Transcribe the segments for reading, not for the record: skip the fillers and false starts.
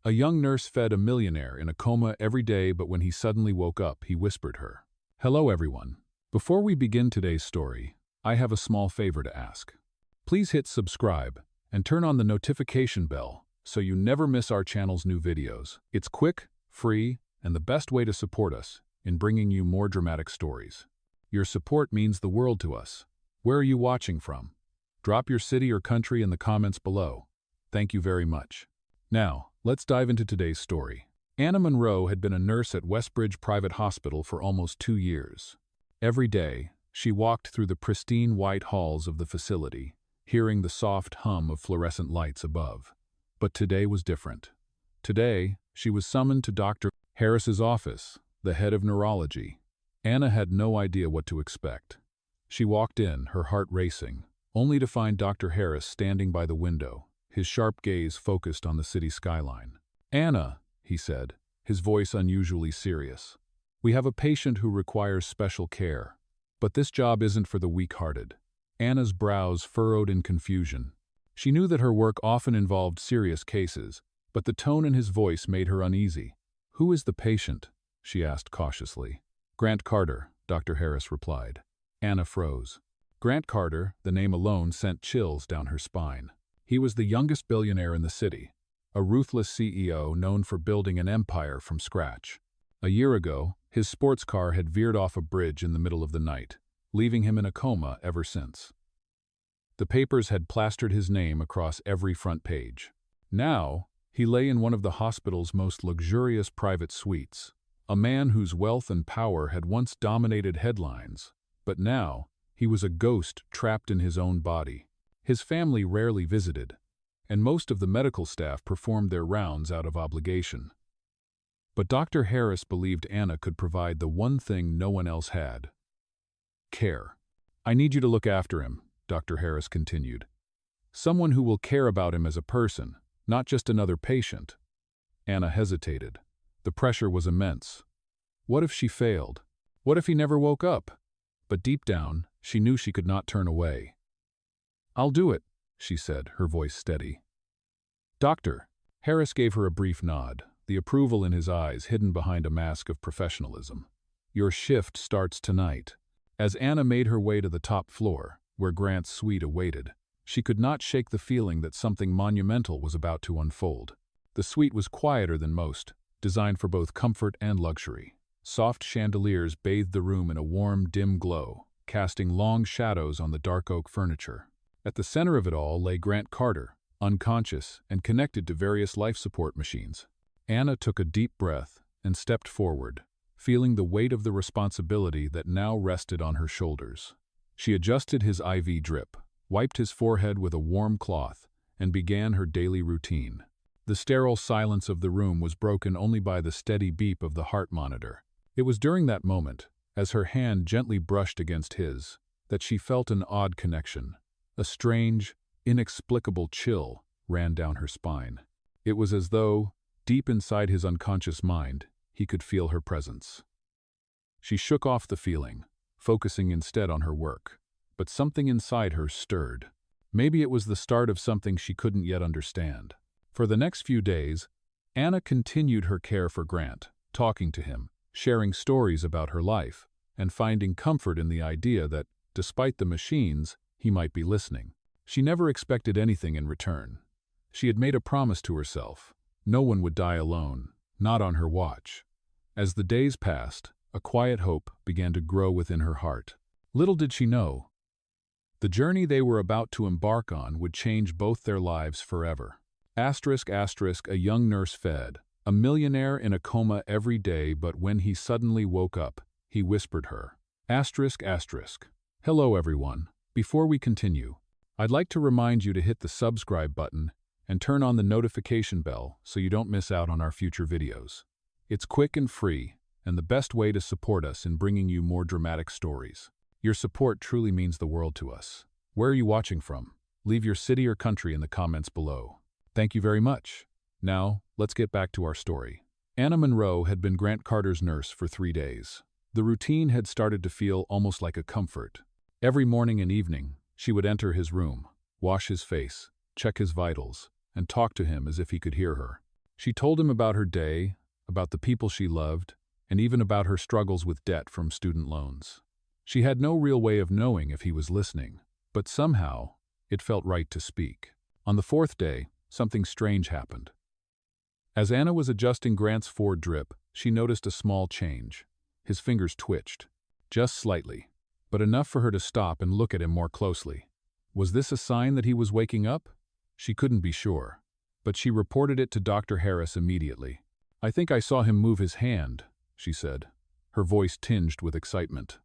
A young nurse fed a millionaire in a coma every day, but when he suddenly woke up, he whispered her, "Hello everyone. Before we begin today's story, I have a small favor to ask. Please hit subscribe and turn on the notification bell so you never miss our channel's new videos. It's quick, free, and the best way to support us in bringing you more dramatic stories. Your support means the world to us. Where are you watching from? Drop your city or country in the comments below. Thank you very much. Now, let's dive into today's story. Anna Monroe had been a nurse at Westbridge Private Hospital for almost 2 years. Every day, she walked through the pristine white halls of the facility, hearing the soft hum of fluorescent lights above. But today was different. Today, she was summoned to Dr. Harris's office, the head of neurology. Anna had no idea what to expect. She walked in, her heart racing, only to find Dr. Harris standing by the window, his sharp gaze focused on the city skyline. "Anna," he said, his voice unusually serious, "we have a patient who requires special care. But this job isn't for the weak-hearted." Anna's brows furrowed in confusion. She knew that her work often involved serious cases, but the tone in his voice made her uneasy. "Who is the patient?" she asked cautiously. "Grant Carter," Dr. Harris replied. Anna froze. Grant Carter, the name alone sent chills down her spine. He was the youngest billionaire in the city, a ruthless CEO known for building an empire from scratch. A year ago, his sports car had veered off a bridge in the middle of the night, leaving him in a coma ever since. The papers had plastered his name across every front page. Now, he lay in one of the hospital's most luxurious private suites, a man whose wealth and power had once dominated headlines, but now he was a ghost trapped in his own body. His family rarely visited, and most of the medical staff performed their rounds out of obligation. But Dr. Harris believed Anna could provide the one thing no one else had: care. "I need you to look after him," Dr. Harris continued. "Someone who will care about him as a person, not just another patient." Anna hesitated. The pressure was immense. What if she failed? What if he never woke up? But deep down, she knew she could not turn away. "I'll do it," she said, her voice steady. "Doctor." Harris gave her a brief nod, the approval in his eyes hidden behind a mask of professionalism. "Your shift starts tonight." As Anna made her way to the top floor, where Grant's suite awaited, she could not shake the feeling that something monumental was about to unfold. The suite was quieter than most, designed for both comfort and luxury. Soft chandeliers bathed the room in a warm, dim glow, casting long shadows on the dark oak furniture. At the center of it all lay Grant Carter, unconscious and connected to various life support machines. Anna took a deep breath and stepped forward, feeling the weight of the responsibility that now rested on her shoulders. She adjusted his IV drip, wiped his forehead with a warm cloth, and began her daily routine. The sterile silence of the room was broken only by the steady beep of the heart monitor. It was during that moment, as her hand gently brushed against his, that she felt an odd connection. A strange, inexplicable chill ran down her spine. It was as though, deep inside his unconscious mind, he could feel her presence. She shook off the feeling, focusing instead on her work. But something inside her stirred. Maybe it was the start of something she couldn't yet understand. For the next few days, Anna continued her care for Grant, talking to him, sharing stories about her life, and finding comfort in the idea that, despite the machines, he might be listening. She never expected anything in return. She had made a promise to herself. No one would die alone, not on her watch. As the days passed, a quiet hope began to grow within her heart. Little did she know, the journey they were about to embark on would change both their lives forever. A young nurse fed a millionaire in a coma every day, but when he suddenly woke up, he whispered her. Hello everyone. Before we continue, I'd like to remind you to hit the subscribe button and turn on the notification bell so you don't miss out on our future videos. It's quick and free, and the best way to support us in bringing you more dramatic stories. Your support truly means the world to us. Where are you watching from? Leave your city or country in the comments below. Thank you very much. Now, let's get back to our story. Anna Monroe had been Grant Carter's nurse for 3 days. The routine had started to feel almost like a comfort. Every morning and evening, she would enter his room, wash his face, check his vitals, and talk to him as if he could hear her. She told him about her day, about the people she loved, and even about her struggles with debt from student loans. She had no real way of knowing if he was listening, but somehow it felt right to speak. On the fourth day, something strange happened. As Anna was adjusting Grant's Ford drip, she noticed a small change. His fingers twitched, just slightly, but enough for her to stop and look at him more closely. Was this a sign that he was waking up? She couldn't be sure, but she reported it to Dr. Harris immediately. "I think I saw him move his hand," she said, her voice tinged with excitement.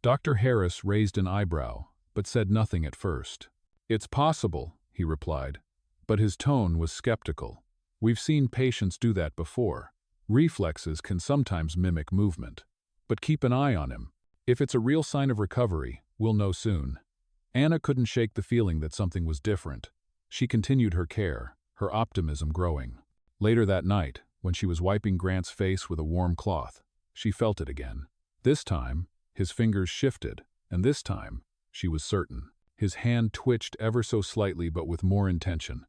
Dr. Harris raised an eyebrow, but said nothing at first. "It's possible," he replied, but his tone was skeptical. "We've seen patients do that before. Reflexes can sometimes mimic movement. But keep an eye on him. If it's a real sign of recovery, we'll know soon." Anna couldn't shake the feeling that something was different. She continued her care, her optimism growing. Later that night, when she was wiping Grant's face with a warm cloth, she felt it again. This time, his fingers shifted, and this time, she was certain. His hand twitched ever so slightly but with more intention.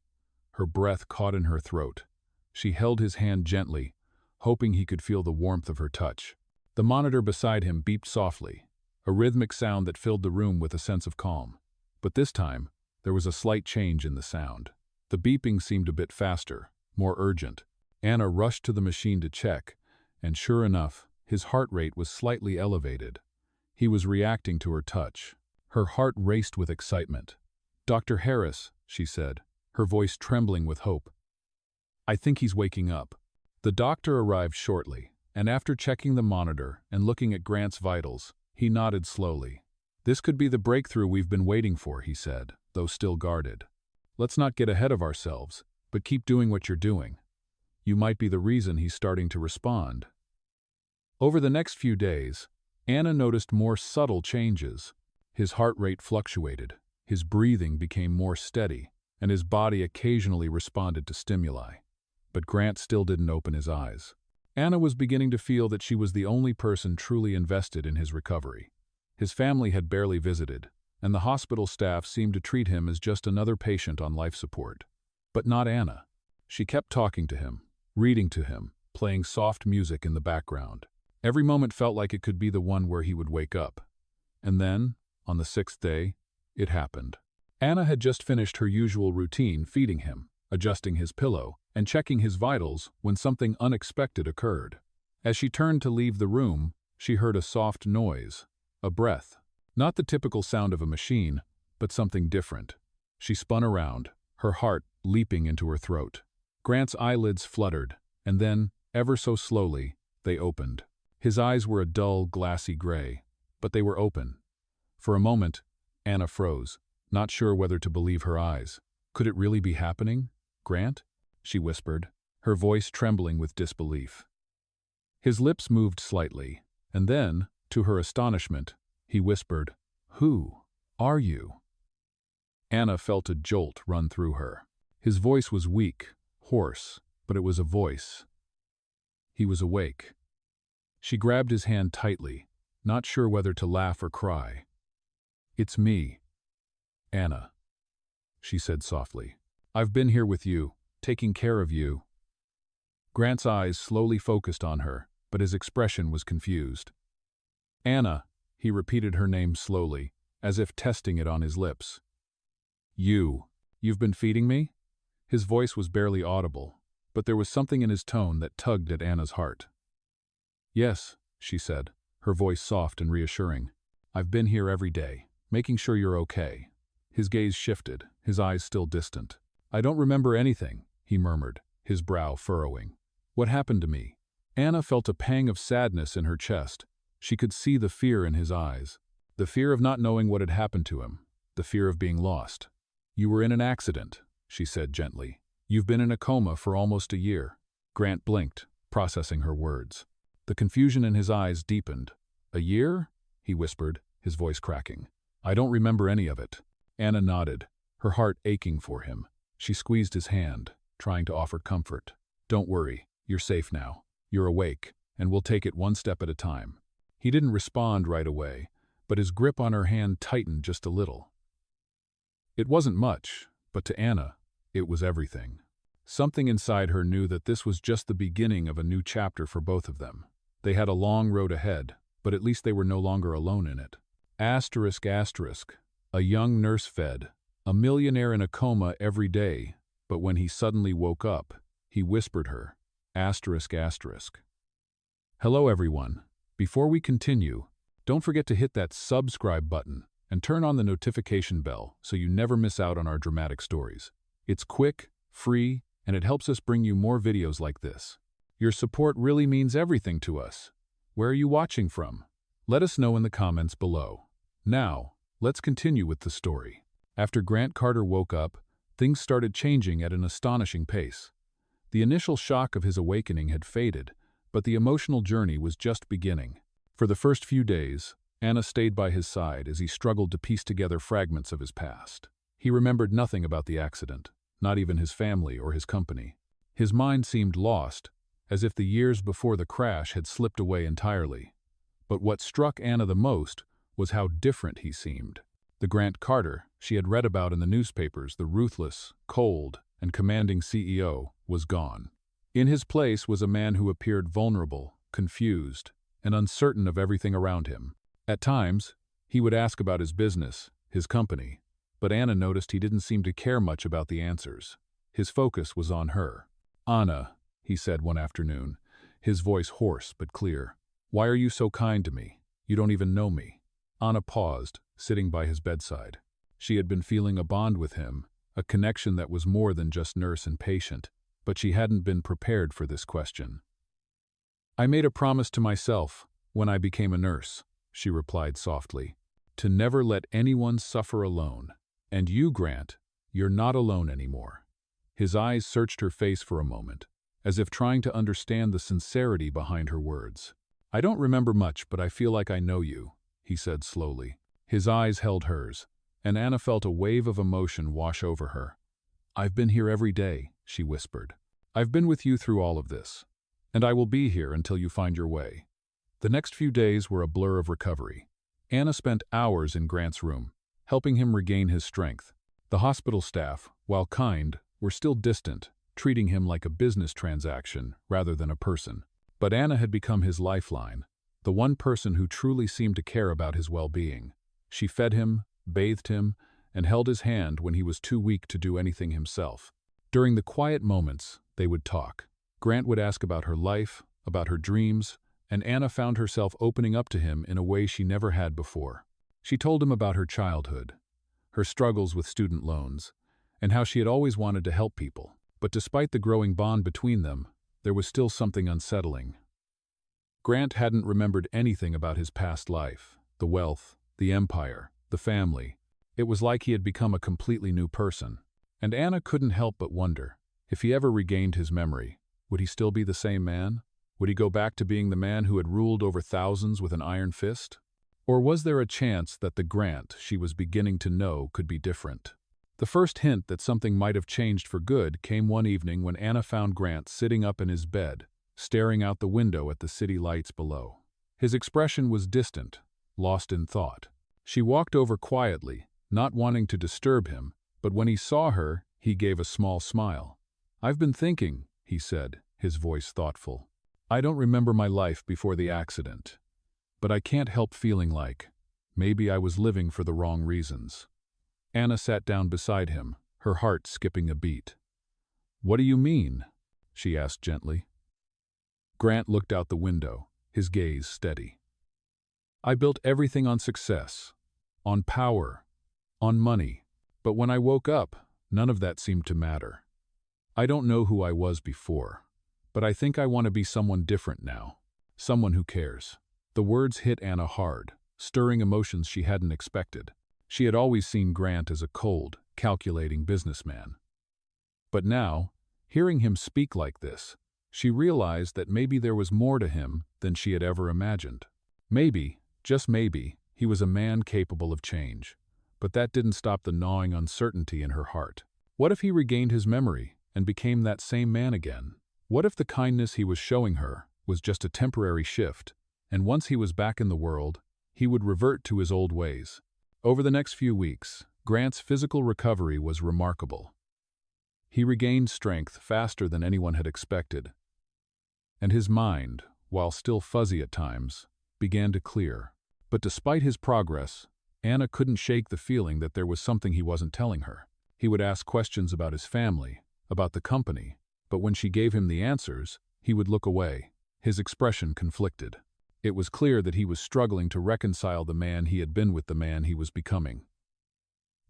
Her breath caught in her throat. She held his hand gently, hoping he could feel the warmth of her touch. The monitor beside him beeped softly, a rhythmic sound that filled the room with a sense of calm. But this time, there was a slight change in the sound. The beeping seemed a bit faster, more urgent. Anna rushed to the machine to check, and sure enough, his heart rate was slightly elevated. He was reacting to her touch. Her heart raced with excitement. "Dr. Harris," she said, her voice trembling with hope. "I think he's waking up." The doctor arrived shortly, and after checking the monitor and looking at Grant's vitals, he nodded slowly. "This could be the breakthrough we've been waiting for," he said, though still guarded. "Let's not get ahead of ourselves, but keep doing what you're doing. You might be the reason he's starting to respond." Over the next few days, Anna noticed more subtle changes. His heart rate fluctuated, his breathing became more steady, and his body occasionally responded to stimuli. But Grant still didn't open his eyes. Anna was beginning to feel that she was the only person truly invested in his recovery. His family had barely visited, and the hospital staff seemed to treat him as just another patient on life support. But not Anna. She kept talking to him, reading to him, playing soft music in the background. Every moment felt like it could be the one where he would wake up. And then, on the sixth day, it happened. Anna had just finished her usual routine, feeding him, adjusting his pillow, and checking his vitals when something unexpected occurred. As she turned to leave the room, she heard a soft noise, a breath. Not the typical sound of a machine, but something different. She spun around, her heart leaping into her throat. Grant's eyelids fluttered, and then, ever so slowly, they opened. His eyes were a dull, glassy gray, but they were open. For a moment, Anna froze, not sure whether to believe her eyes. Could it really be happening? "Grant?" she whispered, her voice trembling with disbelief. His lips moved slightly, and then, to her astonishment, he whispered, "Who are you?" Anna felt a jolt run through her. His voice was weak, hoarse, but it was a voice. He was awake. She grabbed his hand tightly, not sure whether to laugh or cry. "It's me, Anna," she said softly. "I've been here with you, taking care of you." Grant's eyes slowly focused on her, but his expression was confused. "Anna," he repeated her name slowly, as if testing it on his lips. You've been feeding me?" His voice was barely audible, but there was something in his tone that tugged at Anna's heart. "Yes," she said, her voice soft and reassuring. "I've been here every day, making sure you're okay." His gaze shifted, his eyes still distant. "I don't remember anything," he murmured, his brow furrowing. "What happened to me?" Anna felt a pang of sadness in her chest. She could see the fear in his eyes. The fear of not knowing what had happened to him. The fear of being lost. "You were in an accident," she said gently. "You've been in a coma for almost a year." Grant blinked, processing her words. The confusion in his eyes deepened. "A year?" he whispered, his voice cracking. "I don't remember any of it." Anna nodded, her heart aching for him. She squeezed his hand, trying to offer comfort. "Don't worry, you're safe now. You're awake, and we'll take it one step at a time." He didn't respond right away, but his grip on her hand tightened just a little. It wasn't much, but to Anna, it was everything. Something inside her knew that this was just the beginning of a new chapter for both of them. They had a long road ahead, but at least they were no longer alone in it. Asterisk asterisk. A young nurse fed, a millionaire in a coma every day, but when he suddenly woke up, he whispered her. Asterisk asterisk. Hello everyone. Before we continue, don't forget to hit that subscribe button and turn on the notification bell so you never miss out on our dramatic stories. It's quick, free, and it helps us bring you more videos like this. Your support really means everything to us. Where are you watching from? Let us know in the comments below. Now, let's continue with the story. After Grant Carter woke up, things started changing at an astonishing pace. The initial shock of his awakening had faded, but the emotional journey was just beginning. For the first few days, Anna stayed by his side as he struggled to piece together fragments of his past. He remembered nothing about the accident, not even his family or his company. His mind seemed lost, as if the years before the crash had slipped away entirely. But what struck Anna the most was how different he seemed. The Grant Carter she had read about in the newspapers, the ruthless, cold, and commanding CEO, was gone. In his place was a man who appeared vulnerable, confused, and uncertain of everything around him. At times, he would ask about his business, his company, but Anna noticed he didn't seem to care much about the answers. His focus was on her. "Anna," he said one afternoon, his voice hoarse but clear, "why are you so kind to me? You don't even know me." Anna paused, sitting by his bedside. She had been feeling a bond with him, a connection that was more than just nurse and patient, but she hadn't been prepared for this question. "I made a promise to myself when I became a nurse," she replied softly, "to never let anyone suffer alone. And you, Grant, you're not alone anymore." His eyes searched her face for a moment, as if trying to understand the sincerity behind her words. "I don't remember much, but I feel like I know you," he said slowly. His eyes held hers, and Anna felt a wave of emotion wash over her. "I've been here every day," she whispered. "I've been with you through all of this, and I will be here until you find your way." The next few days were a blur of recovery. Anna spent hours in Grant's room, helping him regain his strength. The hospital staff, while kind, were still distant, treating him like a business transaction rather than a person. But Anna had become his lifeline, the one person who truly seemed to care about his well-being. She fed him, bathed him, and held his hand when he was too weak to do anything himself. During the quiet moments, they would talk. Grant would ask about her life, about her dreams, and Anna found herself opening up to him in a way she never had before. She told him about her childhood, her struggles with student loans, and how she had always wanted to help people. But despite the growing bond between them, there was still something unsettling. Grant hadn't remembered anything about his past life, the wealth, the empire, the family. It was like he had become a completely new person. And Anna couldn't help but wonder, if he ever regained his memory, would he still be the same man? Would he go back to being the man who had ruled over thousands with an iron fist? Or was there a chance that the Grant she was beginning to know could be different? The first hint that something might have changed for good came one evening when Anna found Grant sitting up in his bed, staring out the window at the city lights below. His expression was distant, lost in thought. She walked over quietly, not wanting to disturb him, but when he saw her, he gave a small smile. "I've been thinking," he said, his voice thoughtful. "I don't remember my life before the accident, but I can't help feeling like maybe I was living for the wrong reasons." Anna sat down beside him, her heart skipping a beat. "What do you mean?" she asked gently. Grant looked out the window, his gaze steady. "I built everything on success, on power, on money. But when I woke up, none of that seemed to matter. I don't know who I was before, but I think I want to be someone different now, someone who cares." The words hit Anna hard, stirring emotions she hadn't expected. She had always seen Grant as a cold, calculating businessman. But now, hearing him speak like this, she realized that maybe there was more to him than she had ever imagined. Maybe, just maybe, he was a man capable of change. But that didn't stop the gnawing uncertainty in her heart. What if he regained his memory and became that same man again? What if the kindness he was showing her was just a temporary shift, and once he was back in the world, he would revert to his old ways? Over the next few weeks, Grant's physical recovery was remarkable. He regained strength faster than anyone had expected, and his mind, while still fuzzy at times, began to clear. But despite his progress, Anna couldn't shake the feeling that there was something he wasn't telling her. He would ask questions about his family, about the company, but when she gave him the answers, he would look away, his expression conflicted. It was clear that he was struggling to reconcile the man he had been with the man he was becoming.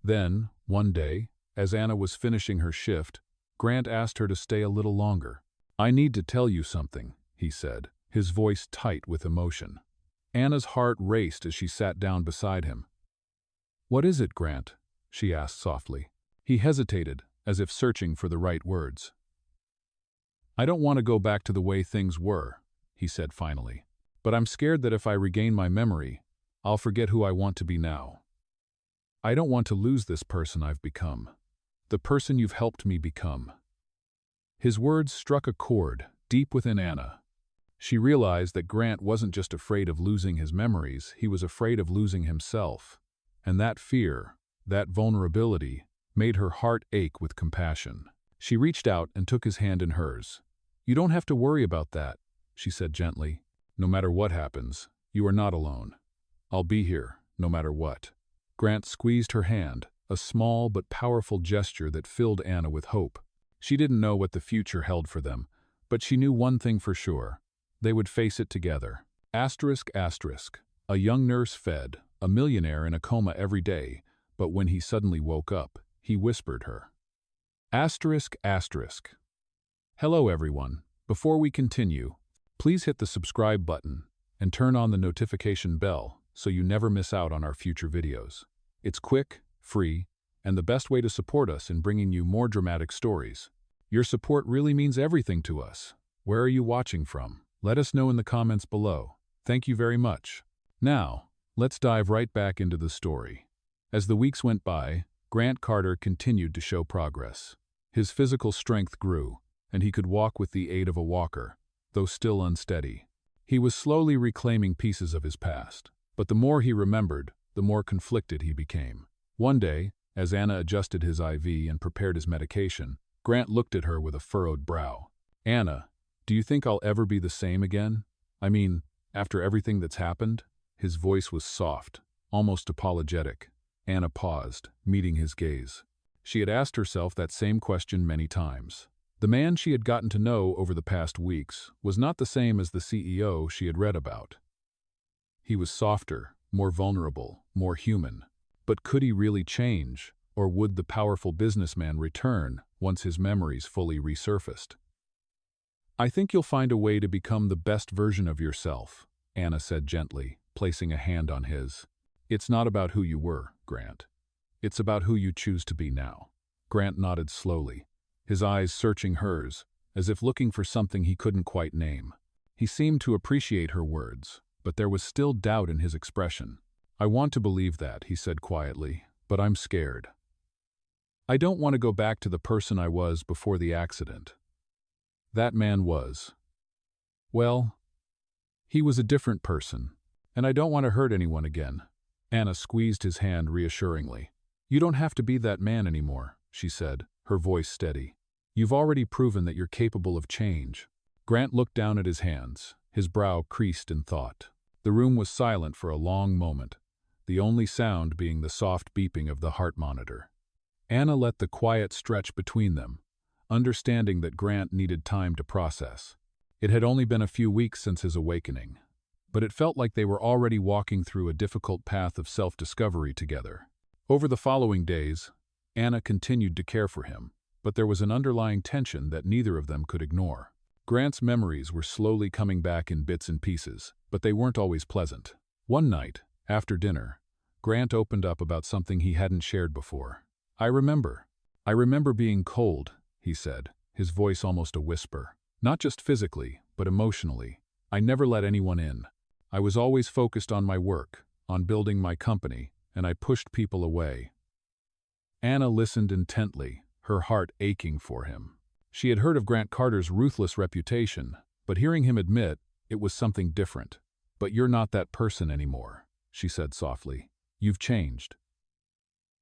Then, one day, as Anna was finishing her shift, Grant asked her to stay a little longer. "I need to tell you something," he said, his voice tight with emotion. Anna's heart raced as she sat down beside him. "What is it, Grant?" she asked softly. He hesitated, as if searching for the right words. "I don't want to go back to the way things were," he said finally. "But I'm scared that if I regain my memory, I'll forget who I want to be now. I don't want to lose this person I've become, the person you've helped me become." His words struck a chord deep within Anna. She realized that Grant wasn't just afraid of losing his memories, he was afraid of losing himself. And that fear, that vulnerability, made her heart ache with compassion. She reached out and took his hand in hers. "You don't have to worry about that," she said gently. "No matter what happens, you are not alone. I'll be here, no matter what." Grant squeezed her hand, a small but powerful gesture that filled Anna with hope. She didn't know what the future held for them, but she knew one thing for sure. They would face it together. A young nurse fed a millionaire in a coma every day, but when he suddenly woke up, he whispered her. Hello everyone. Before we continue, please hit the subscribe button and turn on the notification bell so you never miss out on our future videos. It's quick, free, and the best way to support us in bringing you more dramatic stories. Your support really means everything to us. Where are you watching from? Let us know in the comments below. Thank you very much. Now, let's dive right back into the story. As the weeks went by, Grant Carter continued to show progress. His physical strength grew, and he could walk with the aid of a walker, though still unsteady. He was slowly reclaiming pieces of his past, but the more he remembered, the more conflicted he became. One day, as Anna adjusted his IV and prepared his medication, Grant looked at her with a furrowed brow. "Anna, do you think I'll ever be the same again? I mean, after everything that's happened?" His voice was soft, almost apologetic. Anna paused, meeting his gaze. She had asked herself that same question many times. The man she had gotten to know over the past weeks was not the same as the CEO she had read about. He was softer, more vulnerable, more human. But could he really change, or would the powerful businessman return once his memories fully resurfaced? "I think you'll find a way to become the best version of yourself," Anna said gently, placing a hand on his. "It's not about who you were, Grant. It's about who you choose to be now." Grant nodded slowly, his eyes searching hers, as if looking for something he couldn't quite name. He seemed to appreciate her words, but there was still doubt in his expression. "I want to believe that," he said quietly, "but I'm scared. I don't want to go back to the person I was before the accident. That man was, well, he was a different person, and I don't want to hurt anyone again." Anna squeezed his hand reassuringly. "You don't have to be that man anymore," she said, her voice steady. "You've already proven that you're capable of change." Grant looked down at his hands, his brow creased in thought. The room was silent for a long moment, the only sound being the soft beeping of the heart monitor. Anna let the quiet stretch between them, understanding that Grant needed time to process. It had only been a few weeks since his awakening, but it felt like they were already walking through a difficult path of self-discovery together. Over the following days, Anna continued to care for him, but there was an underlying tension that neither of them could ignore. Grant's memories were slowly coming back in bits and pieces, but they weren't always pleasant. One night, after dinner, Grant opened up about something he hadn't shared before. I remember being cold," he said, his voice almost a whisper. "Not just physically, but emotionally. I never let anyone in. I was always focused on my work, on building my company, and I pushed people away." Anna listened intently, her heart aching for him. She had heard of Grant Carter's ruthless reputation, but hearing him admit it was something different. "But you're not that person anymore," she said softly. "You've changed."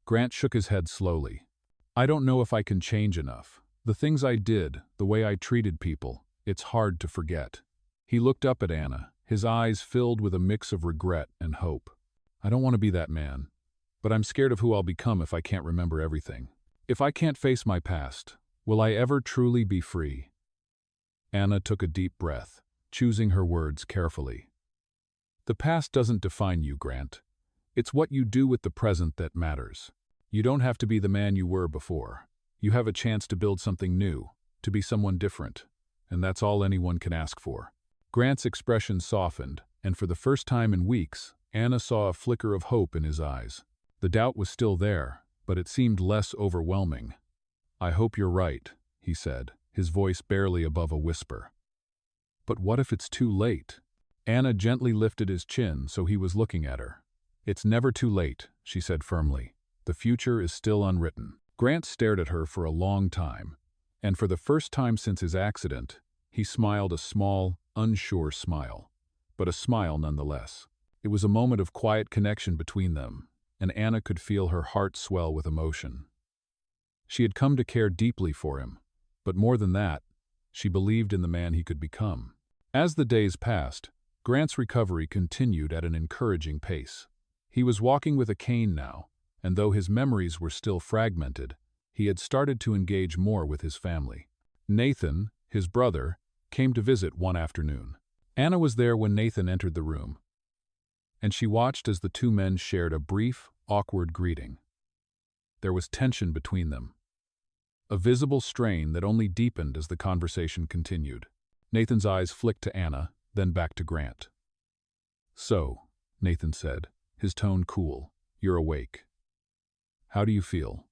Grant shook his head slowly. "I don't know if I can change enough. The things I did, the way I treated people, it's hard to forget. He looked up at Anna, his eyes filled with a mix of regret and hope. I don't want to be that man, but I'm scared of who I'll become if I can't remember everything. If I can't face my past, will I ever truly be free? Anna took a deep breath, choosing her words carefully. The past doesn't define you, Grant. It's what you do with the present that matters. You don't have to be the man you were before. You have a chance to build something new, to be someone different, and that's all anyone can ask for. Grant's expression softened, and for the first time in weeks, Anna saw a flicker of hope in his eyes. The doubt was still there, but it seemed less overwhelming. I hope you're right, he said, his voice barely above a whisper. But what if it's too late? Anna gently lifted his chin so he was looking at her. It's never too late, she said firmly. The future is still unwritten. Grant stared at her for a long time, and for the first time since his accident, he smiled a small, unsure smile, but a smile nonetheless. It was a moment of quiet connection between them, and Anna could feel her heart swell with emotion. She had come to care deeply for him, but more than that, she believed in the man he could become. As the days passed, Grant's recovery continued at an encouraging pace. He was walking with a cane now, and though his memories were still fragmented, he had started to engage more with his family. Nathan, his brother, came to visit one afternoon. Anna was there when Nathan entered the room, and she watched as the two men shared a brief, awkward greeting. There was tension between them, a visible strain that only deepened as the conversation continued. Nathan's eyes flicked to Anna, then back to Grant. "So," Nathan said, his tone cool, "you're awake. How do you feel?"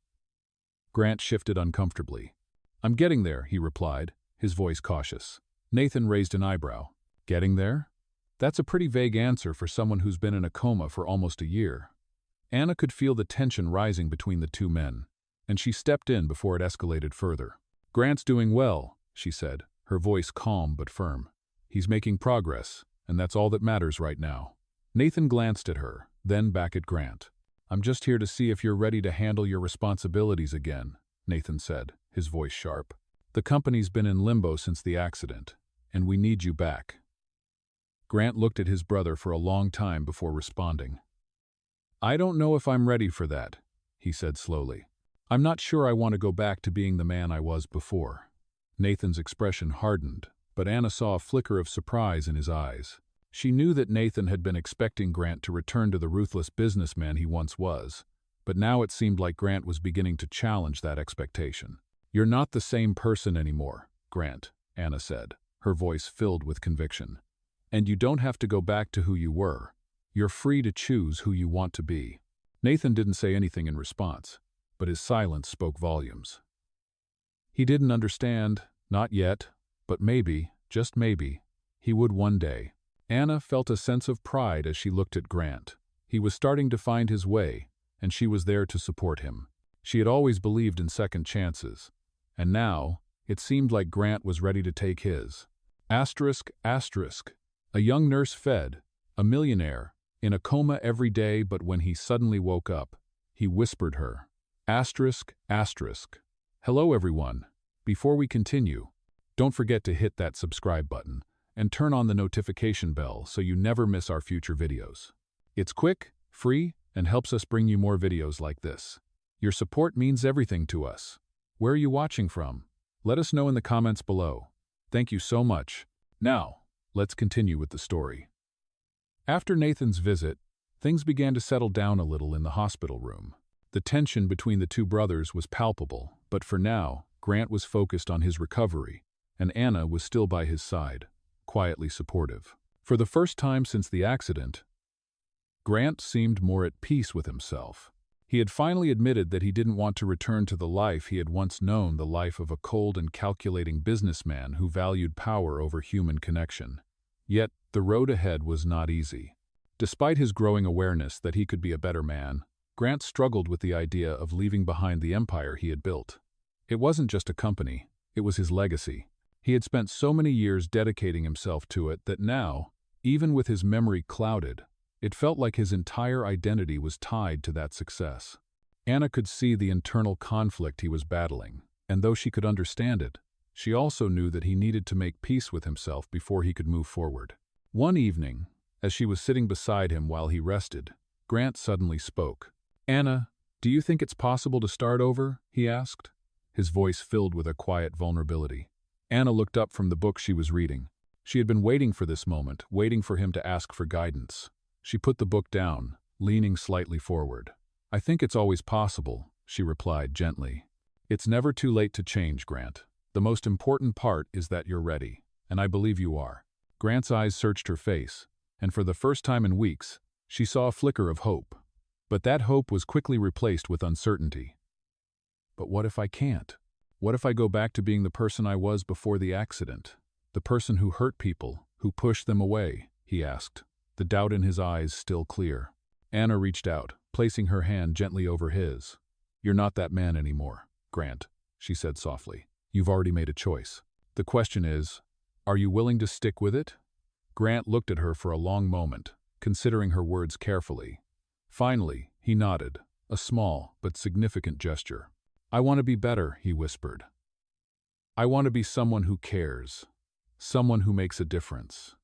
Grant shifted uncomfortably. "I'm getting there," he replied, his voice cautious. Nathan raised an eyebrow. "Getting there? That's a pretty vague answer for someone who's been in a coma for almost a year." Anna could feel the tension rising between the two men, and she stepped in before it escalated further. "Grant's doing well," she said, her voice calm but firm. "He's making progress, and that's all that matters right now." Nathan glanced at her, then back at Grant. "I'm just here to see if you're ready to handle your responsibilities again," Nathan said, his voice sharp. "The company's been in limbo since the accident, and we need you back." Grant looked at his brother for a long time before responding. "I don't know if I'm ready for that," he said slowly. "I'm not sure I want to go back to being the man I was before." Nathan's expression hardened, but Anna saw a flicker of surprise in his eyes. She knew that Nathan had been expecting Grant to return to the ruthless businessman he once was, but now it seemed like Grant was beginning to challenge that expectation. "You're not the same person anymore, Grant," Anna said, her voice filled with conviction. "And you don't have to go back to who you were. You're free to choose who you want to be." Nathan didn't say anything in response, but his silence spoke volumes. He didn't understand, not yet, but maybe, just maybe, he would one day. Anna felt a sense of pride as she looked at Grant. He was starting to find his way, and she was there to support him. She had always believed in second chances, and now it seemed like Grant was ready to take his. Asterisk, asterisk. A young nurse fed, a millionaire, in a coma every day, but when he suddenly woke up, he whispered her. Asterisk, asterisk. Hello everyone. Before we continue, don't forget to hit that subscribe button and turn on the notification bell so you never miss our future videos. It's quick, free, and helps us bring you more videos like this. Your support means everything to us. Where are you watching from? Let us know in the comments below. Thank you so much. Now, let's continue with the story. After Nathan's visit, things began to settle down a little in the hospital room. The tension between the two brothers was palpable, but for now, Grant was focused on his recovery, and Anna was still by his side, quietly supportive. For the first time since the accident, Grant seemed more at peace with himself. He had finally admitted that he didn't want to return to the life he had once known, the life of a cold and calculating businessman who valued power over human connection. Yet, the road ahead was not easy. Despite his growing awareness that he could be a better man, Grant struggled with the idea of leaving behind the empire he had built. It wasn't just a company, it was his legacy. He had spent so many years dedicating himself to it that now, even with his memory clouded, it felt like his entire identity was tied to that success. Anna could see the internal conflict he was battling. And though she could understand it, she also knew that he needed to make peace with himself before he could move forward. One evening, as she was sitting beside him while he rested, Grant suddenly spoke. "Anna, do you think it's possible to start over?" he asked, his voice filled with a quiet vulnerability. Anna looked up from the book she was reading. She had been waiting for this moment, waiting for him to ask for guidance. She put the book down, leaning slightly forward. "I think it's always possible," she replied gently. "It's never too late to change, Grant. The most important part is that you're ready, and I believe you are." Grant's eyes searched her face, and for the first time in weeks, she saw a flicker of hope. But that hope was quickly replaced with uncertainty. "But what if I can't? What if I go back to being the person I was before the accident? The person who hurt people, who pushed them away?" he asked, the doubt in his eyes still clear. Anna reached out, placing her hand gently over his. "You're not that man anymore, Grant," she said softly. "You've already made a choice. The question is, are you willing to stick with it?" Grant looked at her for a long moment, considering her words carefully. Finally, he nodded, a small but significant gesture. "I want to be better," he whispered. "I want to be someone who cares, someone who makes a difference."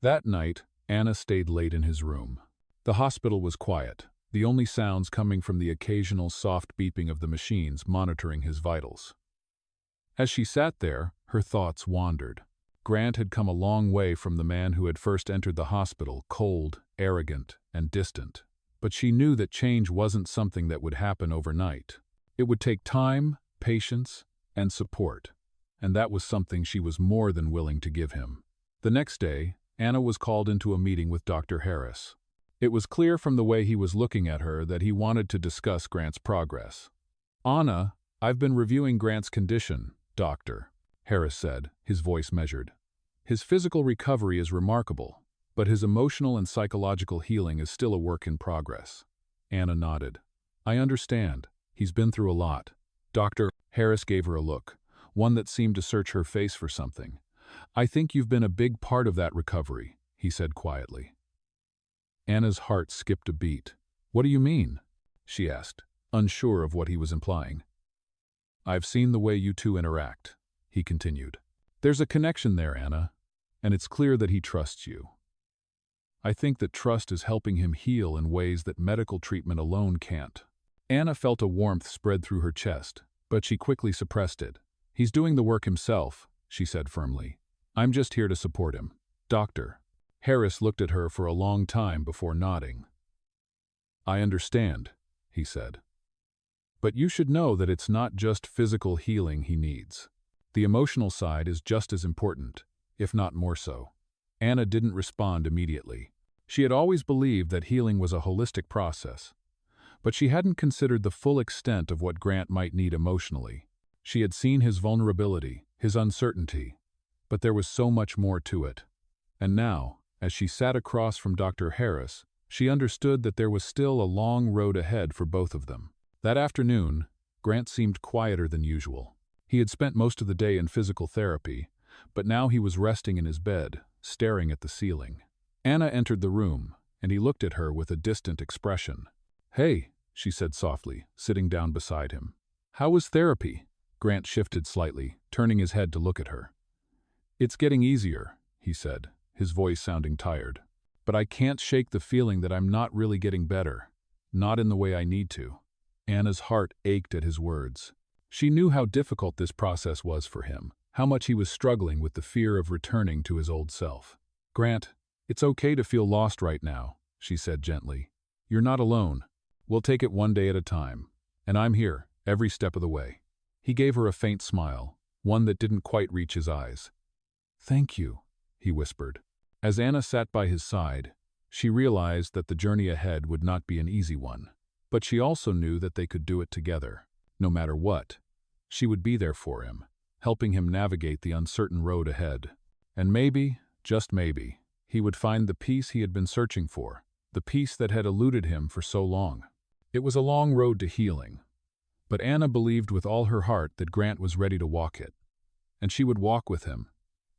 That night, Anna stayed late in his room. The hospital was quiet, the only sounds coming from the occasional soft beeping of the machines monitoring his vitals. As she sat there, her thoughts wandered. Grant had come a long way from the man who had first entered the hospital, cold, arrogant, and distant. But she knew that change wasn't something that would happen overnight. It would take time, patience, and support, and that was something she was more than willing to give him. The next day, Anna was called into a meeting with Dr. Harris. It was clear from the way he was looking at her that he wanted to discuss Grant's progress. "Anna, I've been reviewing Grant's condition, Doctor," Harris said, his voice measured. "His physical recovery is remarkable, but his emotional and psychological healing is still a work in progress." Anna nodded. "I understand. He's been through a lot." Dr. Harris gave her a look, one that seemed to search her face for something. "I think you've been a big part of that recovery," he said quietly. Anna's heart skipped a beat. "What do you mean?" she asked, unsure of what he was implying. "I've seen the way you two interact," he continued. "There's a connection there, Anna, and it's clear that he trusts you. I think that trust is helping him heal in ways that medical treatment alone can't." Anna felt a warmth spread through her chest, but she quickly suppressed it. "He's doing the work himself," she said firmly. "I'm just here to support him." "Doctor." Harris looked at her for a long time before nodding. "I understand," he said. "But you should know that it's not just physical healing he needs. The emotional side is just as important, if not more so." Anna didn't respond immediately. She had always believed that healing was a holistic process, but she hadn't considered the full extent of what Grant might need emotionally. She had seen his vulnerability, his uncertainty, but there was so much more to it. And now, as she sat across from Dr. Harris, she understood that there was still a long road ahead for both of them. That afternoon, Grant seemed quieter than usual. He had spent most of the day in physical therapy, but now he was resting in his bed, staring at the ceiling. Anna entered the room, and he looked at her with a distant expression. "Hey," she said softly, sitting down beside him. "How was therapy?" Grant shifted slightly, turning his head to look at her. "It's getting easier," he said, his voice sounding tired. "But I can't shake the feeling that I'm not really getting better, not in the way I need to." Anna's heart ached at his words. She knew how difficult this process was for him, how much he was struggling with the fear of returning to his old self. "Grant, it's okay to feel lost right now," she said gently. "You're not alone. We'll take it one day at a time. And I'm here, every step of the way." He gave her a faint smile, one that didn't quite reach his eyes. "Thank you," he whispered. As Anna sat by his side, she realized that the journey ahead would not be an easy one. But she also knew that they could do it together. No matter what, she would be there for him, helping him navigate the uncertain road ahead. And maybe, just maybe, he would find the peace he had been searching for, the peace that had eluded him for so long. It was a long road to healing, but Anna believed with all her heart that Grant was ready to walk it, and she would walk with him,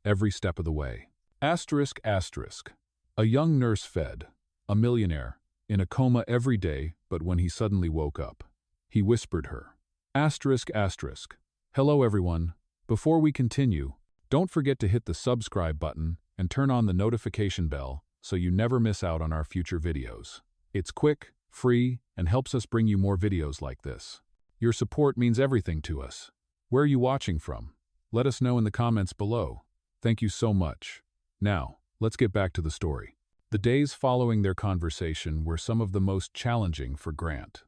every step of the way. Asterisk, asterisk. A young nurse fed, a millionaire, in a coma every day, but when he suddenly woke up, he whispered her. Asterisk, asterisk. Hello everyone. Before we continue, don't forget to hit the subscribe button and turn on the notification bell so you never miss out on our future videos. It's quick, free, and helps us bring you more videos like this. Your support means everything to us. Where are you watching from? Let us know in the comments below. Thank you so much. Now, let's get back to the story. The days following their conversation were some of the most challenging for Grant.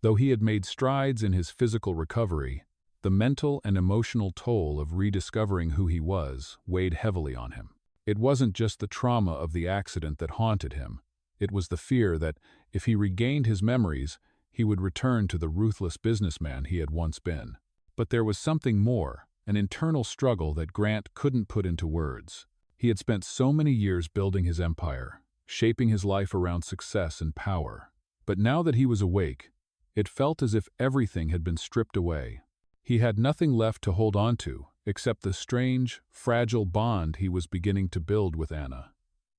Though he had made strides in his physical recovery, the mental and emotional toll of rediscovering who he was weighed heavily on him. It wasn't just the trauma of the accident that haunted him. It was the fear that, if he regained his memories, he would return to the ruthless businessman he had once been. But there was something more, an internal struggle that Grant couldn't put into words. He had spent so many years building his empire, shaping his life around success and power. But now that he was awake, it felt as if everything had been stripped away. He had nothing left to hold on to, except the strange, fragile bond he was beginning to build with Anna.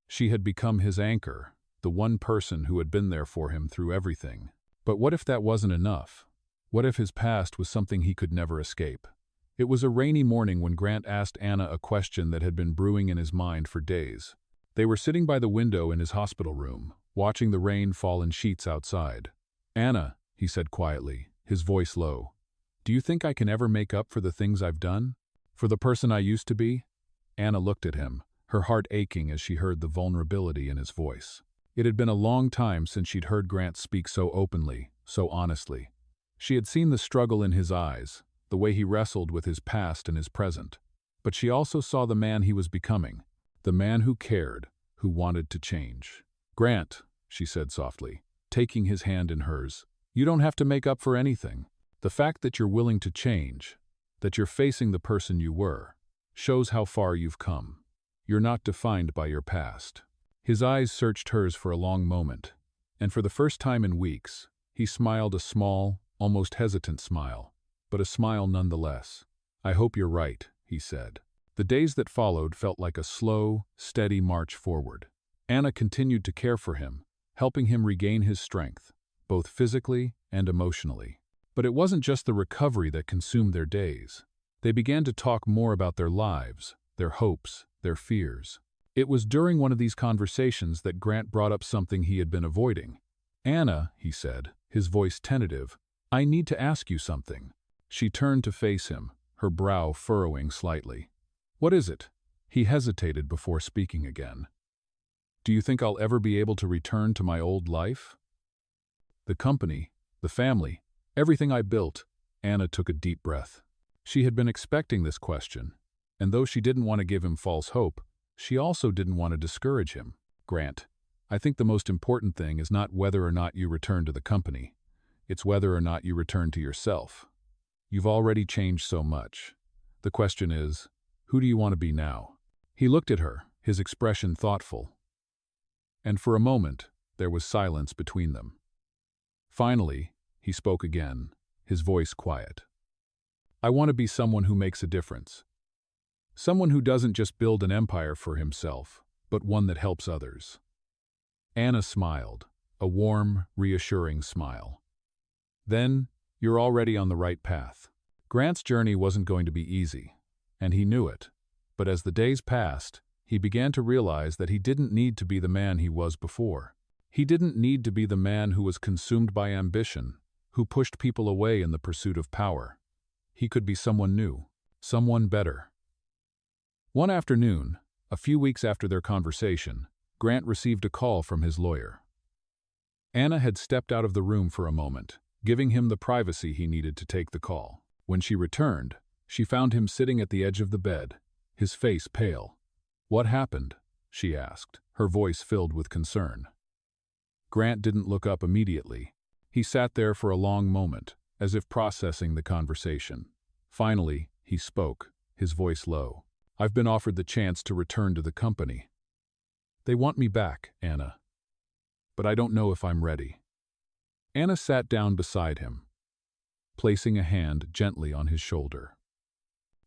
She had become his anchor, the one person who had been there for him through everything. But what if that wasn't enough? What if his past was something he could never escape? It was a rainy morning when Grant asked Anna a question that had been brewing in his mind for days. They were sitting by the window in his hospital room, watching the rain fall in sheets outside. "Anna," he said quietly, his voice low, "do you think I can ever make up for the things I've done? For the person I used to be?" Anna looked at him, her heart aching as she heard the vulnerability in his voice. It had been a long time since she'd heard Grant speak so openly, so honestly. She had seen the struggle in his eyes, the way he wrestled with his past and his present. But she also saw the man he was becoming, the man who cared, who wanted to change. "Grant," she said softly, taking his hand in hers, "you don't have to make up for anything. The fact that you're willing to change, that you're facing the person you were, shows how far you've come. You're not defined by your past." His eyes searched hers for a long moment, and for the first time in weeks, he smiled a small, almost hesitant smile, but a smile nonetheless. "I hope you're right," he said. The days that followed felt like a slow, steady march forward. Anna continued to care for him, helping him regain his strength, both physically and emotionally. But it wasn't just the recovery that consumed their days. They began to talk more about their lives, their hopes, their fears. It was during one of these conversations that Grant brought up something he had been avoiding. "Anna," he said, his voice tentative, "I need to ask you something." She turned to face him, her brow furrowing slightly. "What is it?" He hesitated before speaking again. "Do you think I'll ever be able to return to my old life? The company, the family, everything I built." Anna took a deep breath. She had been expecting this question, and though she didn't want to give him false hope, she also didn't want to discourage him. "Grant, I think the most important thing is not whether or not you return to the company. It's whether or not you return to yourself. You've already changed so much. The question is, who do you want to be now?" He looked at her, his expression thoughtful. And for a moment, there was silence between them. Finally, he spoke again, his voice quiet. "I want to be someone who makes a difference. Someone who doesn't just build an empire for himself, but one that helps others." Anna smiled, a warm, reassuring smile. "Then, you're already on the right path." Grant's journey wasn't going to be easy, and he knew it. But as the days passed, he began to realize that he didn't need to be the man he was before. He didn't need to be the man who was consumed by ambition, who pushed people away in the pursuit of power. He could be someone new, someone better. One afternoon, a few weeks after their conversation, Grant received a call from his lawyer. Anna had stepped out of the room for a moment, giving him the privacy he needed to take the call. When she returned, she found him sitting at the edge of the bed, his face pale. "What happened?" she asked, her voice filled with concern. Grant didn't look up immediately. He sat there for a long moment, as if processing the conversation. Finally, he spoke, his voice low. "I've been offered the chance to return to the company. They want me back, Anna. But I don't know if I'm ready." Anna sat down beside him, placing a hand gently on his shoulder.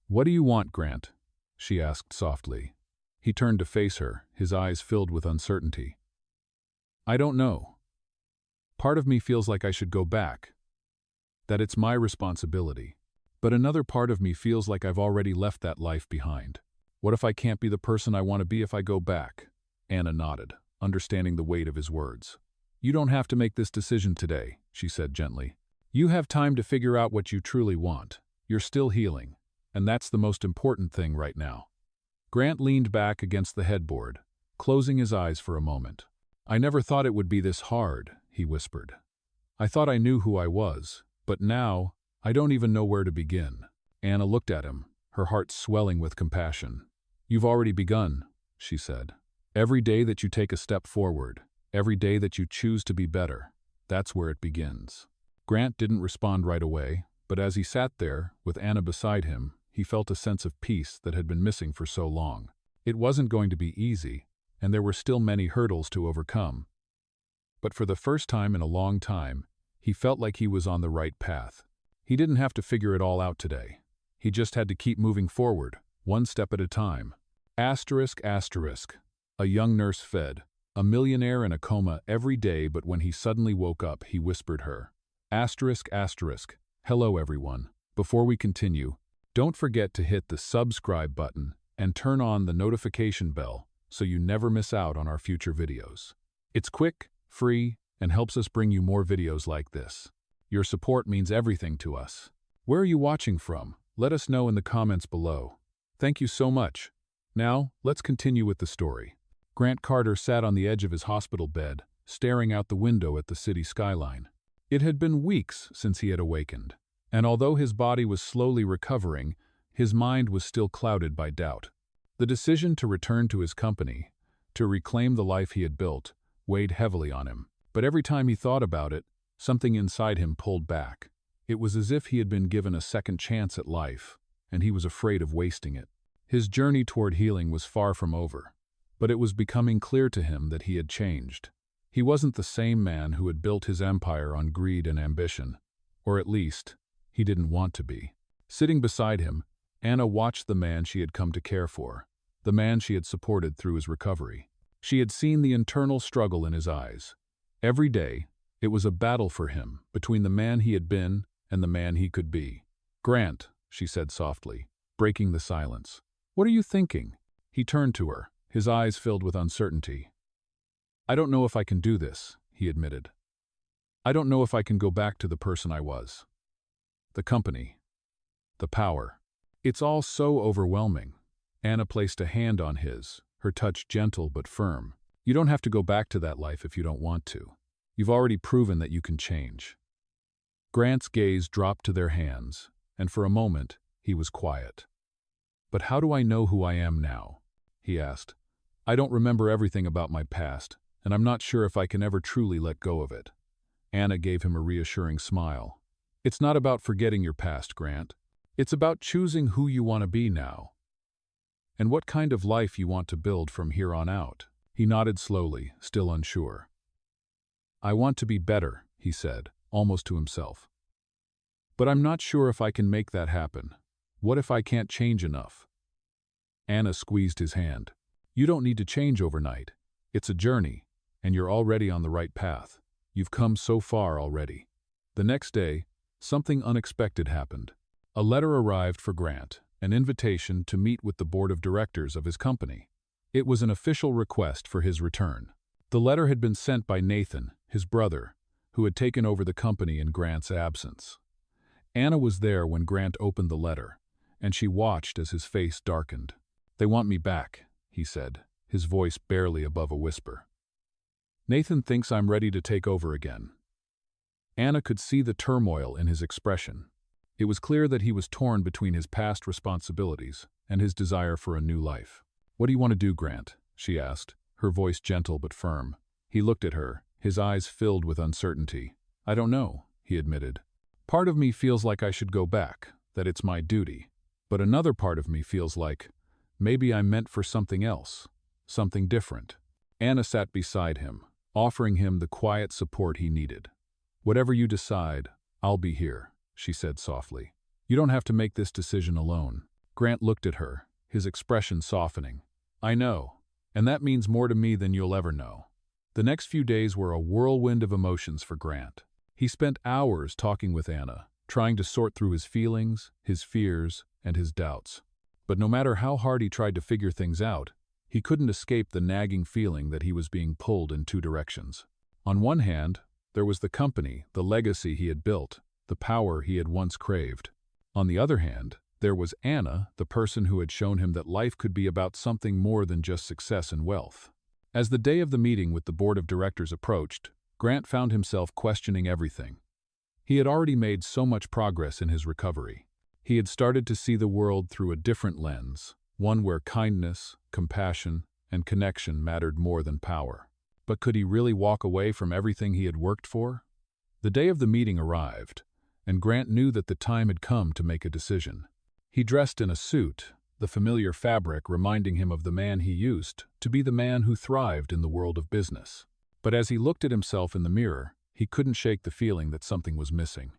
"What do you want, Grant?" she asked softly. He turned to face her, his eyes filled with uncertainty. "I don't know. Part of me feels like I should go back, that it's my responsibility. But another part of me feels like I've already left that life behind. What if I can't be the person I want to be if I go back? Anna nodded, understanding the weight of his words. You don't have to make this decision today, she said gently. You have time to figure out what you truly want. You're still healing, and that's the most important thing right now. Grant leaned back against the headboard, closing his eyes for a moment. I never thought it would be this hard, he whispered. I thought I knew who I was, but now I don't even know where to begin. Anna looked at him, her heart swelling with compassion. You've already begun, she said. Every day that you take a step forward, every day that you choose to be better, that's where it begins. Grant didn't respond right away, but as he sat there, with Anna beside him, he felt a sense of peace that had been missing for so long. It wasn't going to be easy, and there were still many hurdles to overcome. But for the first time in a long time, he felt like he was on the right path. He didn't have to figure it all out today. He just had to keep moving forward, one step at a time. Asterisk. A young nurse fed a millionaire in a coma every day, but when he suddenly woke up, he whispered her. Asterisk. Hello everyone. Before we continue, don't forget to hit the subscribe button and turn on the notification bell so you never miss out on our future videos. It's quick, free, and helps us bring you more videos like this. Your support means everything to us. Where are you watching from? Let us know in the comments below. Thank you so much. Now, let's continue with the story. Grant Carter sat on the edge of his hospital bed, staring out the window at the city skyline. It had been weeks since he had awakened, and although his body was slowly recovering, his mind was still clouded by doubt. The decision to return to his company, to reclaim the life he had built, weighed heavily on him. But every time he thought about it, something inside him pulled back. It was as if he had been given a second chance at life, and he was afraid of wasting it. His journey toward healing was far from over, but it was becoming clear to him that he had changed. He wasn't the same man who had built his empire on greed and ambition, or at least, he didn't want to be. Sitting beside him, Anna watched the man she had come to care for, the man she had supported through his recovery. She had seen the internal struggle in his eyes. Every day, it was a battle for him between the man he had been and the man he could be. Grant, she said softly, breaking the silence. What are you thinking? He turned to her, his eyes filled with uncertainty. I don't know if I can do this, he admitted. I don't know if I can go back to the person I was. The company. The power. It's all so overwhelming. Anna placed a hand on his, her touch gentle but firm. You don't have to go back to that life if you don't want to. You've already proven that you can change. Grant's gaze dropped to their hands, and for a moment, he was quiet. But how do I know who I am now? He asked. I don't remember everything about my past, and I'm not sure if I can ever truly let go of it. Anna gave him a reassuring smile. It's not about forgetting your past, Grant. It's about choosing who you want to be now, and what kind of life you want to build from here on out. He nodded slowly, still unsure. I want to be better, he said, almost to himself. But I'm not sure if I can make that happen. What if I can't change enough? Anna squeezed his hand. You don't need to change overnight. It's a journey, and you're already on the right path. You've come so far already. The next day, something unexpected happened. A letter arrived for Grant, an invitation to meet with the board of directors of his company. It was an official request for his return. The letter had been sent by Nathan, his brother, who had taken over the company in Grant's absence. Anna was there when Grant opened the letter, and she watched as his face darkened. They want me back, he said, his voice barely above a whisper. Nathan thinks I'm ready to take over again. Anna could see the turmoil in his expression. It was clear that he was torn between his past responsibilities and his desire for a new life. What do you want to do, Grant? She asked, her voice gentle but firm. He looked at her, his eyes filled with uncertainty. I don't know, he admitted. Part of me feels like I should go back, that it's my duty. But another part of me feels like maybe I'm meant for something else, something different. Anna sat beside him, offering him the quiet support he needed. Whatever you decide, I'll be here, she said softly. You don't have to make this decision alone. Grant looked at her, his expression softening. I know, and that means more to me than you'll ever know. The next few days were a whirlwind of emotions for Grant. He spent hours talking with Anna, trying to sort through his feelings, his fears, and his doubts. But no matter how hard he tried to figure things out, he couldn't escape the nagging feeling that he was being pulled in two directions. On one hand, there was the company, the legacy he had built, the power he had once craved. On the other hand, there was Anna, the person who had shown him that life could be about something more than just success and wealth. As the day of the meeting with the board of directors approached, Grant found himself questioning everything. He had already made so much progress in his recovery. He had started to see the world through a different lens, one where kindness, compassion, and connection mattered more than power. But could he really walk away from everything he had worked for? The day of the meeting arrived, and Grant knew that the time had come to make a decision. He dressed in a suit, the familiar fabric reminding him of the man he used to be the man who thrived in the world of business. But as he looked at himself in the mirror, he couldn't shake the feeling that something was missing.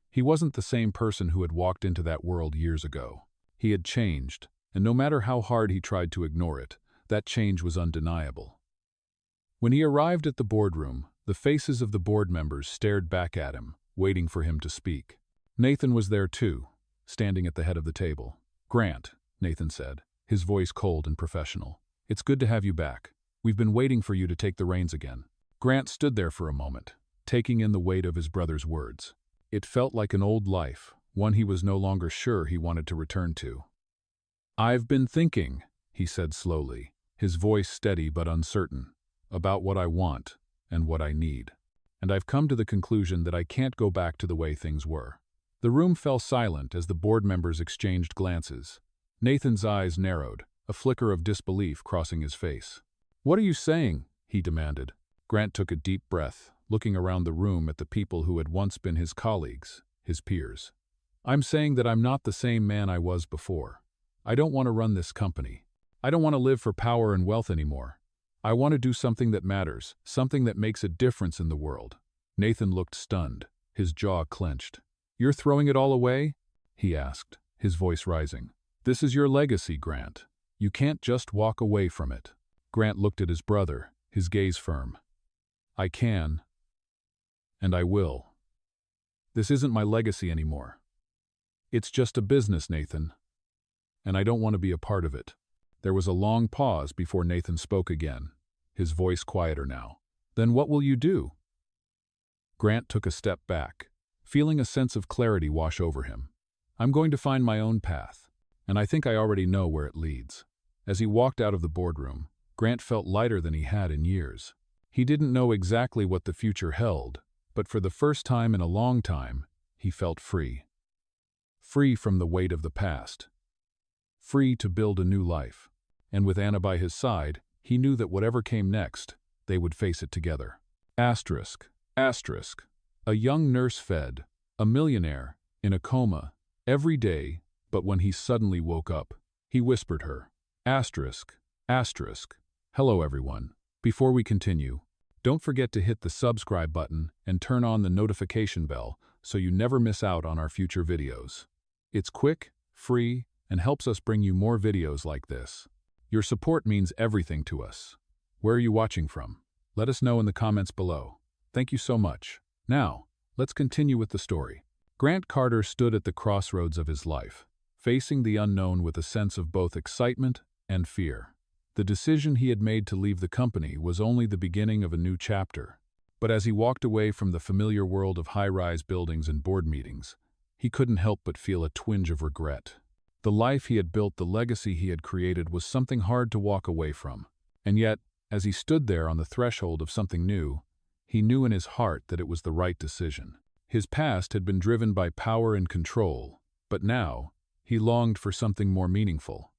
He wasn't the same person who had walked into that world years ago. He had changed, and no matter how hard he tried to ignore it, that change was undeniable. When he arrived at the boardroom, the faces of the board members stared back at him, waiting for him to speak. Nathan was there too, standing at the head of the table. "Grant," Nathan said, his voice cold and professional. "It's good to have you back. We've been waiting for you to take the reins again." Grant stood there for a moment, taking in the weight of his brother's words. It felt like an old life, one he was no longer sure he wanted to return to. "I've been thinking," he said slowly, his voice steady but uncertain, "about what I want and what I need. And I've come to the conclusion that I can't go back to the way things were." The room fell silent as the board members exchanged glances. Nathan's eyes narrowed, a flicker of disbelief crossing his face. "What are you saying?" he demanded. Grant took a deep breath, looking around the room at the people who had once been his colleagues, his peers. "I'm saying that I'm not the same man I was before. I don't want to run this company. I don't want to live for power and wealth anymore. I want to do something that matters, something that makes a difference in the world." Nathan looked stunned, his jaw clenched. "You're throwing it all away?" he asked, his voice rising. "This is your legacy, Grant. You can't just walk away from it." Grant looked at his brother, his gaze firm. "I can. And I will. This isn't my legacy anymore. It's just a business, Nathan. And I don't want to be a part of it." There was a long pause before Nathan spoke again, his voice quieter now. "Then what will you do?" Grant took a step back, feeling a sense of clarity wash over him. "I'm going to find my own path, and I think I already know where it leads." As he walked out of the boardroom, Grant felt lighter than he had in years. He didn't know exactly what the future held, but for the first time in a long time, he felt free. Free from the weight of the past. Free to build a new life. And with Anna by his side, he knew that whatever came next, they would face it together. Asterisk. A young nurse fed, a millionaire, in a coma, every day, but when he suddenly woke up, he whispered her. Asterisk. Hello everyone. Before we continue, don't forget to hit the subscribe button and turn on the notification bell so you never miss out on our future videos. It's quick, free, and helps us bring you more videos like this. Your support means everything to us. Where are you watching from? Let us know in the comments below. Thank you so much. Now, let's continue with the story. Grant Carter stood at the crossroads of his life, facing the unknown with a sense of both excitement and fear. The decision he had made to leave the company was only the beginning of a new chapter. But as he walked away from the familiar world of high-rise buildings and board meetings, he couldn't help but feel a twinge of regret. The life he had built, the legacy he had created, was something hard to walk away from. And yet, as he stood there on the threshold of something new, he knew in his heart that it was the right decision. His past had been driven by power and control, but now, he longed for something more meaningful.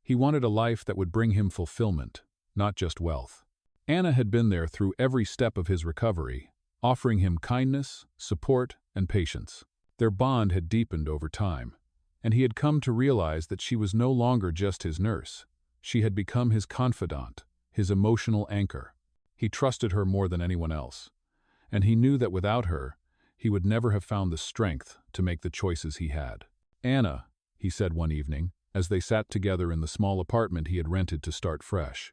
He wanted a life that would bring him fulfillment, not just wealth. Anna had been there through every step of his recovery, offering him kindness, support, and patience. Their bond had deepened over time, and he had come to realize that she was no longer just his nurse. She had become his confidant, his emotional anchor. He trusted her more than anyone else, and he knew that without her, he would never have found the strength to make the choices he had. "Anna," he said one evening, as they sat together in the small apartment he had rented to start fresh.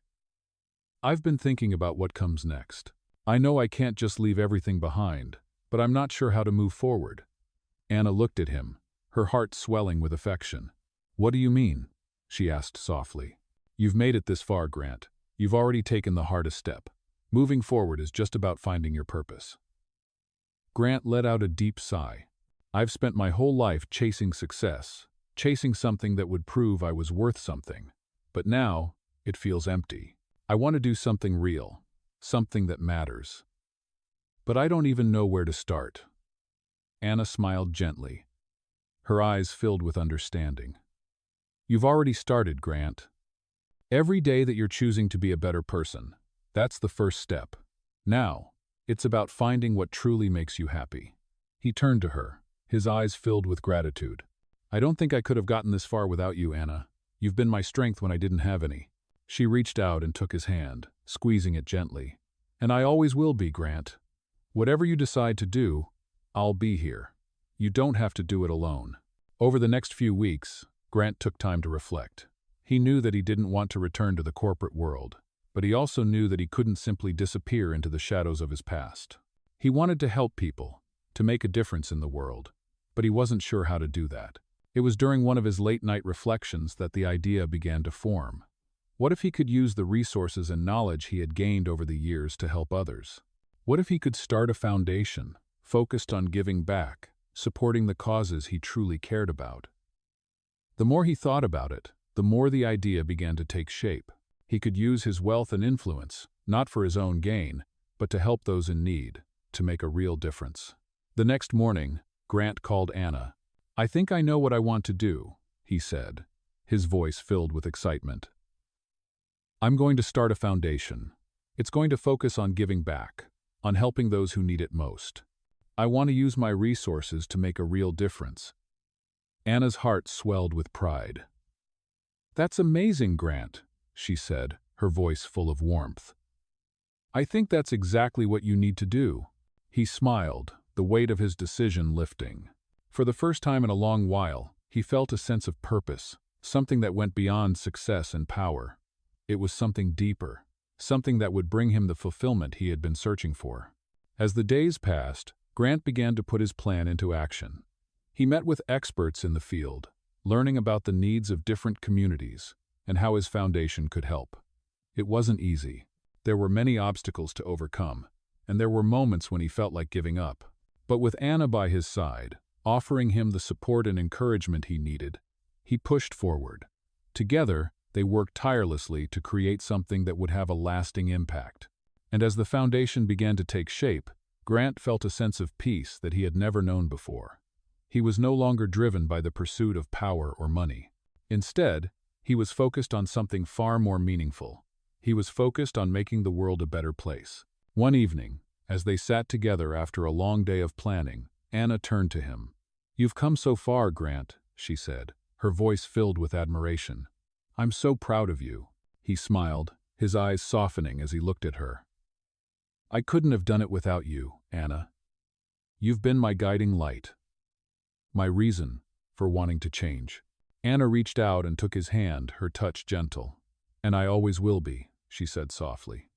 "I've been thinking about what comes next. I know I can't just leave everything behind, but I'm not sure how to move forward. Anna looked at him, her heart swelling with affection. "What do you mean?" she asked softly. "You've made it this far, Grant. You've already taken the hardest step. Moving forward is just about finding your purpose." Grant let out a deep sigh. "I've spent my whole life chasing success, chasing something that would prove I was worth something. But now, it feels empty. I want to do something real, something that matters. But I don't even know where to start." Anna smiled gently. Her eyes filled with understanding. "You've already started, Grant. Every day that you're choosing to be a better person, that's the first step. Now, it's about finding what truly makes you happy." He turned to her, his eyes filled with gratitude. "I don't think I could have gotten this far without you, Anna. You've been my strength when I didn't have any." She reached out and took his hand, squeezing it gently. "And I always will be, Grant. Whatever you decide to do, I'll be here. You don't have to do it alone." Over the next few weeks, Grant took time to reflect. He knew that he didn't want to return to the corporate world, but he also knew that he couldn't simply disappear into the shadows of his past. He wanted to help people, to make a difference in the world, but he wasn't sure how to do that. It was during one of his late-night reflections that the idea began to form. What if he could use the resources and knowledge he had gained over the years to help others? What if he could start a foundation focused on giving back, supporting the causes he truly cared about? The more he thought about it, the more the idea began to take shape. He could use his wealth and influence, not for his own gain, but to help those in need, to make a real difference. The next morning, Grant called Anna. "I think I know what I want to do," he said, his voice filled with excitement. "I'm going to start a foundation. It's going to focus on giving back, on helping those who need it most. I want to use my resources to make a real difference." Anna's heart swelled with pride. "That's amazing, Grant," she said, her voice full of warmth. "I think that's exactly what you need to do." He smiled, the weight of his decision lifting. For the first time in a long while, he felt a sense of purpose, something that went beyond success and power. It was something deeper, something that would bring him the fulfillment he had been searching for. As the days passed, Grant began to put his plan into action. He met with experts in the field, learning about the needs of different communities and how his foundation could help. It wasn't easy. There were many obstacles to overcome, and there were moments when he felt like giving up. But with Anna by his side, offering him the support and encouragement he needed, he pushed forward. Together, they worked tirelessly to create something that would have a lasting impact. And as the foundation began to take shape, Grant felt a sense of peace that he had never known before. He was no longer driven by the pursuit of power or money. Instead, he was focused on something far more meaningful. He was focused on making the world a better place. One evening, as they sat together after a long day of planning, Anna turned to him. "You've come so far, Grant," she said, her voice filled with admiration. "I'm so proud of you." He smiled, his eyes softening as he looked at her. "I couldn't have done it without you, Anna. You've been my guiding light, my reason for wanting to change." Anna reached out and took his hand, her touch gentle. "And I always will be," she said softly.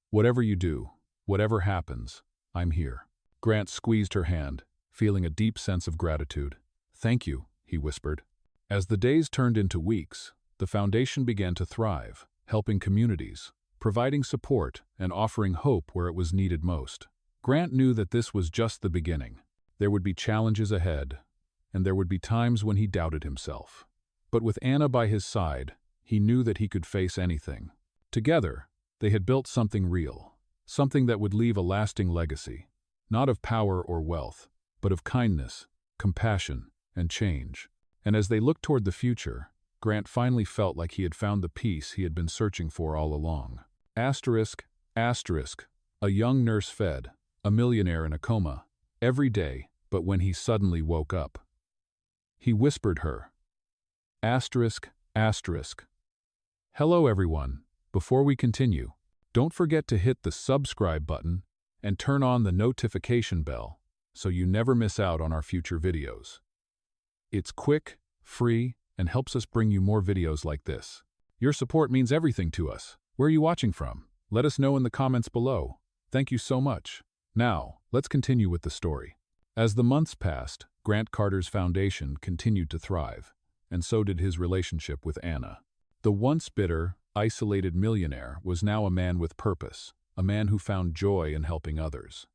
"Whatever you do, whatever happens, I'm here." Grant squeezed her hand, feeling a deep sense of gratitude. "Thank you," he whispered. As the days turned into weeks, the foundation began to thrive, helping communities, providing support, and offering hope where it was needed most. Grant knew that this was just the beginning. There would be challenges ahead, and there would be times when he doubted himself. But with Anna by his side, he knew that he could face anything. Together, they had built something real, something that would leave a lasting legacy, not of power or wealth, but of kindness, compassion, and change. And as they looked toward the future, Grant finally felt like he had found the peace he had been searching for all along. Asterisk, asterisk, a young nurse fed, a millionaire in a coma, every day, but when he suddenly woke up, he whispered her. Asterisk, asterisk. Hello everyone. Before we continue, don't forget to hit the subscribe button and turn on the notification bell so you never miss out on our future videos. It's quick, free, and helps us bring you more videos like this. Your support means everything to us. Where are you watching from? Let us know in the comments below. Thank you so much. Now, let's continue with the story. As the months passed, Grant Carter's foundation continued to thrive, and so did his relationship with Anna. The once bitter, isolated millionaire was now a man with purpose, a man who found joy in helping others.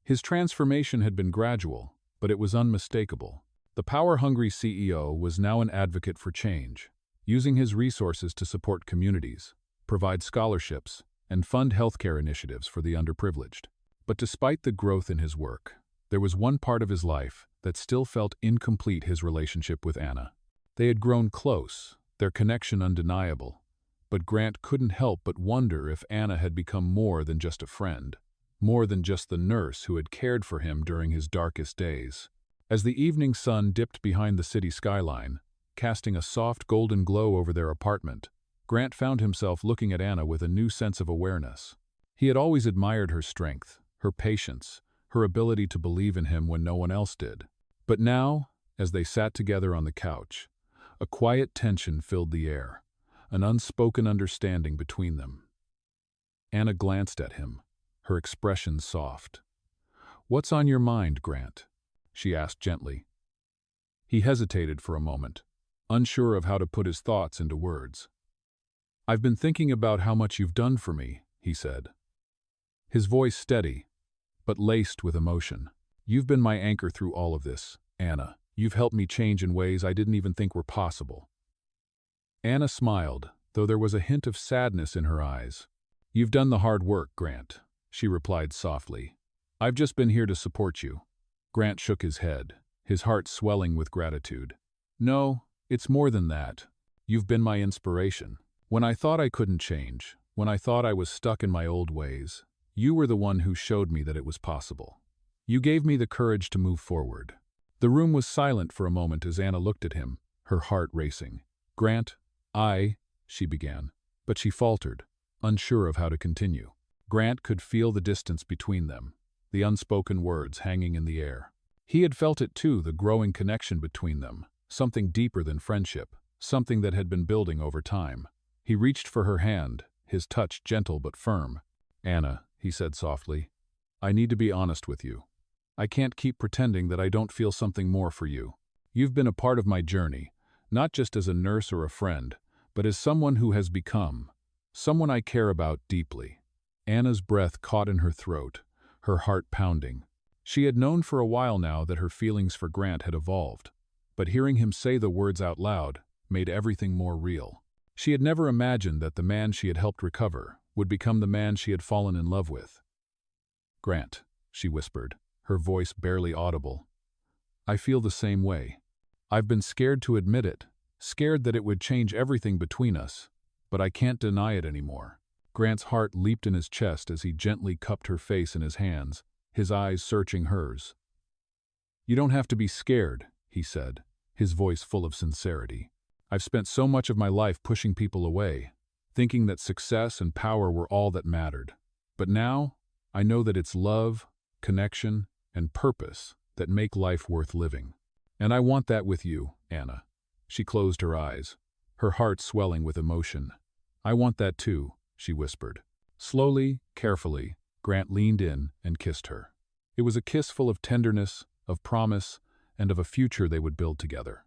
His transformation had been gradual, but it was unmistakable. The power-hungry CEO was now an advocate for change, using his resources to support communities, provide scholarships, and fund healthcare initiatives for the underprivileged. But despite the growth in his work, there was one part of his life that still felt incomplete: his relationship with Anna. They had grown close, their connection undeniable, but Grant couldn't help but wonder if Anna had become more than just a friend, more than just the nurse who had cared for him during his darkest days. As the evening sun dipped behind the city skyline, casting a soft golden glow over their apartment, Grant found himself looking at Anna with a new sense of awareness. He had always admired her strength, her patience, her ability to believe in him when no one else did. But now, as they sat together on the couch, a quiet tension filled the air, an unspoken understanding between them. Anna glanced at him, her expression soft. "What's on your mind, Grant?" she asked gently. He hesitated for a moment, unsure of how to put his thoughts into words. "I've been thinking about how much you've done for me," he said. His voice steady, but laced with emotion. "You've been my anchor through all of this, Anna. You've helped me change in ways I didn't even think were possible." Anna smiled, though there was a hint of sadness in her eyes. "You've done the hard work, Grant," she replied softly. "I've just been here to support you." Grant shook his head, his heart swelling with gratitude. "No, it's more than that. You've been my inspiration. When I thought I couldn't change, when I thought I was stuck in my old ways, you were the one who showed me that it was possible. You gave me the courage to move forward." The room was silent for a moment as Anna looked at him, her heart racing. "Grant, she began, but she faltered, unsure of how to continue. Grant could feel the distance between them, the unspoken words hanging in the air. He had felt it too, the growing connection between them, something deeper than friendship, something that had been building over time. He reached for her hand, his touch gentle but firm. "Anna," he said softly, "I need to be honest with you. I can't keep pretending that I don't feel something more for you. You've been a part of my journey, not just as a nurse or a friend, but as someone who has become, someone I care about deeply." Anna's breath caught in her throat, her heart pounding. She had known for a while now that her feelings for Grant had evolved, but hearing him say the words out loud made everything more real. She had never imagined that the man she had helped recover would become the man she had fallen in love with. "Grant," she whispered, her voice barely audible, "I feel the same way. I've been scared to admit it, scared that it would change everything between us, but I can't deny it anymore." Grant's heart leaped in his chest as he gently cupped her face in his hands, his eyes searching hers. "You don't have to be scared," he said, his voice full of sincerity. "I've spent so much of my life pushing people away, thinking that success and power were all that mattered. But now, I know that it's love, connection, and purpose that make life worth living. And I want that with you, Anna." She closed her eyes, her heart swelling with emotion. "I want that too," she whispered. Slowly, carefully, Grant leaned in and kissed her. It was a kiss full of tenderness, of promise, and of a future they would build together.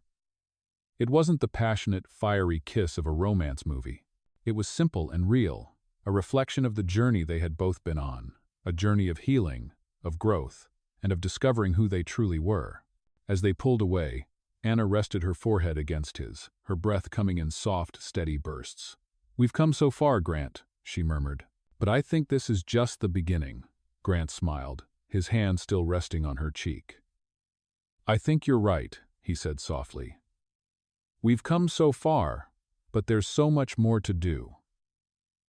It wasn't the passionate, fiery kiss of a romance movie. It was simple and real, a reflection of the journey they had both been on, a journey of healing, of growth, and of discovering who they truly were. As they pulled away, Anna rested her forehead against his, her breath coming in soft, steady bursts. "We've come so far, Grant," she murmured. "But I think this is just the beginning." Grant smiled, his hand still resting on her cheek. "I think you're right," he said softly. "We've come so far, but there's so much more to do."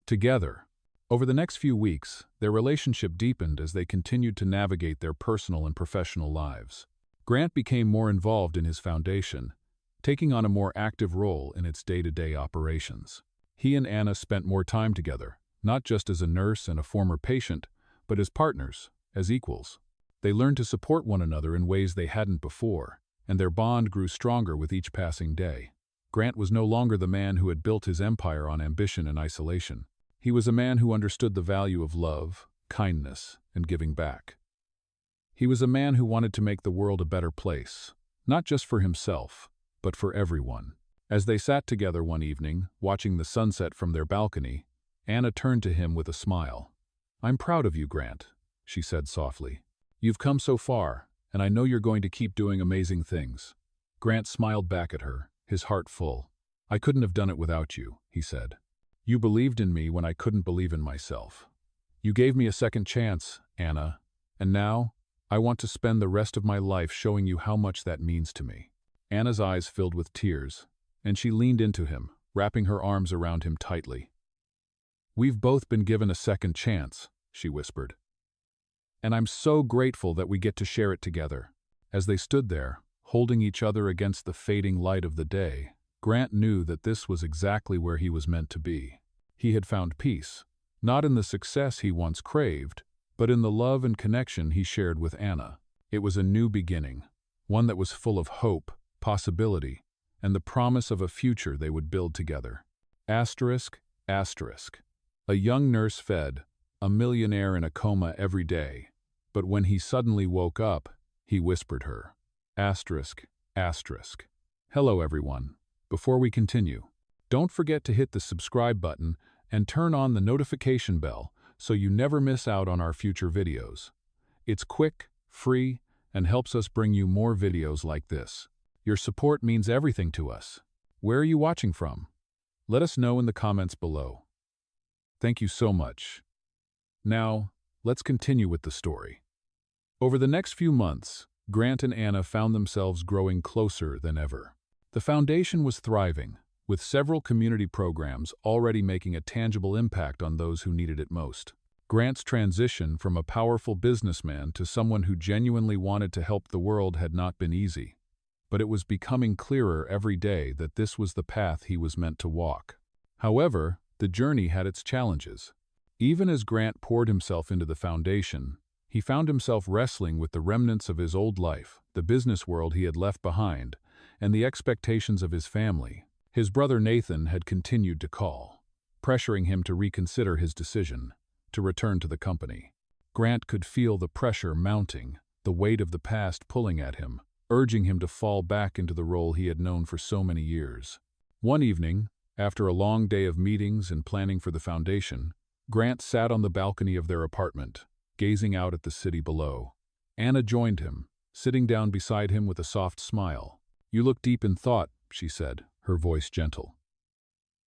Together, over the next few weeks, their relationship deepened as they continued to navigate their personal and professional lives. Grant became more involved in his foundation, taking on a more active role in its day-to-day operations. He and Anna spent more time together, not just as a nurse and a former patient, but as partners, as equals. They learned to support one another in ways they hadn't before, and their bond grew stronger with each passing day. Grant was no longer the man who had built his empire on ambition and isolation. He was a man who understood the value of love, kindness, and giving back. He was a man who wanted to make the world a better place, not just for himself, but for everyone. As they sat together one evening, watching the sunset from their balcony, Anna turned to him with a smile. "I'm proud of you, Grant," she said softly. "You've come so far, and I know you're going to keep doing amazing things." Grant smiled back at her, his heart full. "I couldn't have done it without you," he said. "You believed in me when I couldn't believe in myself. You gave me a second chance, Anna, and now I want to spend the rest of my life showing you how much that means to me." Anna's eyes filled with tears, and she leaned into him, wrapping her arms around him tightly. "We've both been given a second chance," she whispered. "And I'm so grateful that we get to share it together." As they stood there, holding each other against the fading light of the day, Grant knew that this was exactly where he was meant to be. He had found peace, not in the success he once craved, but in the love and connection he shared with Anna. It was a new beginning, one that was full of hope, possibility, and the promise of a future they would build together. Asterisk, asterisk. A young nurse fed a millionaire in a coma every day, but when he suddenly woke up, he whispered her. Asterisk, asterisk. Hello everyone. Before we continue, don't forget to hit the subscribe button and turn on the notification bell so you never miss out on our future videos. It's quick, free, and helps us bring you more videos like this. Your support means everything to us. Where are you watching from? Let us know in the comments below. Thank you so much. Now, let's continue with the story. Over the next few months, Grant and Anna found themselves growing closer than ever. The foundation was thriving, with several community programs already making a tangible impact on those who needed it most. Grant's transition from a powerful businessman to someone who genuinely wanted to help the world had not been easy, but it was becoming clearer every day that this was the path he was meant to walk. However, the journey had its challenges. Even as Grant poured himself into the foundation, he found himself wrestling with the remnants of his old life, the business world he had left behind, and the expectations of his family. His brother Nathan had continued to call, pressuring him to reconsider his decision to return to the company. Grant could feel the pressure mounting, the weight of the past pulling at him, urging him to fall back into the role he had known for so many years. One evening, after a long day of meetings and planning for the foundation, Grant sat on the balcony of their apartment, gazing out at the city below. Anna joined him, sitting down beside him with a soft smile. "You look deep in thought," she said, her voice gentle.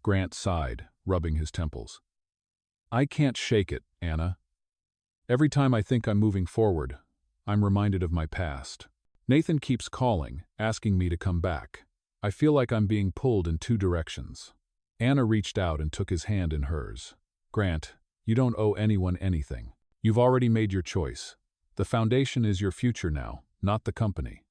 Grant sighed, rubbing his temples. "I can't shake it, Anna. Every time I think I'm moving forward, I'm reminded of my past. Nathan keeps calling, asking me to come back. I feel like I'm being pulled in two directions." Anna reached out and took his hand in hers. "Grant, you don't owe anyone anything. You've already made your choice. The foundation is your future now, not the company."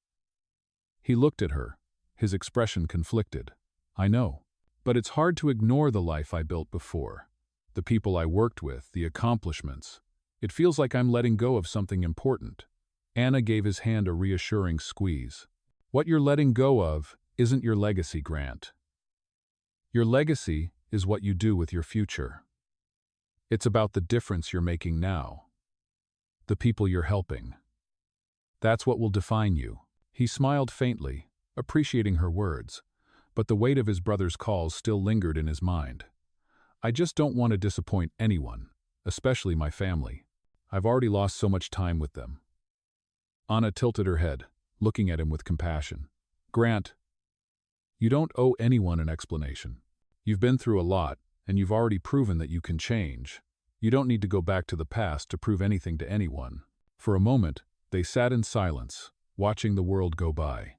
He looked at her, his expression conflicted. "I know, but it's hard to ignore the life I built before. The people I worked with, the accomplishments. It feels like I'm letting go of something important." Anna gave his hand a reassuring squeeze. "What you're letting go of isn't your legacy, Grant. Your legacy is what you do with your future. It's about the difference you're making now, the people you're helping. That's what will define you." He smiled faintly, appreciating her words, but the weight of his brother's calls still lingered in his mind. "I just don't want to disappoint anyone, especially my family. I've already lost so much time with them." Anna tilted her head, looking at him with compassion. "Grant, you don't owe anyone an explanation. You've been through a lot, and you've already proven that you can change. You don't need to go back to the past to prove anything to anyone." For a moment, they sat in silence, watching the world go by.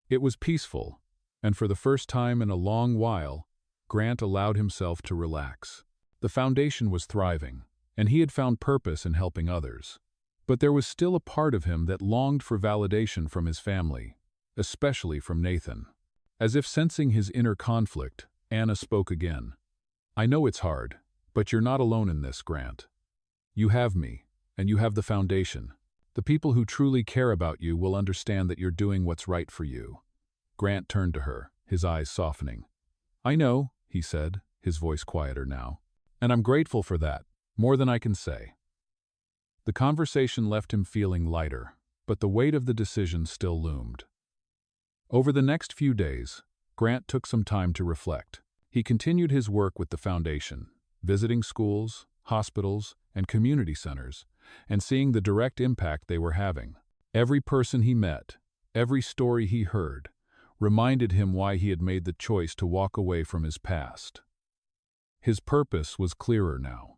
It was peaceful, and for the first time in a long while, Grant allowed himself to relax. The foundation was thriving, and he had found purpose in helping others. But there was still a part of him that longed for validation from his family, especially from Nathan. As if sensing his inner conflict, Anna spoke again. "I know it's hard, but you're not alone in this, Grant. You have me, and you have the foundation. The people who truly care about you will understand that you're doing what's right for you." Grant turned to her, his eyes softening. "I know," he said, his voice quieter now, "and I'm grateful for that, more than I can say." The conversation left him feeling lighter, but the weight of the decision still loomed. Over the next few days, Grant took some time to reflect. He continued his work with the foundation, visiting schools, hospitals, and community centers, and seeing the direct impact they were having. Every person he met, every story he heard, reminded him why he had made the choice to walk away from his past. His purpose was clearer now.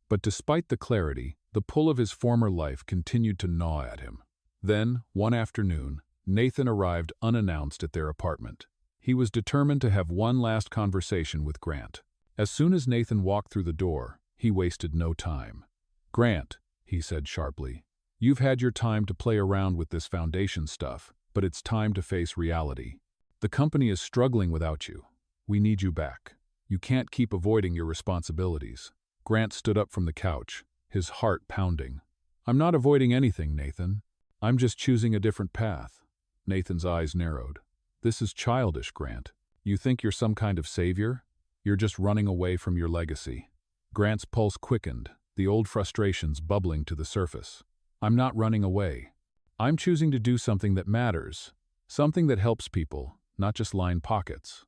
But despite the clarity, the pull of his former life continued to gnaw at him. Then, one afternoon, Nathan arrived unannounced at their apartment. He was determined to have one last conversation with Grant. As soon as Nathan walked through the door, he wasted no time. "Grant," he said sharply, "you've had your time to play around with this foundation stuff, but it's time to face reality. The company is struggling without you. We need you back. You can't keep avoiding your responsibilities." Grant stood up from the couch, his heart pounding. "I'm not avoiding anything, Nathan. I'm just choosing a different path." Nathan's eyes narrowed. "This is childish, Grant. You think you're some kind of savior? You're just running away from your legacy." Grant's pulse quickened, the old frustrations bubbling to the surface. "I'm not running away. I'm choosing to do something that matters, something that helps people, not just line pockets.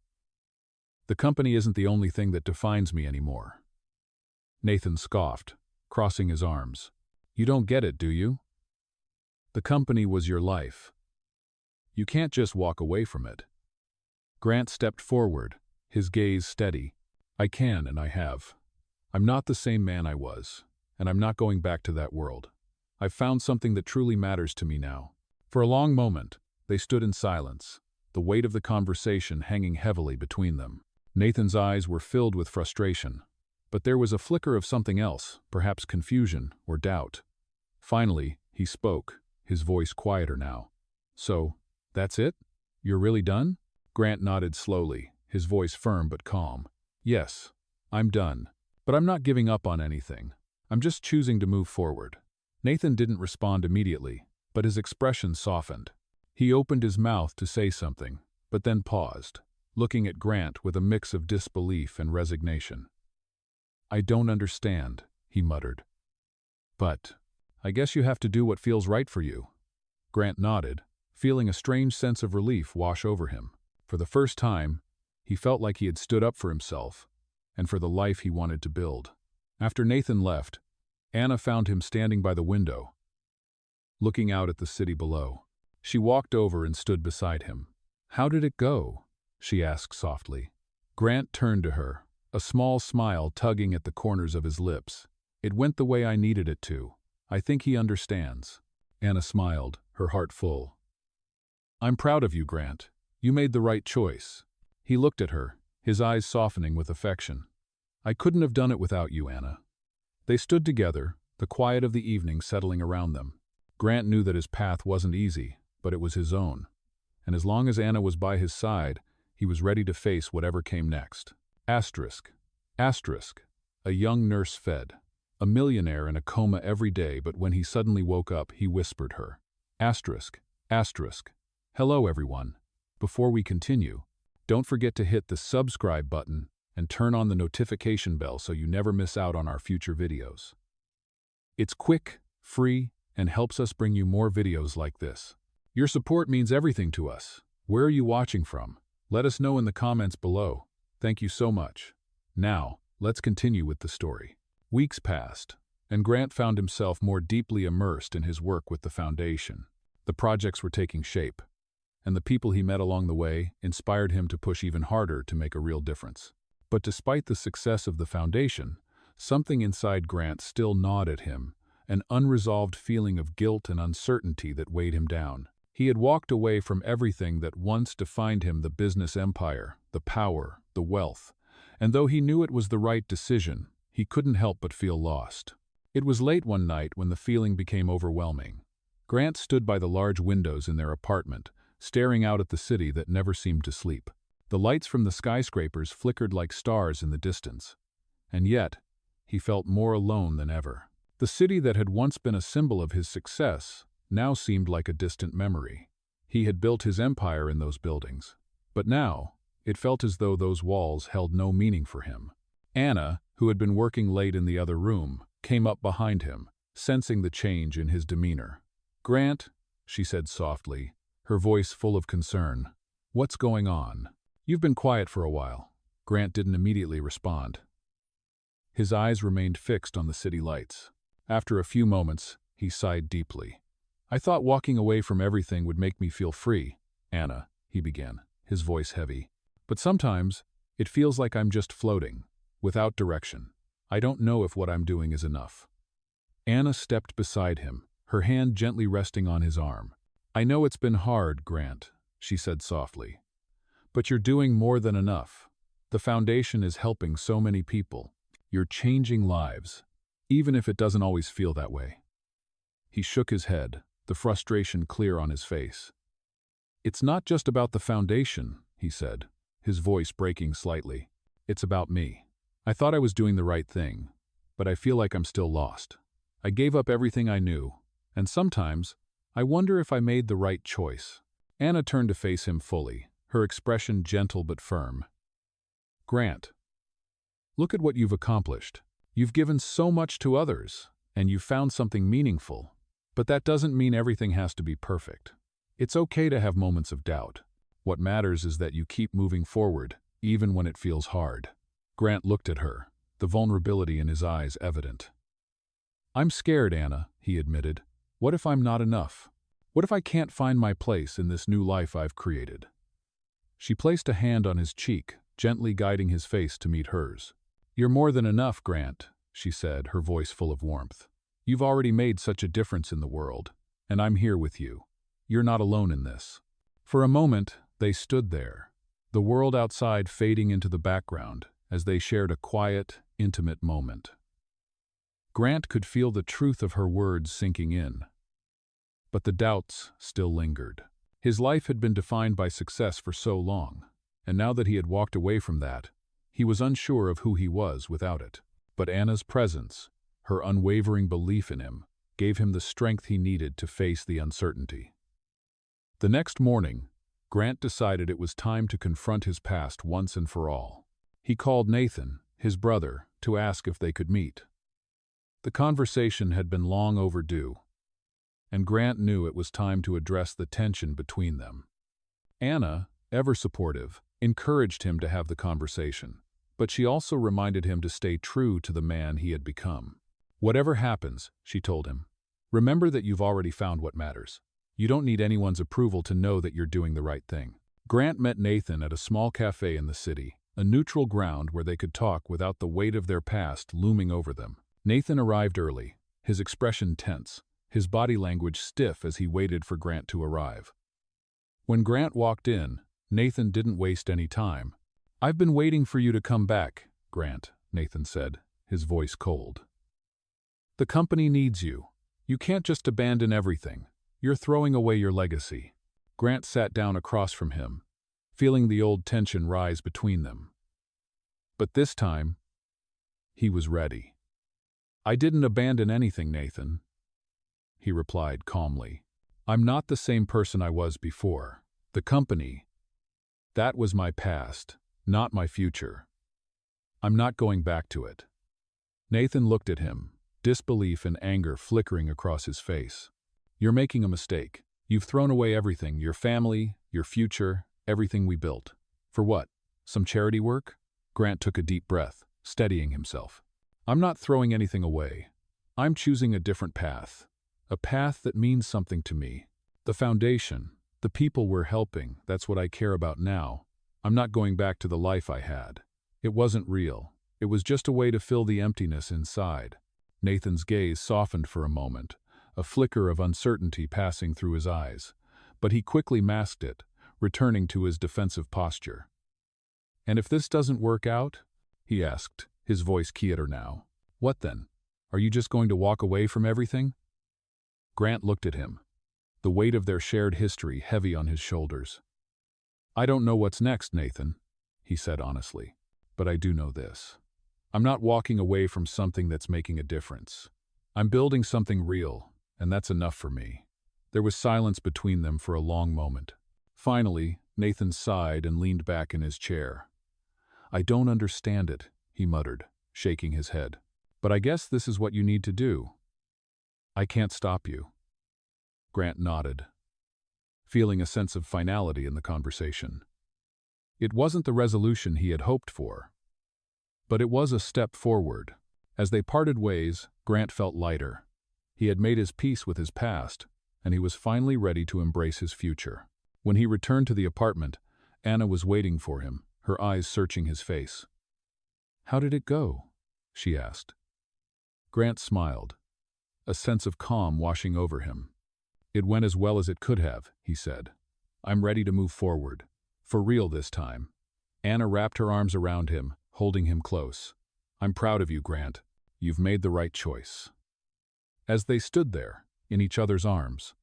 The company isn't the only thing that defines me anymore." Nathan scoffed, crossing his arms. "You don't get it, do you? The company was your life. You can't just walk away from it." Grant stepped forward, his gaze steady. "I can and I have. I'm not the same man I was, and I'm not going back to that world. I've found something that truly matters to me now." For a long moment, they stood in silence, the weight of the conversation hanging heavily between them. Nathan's eyes were filled with frustration, but there was a flicker of something else, perhaps confusion or doubt. Finally, he spoke, his voice quieter now. "So, that's it? You're really done?" Grant nodded slowly, his voice firm but calm. "Yes, I'm done. But I'm not giving up on anything. I'm just choosing to move forward." Nathan didn't respond immediately, but his expression softened. He opened his mouth to say something, but then paused, looking at Grant with a mix of disbelief and resignation. "I don't understand," he muttered. "But I guess you have to do what feels right for you." Grant nodded, feeling a strange sense of relief wash over him. For the first time, he felt like he had stood up for himself and for the life he wanted to build. After Nathan left, Anna found him standing by the window, looking out at the city below. She walked over and stood beside him. "How did it go?" she asked softly. Grant turned to her, a small smile tugging at the corners of his lips. "It went the way I needed it to. I think he understands." Anna smiled, her heart full. "I'm proud of you, Grant. You made the right choice." He looked at her, his eyes softening with affection. "I couldn't have done it without you, Anna." They stood together, the quiet of the evening settling around them. Grant knew that his path wasn't easy, but it was his own. And as long as Anna was by his side, he was ready to face whatever came next. Asterisk. A young nurse fed. A millionaire in a coma every day, but when he suddenly woke up, he whispered her. Asterisk. Hello, everyone. Before we continue, don't forget to hit the subscribe button and turn on the notification bell so you never miss out on our future videos. It's quick, free, and helps us bring you more videos like this. Your support means everything to us. Where are you watching from? Let us know in the comments below. Thank you so much. Now, let's continue with the story. Weeks passed, and Grant found himself more deeply immersed in his work with the foundation. The projects were taking shape, and the people he met along the way inspired him to push even harder to make a real difference. But despite the success of the foundation, something inside Grant still gnawed at him, an unresolved feeling of guilt and uncertainty that weighed him down. He had walked away from everything that once defined him: the business empire, the power, the wealth. And though he knew it was the right decision, he couldn't help but feel lost. It was late one night when the feeling became overwhelming. Grant stood by the large windows in their apartment, staring out at the city that never seemed to sleep. The lights from the skyscrapers flickered like stars in the distance. And yet, he felt more alone than ever. The city that had once been a symbol of his success now seemed like a distant memory. He had built his empire in those buildings. But now, it felt as though those walls held no meaning for him. Anna, who had been working late in the other room, came up behind him, sensing the change in his demeanor. "Grant," she said softly, her voice full of concern, "what's going on? You've been quiet for a while." Grant didn't immediately respond. His eyes remained fixed on the city lights. After a few moments, he sighed deeply. "I thought walking away from everything would make me feel free, Anna," he began, his voice heavy. "But sometimes, it feels like I'm just floating, without direction. I don't know if what I'm doing is enough." Anna stepped beside him, her hand gently resting on his arm. "I know it's been hard, Grant," she said softly. "But you're doing more than enough. The foundation is helping so many people. You're changing lives, even if it doesn't always feel that way." He shook his head, the frustration clear on his face. "It's not just about the foundation," he said, his voice breaking slightly. "It's about me. I thought I was doing the right thing, but I feel like I'm still lost. I gave up everything I knew, and sometimes I wonder if I made the right choice." Anna turned to face him fully, her expression gentle but firm. "Grant, look at what you've accomplished. You've given so much to others, and you've found something meaningful. But that doesn't mean everything has to be perfect. It's okay to have moments of doubt. What matters is that you keep moving forward, even when it feels hard." Grant looked at her, the vulnerability in his eyes evident. "I'm scared, Anna," he admitted. "What if I'm not enough? What if I can't find my place in this new life I've created?" She placed a hand on his cheek, gently guiding his face to meet hers. "You're more than enough, Grant," she said, her voice full of warmth. "You've already made such a difference in the world, and I'm here with you. You're not alone in this." For a moment, they stood there, the world outside fading into the background as they shared a quiet, intimate moment. Grant could feel the truth of her words sinking in. But the doubts still lingered. His life had been defined by success for so long, and now that he had walked away from that, he was unsure of who he was without it. But Anna's presence, her unwavering belief in him, gave him the strength he needed to face the uncertainty. The next morning, Grant decided it was time to confront his past once and for all. He called Nathan, his brother, to ask if they could meet. The conversation had been long overdue, and Grant knew it was time to address the tension between them. Anna, ever supportive, encouraged him to have the conversation, but she also reminded him to stay true to the man he had become. "Whatever happens," she told him, "remember that you've already found what matters. You don't need anyone's approval to know that you're doing the right thing." Grant met Nathan at a small cafe in the city, a neutral ground where they could talk without the weight of their past looming over them. Nathan arrived early, his expression tense, his body language stiff as he waited for Grant to arrive. When Grant walked in, Nathan didn't waste any time. "I've been waiting for you to come back, Grant," Nathan said, his voice cold. "The company needs you. You can't just abandon everything. You're throwing away your legacy." Grant sat down across from him, feeling the old tension rise between them. But this time, he was ready. "I didn't abandon anything, Nathan," he replied calmly. "I'm not the same person I was before. The company, that was my past, not my future. I'm not going back to it." Nathan looked at him, disbelief and anger flickering across his face. "You're making a mistake. You've thrown away everything, your family, your future, everything we built. For what? Some charity work?" Grant took a deep breath, steadying himself. "I'm not throwing anything away. I'm choosing a different path. A path that means something to me. The foundation, the people we're helping, that's what I care about now. I'm not going back to the life I had. It wasn't real. It was just a way to fill the emptiness inside." Nathan's gaze softened for a moment, a flicker of uncertainty passing through his eyes, but he quickly masked it, returning to his defensive posture. "And if this doesn't work out?" he asked, his voice quieter now. "What then? Are you just going to walk away from everything?" Grant looked at him, the weight of their shared history heavy on his shoulders. "I don't know what's next, Nathan," he said honestly, "but I do know this. I'm not walking away from something that's making a difference. I'm building something real, and that's enough for me." There was silence between them for a long moment. Finally, Nathan sighed and leaned back in his chair. "I don't understand it," he muttered, shaking his head. "But I guess this is what you need to do." I can't stop you. Grant nodded, feeling a sense of finality in the conversation. It wasn't the resolution he had hoped for, but it was a step forward. As they parted ways, Grant felt lighter. He had made his peace with his past, and he was finally ready to embrace his future. When he returned to the apartment, Anna was waiting for him, her eyes searching his face. "How did it go?" she asked. Grant smiled, a sense of calm washing over him. "It went as well as it could have," he said. "I'm ready to move forward. For real this time." Anna wrapped her arms around him, holding him close. "I'm proud of you, Grant. You've made the right choice." As they stood there, in each other's arms,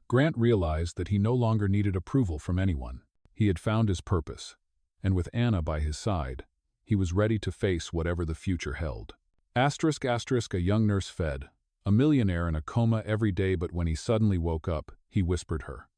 Grant realized that he no longer needed approval from anyone. He had found his purpose, and with Anna by his side, he was ready to face whatever the future held. A young nurse fed, a millionaire in a coma every day, but when he suddenly woke up, he whispered her.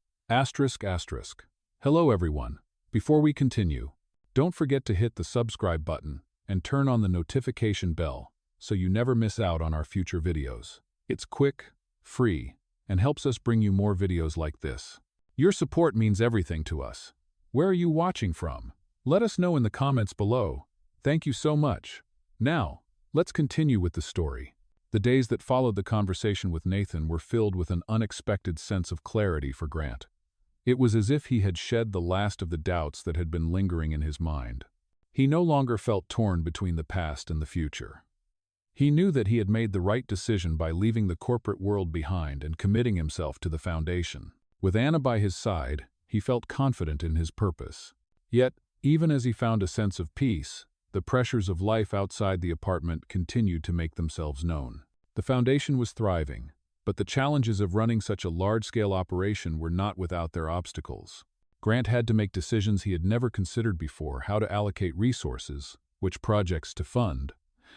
Hello everyone. Before we continue, don't forget to hit the subscribe button and turn on the notification bell so you never miss out on our future videos. It's quick, free, and helps us bring you more videos like this. Your support means everything to us. Where are you watching from? Let us know in the comments below. Thank you so much. Now, let's continue with the story. The days that followed the conversation with Nathan were filled with an unexpected sense of clarity for Grant. It was as if he had shed the last of the doubts that had been lingering in his mind. He no longer felt torn between the past and the future. He knew that he had made the right decision by leaving the corporate world behind and committing himself to the foundation. With Anna by his side, he felt confident in his purpose. Yet, even as he found a sense of peace, the pressures of life outside the apartment continued to make themselves known. The foundation was thriving, but the challenges of running such a large-scale operation were not without their obstacles. Grant had to make decisions he had never considered before: how to allocate resources, which projects to fund,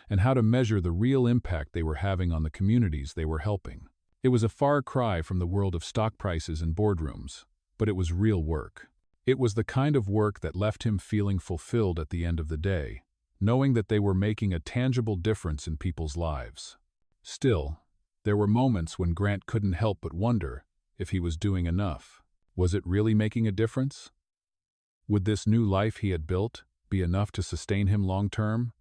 and how to measure the real impact they were having on the communities they were helping. It was a far cry from the world of stock prices and boardrooms, but it was real work. It was the kind of work that left him feeling fulfilled at the end of the day, knowing that they were making a tangible difference in people's lives. Still, there were moments when Grant couldn't help but wonder if he was doing enough. Was it really making a difference? Would this new life he had built be enough to sustain him long-term?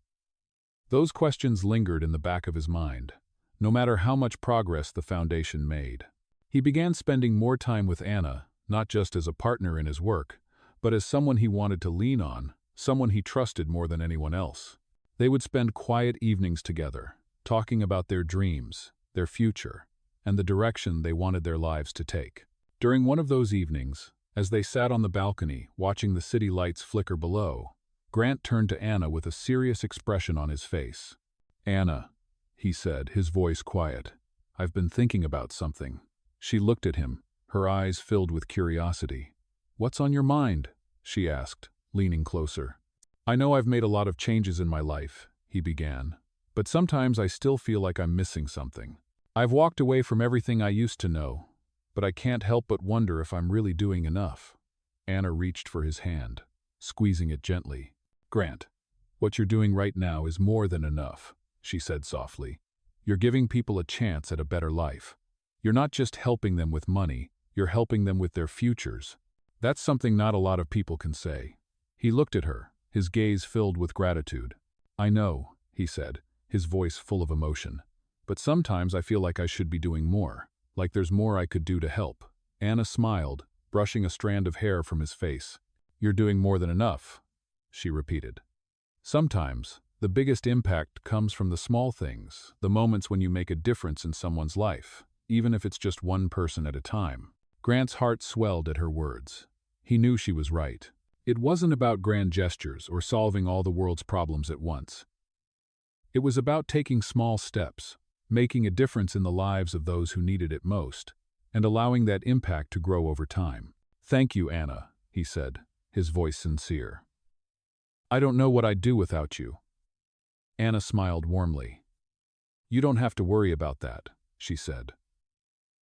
Those questions lingered in the back of his mind, no matter how much progress the foundation made. He began spending more time with Anna, not just as a partner in his work, but as someone he wanted to lean on, someone he trusted more than anyone else. They would spend quiet evenings together, talking about their dreams, their future, and the direction they wanted their lives to take. During one of those evenings, as they sat on the balcony watching the city lights flicker below, Grant turned to Anna with a serious expression on his face. "Anna," he said, his voice quiet, "I've been thinking about something." She looked at him, her eyes filled with curiosity. "What's on your mind?" she asked, leaning closer. "I know I've made a lot of changes in my life," he began, "but sometimes I still feel like I'm missing something. I've walked away from everything I used to know, but I can't help but wonder if I'm really doing enough." Anna reached for his hand, squeezing it gently. "Grant, what you're doing right now is more than enough," she said softly. "You're giving people a chance at a better life. You're not just helping them with money, you're helping them with their futures. That's something not a lot of people can say." He looked at her, his gaze filled with gratitude. "I know," he said, his voice full of emotion, "but sometimes I feel like I should be doing more, like there's more I could do to help." Anna smiled, brushing a strand of hair from his face. "You're doing more than enough," she repeated. "Sometimes, the biggest impact comes from the small things, the moments when you make a difference in someone's life, even if it's just one person at a time." Grant's heart swelled at her words. He knew she was right. It wasn't about grand gestures or solving all the world's problems at once. It was about taking small steps, making a difference in the lives of those who needed it most, and allowing that impact to grow over time. "Thank you, Anna," he said, his voice sincere. "I don't know what I'd do without you." Anna smiled warmly. "You don't have to worry about that," she said.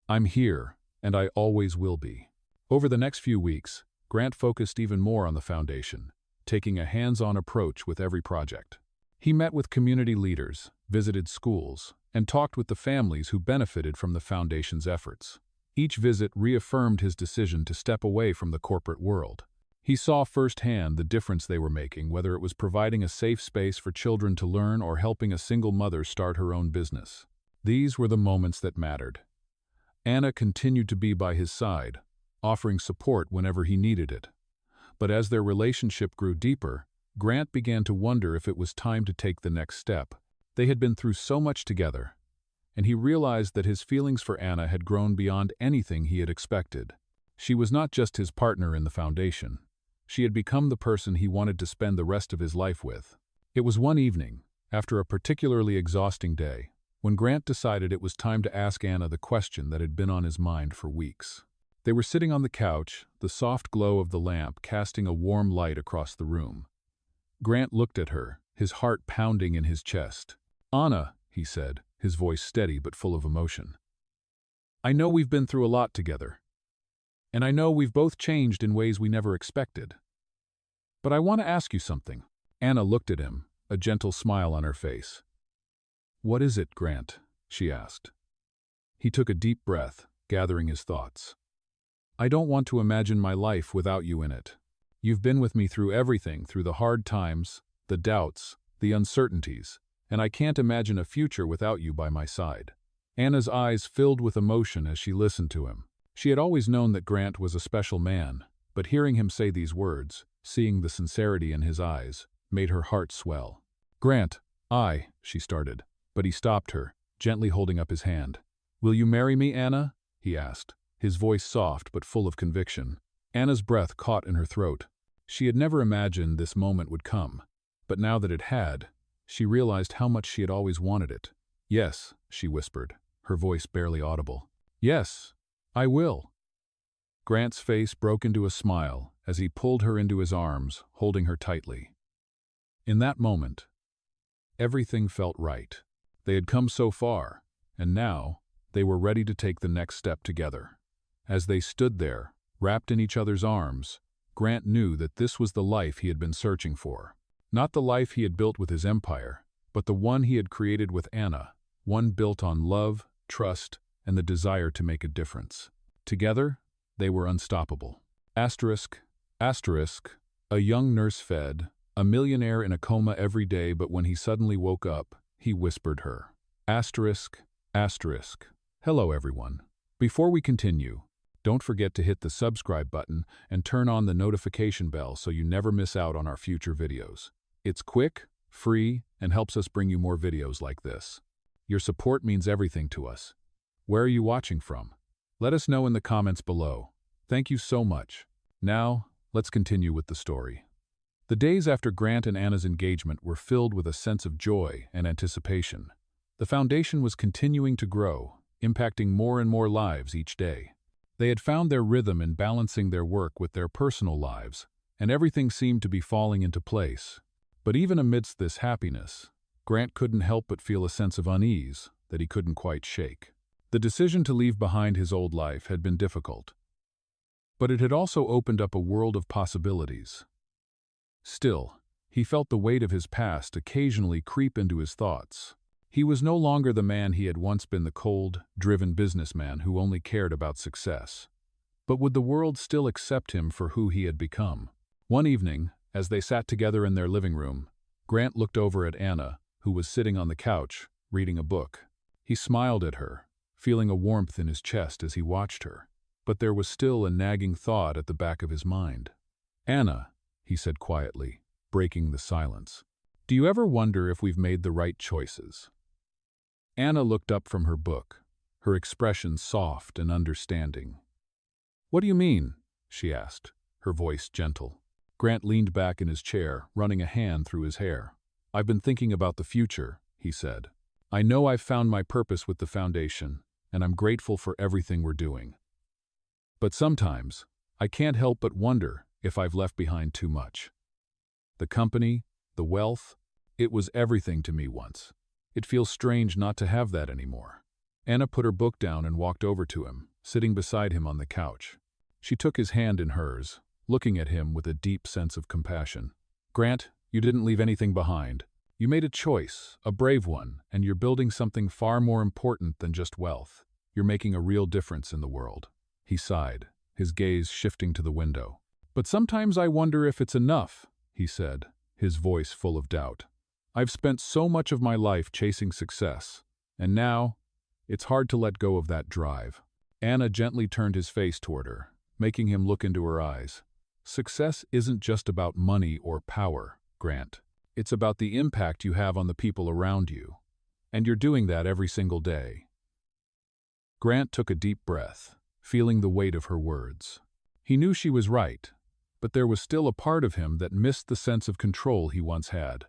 "I'm here, and I always will be." Over the next few weeks, Grant focused even more on the foundation, taking a hands-on approach with every project. He met with community leaders, visited schools, and talked with the families who benefited from the foundation's efforts. Each visit reaffirmed his decision to step away from the corporate world. He saw firsthand the difference they were making, whether it was providing a safe space for children to learn or helping a single mother start her own business. These were the moments that mattered. Anna continued to be by his side, offering support whenever he needed it. But as their relationship grew deeper, Grant began to wonder if it was time to take the next step. They had been through so much together, and he realized that his feelings for Anna had grown beyond anything he had expected. She was not just his partner in the foundation. She had become the person he wanted to spend the rest of his life with. It was one evening, after a particularly exhausting day, when Grant decided it was time to ask Anna the question that had been on his mind for weeks. They were sitting on the couch, the soft glow of the lamp casting a warm light across the room. Grant looked at her, his heart pounding in his chest. "Anna," he said, his voice steady but full of emotion. "I know we've been through a lot together. And I know we've both changed in ways we never expected. But I want to ask you something." Anna looked at him, a gentle smile on her face. "What is it, Grant?" she asked. He took a deep breath, gathering his thoughts. "I don't want to imagine my life without you in it. You've been with me through everything, through the hard times, the doubts, the uncertainties, and I can't imagine a future without you by my side." Anna's eyes filled with emotion as she listened to him. She had always known that Grant was a special man, but hearing him say these words, seeing the sincerity in his eyes, made her heart swell. "Grant, she started, but he stopped her, gently holding up his hand. "Will you marry me, Anna?" he asked, his voice soft but full of conviction. Anna's breath caught in her throat. She had never imagined this moment would come, but now that it had, she realized how much she had always wanted it. "Yes," she whispered, her voice barely audible. "Yes, I will." Grant's face broke into a smile as he pulled her into his arms, holding her tightly. In that moment, everything felt right. They had come so far, and now they were ready to take the next step together. As they stood there, wrapped in each other's arms, Grant knew that this was the life he had been searching for. Not the life he had built with his empire, but the one he had created with Anna, one built on love, trust, and the desire to make a difference. Together, they were unstoppable. Asterisk, a young nurse fed, a millionaire in a coma every day, but when he suddenly woke up, he whispered her. Asterisk. Hello everyone. Before we continue, don't forget to hit the subscribe button and turn on the notification bell so you never miss out on our future videos. It's quick, free, and helps us bring you more videos like this. Your support means everything to us. Where are you watching from? Let us know in the comments below. Thank you so much. Now, let's continue with the story. The days after Grant and Anna's engagement were filled with a sense of joy and anticipation. The foundation was continuing to grow, impacting more and more lives each day. They had found their rhythm in balancing their work with their personal lives, and everything seemed to be falling into place. But even amidst this happiness, Grant couldn't help but feel a sense of unease that he couldn't quite shake. The decision to leave behind his old life had been difficult, but it had also opened up a world of possibilities. Still, he felt the weight of his past occasionally creep into his thoughts. He was no longer the man he had once been, the cold, driven businessman who only cared about success. But would the world still accept him for who he had become? One evening, as they sat together in their living room, Grant looked over at Anna, who was sitting on the couch, reading a book. He smiled at her, feeling a warmth in his chest as he watched her, but there was still a nagging thought at the back of his mind. "Anna," he said quietly, breaking the silence, "do you ever wonder if we've made the right choices?" Anna looked up from her book, her expression soft and understanding. "What do you mean?" she asked, her voice gentle. Grant leaned back in his chair, running a hand through his hair. "I've been thinking about the future," he said. "I know I've found my purpose with the foundation, and I'm grateful for everything we're doing. But sometimes, I can't help but wonder if I've left behind too much. The company, the wealth, it was everything to me once. It feels strange not to have that anymore." Anna put her book down and walked over to him, sitting beside him on the couch. She took his hand in hers, looking at him with a deep sense of compassion. "Grant, you didn't leave anything behind. You made a choice, a brave one, and you're building something far more important than just wealth. You're making a real difference in the world." He sighed, his gaze shifting to the window. "But sometimes I wonder if it's enough," he said, his voice full of doubt. "I've spent so much of my life chasing success, and now it's hard to let go of that drive." Anna gently turned his face toward her, making him look into her eyes. "Success isn't just about money or power, Grant. It's about the impact you have on the people around you. And you're doing that every single day." Grant took a deep breath, feeling the weight of her words. He knew she was right, but there was still a part of him that missed the sense of control he once had.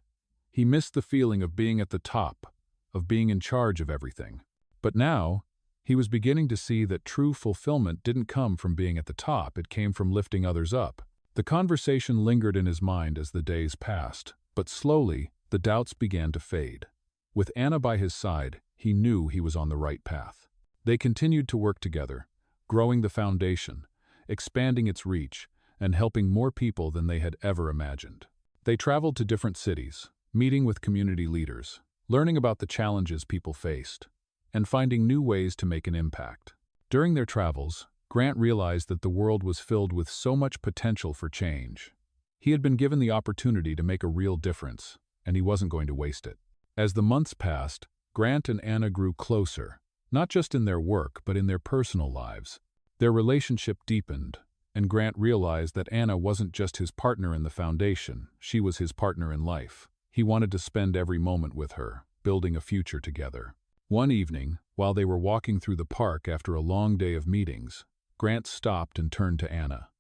He missed the feeling of being at the top, of being in charge of everything. But now, he was beginning to see that true fulfillment didn't come from being at the top, it came from lifting others up. The conversation lingered in his mind as the days passed, but slowly, the doubts began to fade. With Anna by his side, he knew he was on the right path. They continued to work together, growing the foundation, expanding its reach, and helping more people than they had ever imagined. They traveled to different cities, meeting with community leaders, learning about the challenges people faced, and finding new ways to make an impact. During their travels, Grant realized that the world was filled with so much potential for change. He had been given the opportunity to make a real difference, and he wasn't going to waste it. As the months passed, Grant and Anna grew closer, not just in their work but in their personal lives. Their relationship deepened, and Grant realized that Anna wasn't just his partner in the foundation, she was his partner in life. He wanted to spend every moment with her, building a future together. One evening, while they were walking through the park after a long day of meetings, Grant stopped and turned to Anna.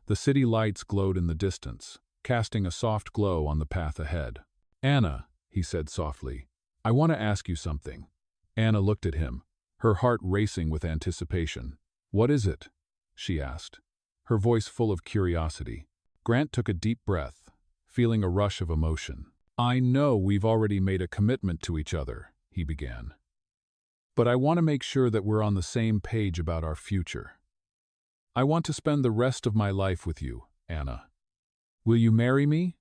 The city lights glowed in the distance, casting a soft glow on the path ahead. "Anna," he said softly, "I want to ask you something." Anna looked at him, her heart racing with anticipation. "What is it?" she asked, her voice full of curiosity. Grant took a deep breath, feeling a rush of emotion. "I know we've already made a commitment to each other," he began. "But I want to make sure that we're on the same page about our future. I want to spend the rest of my life with you, Anna. Will you marry me?"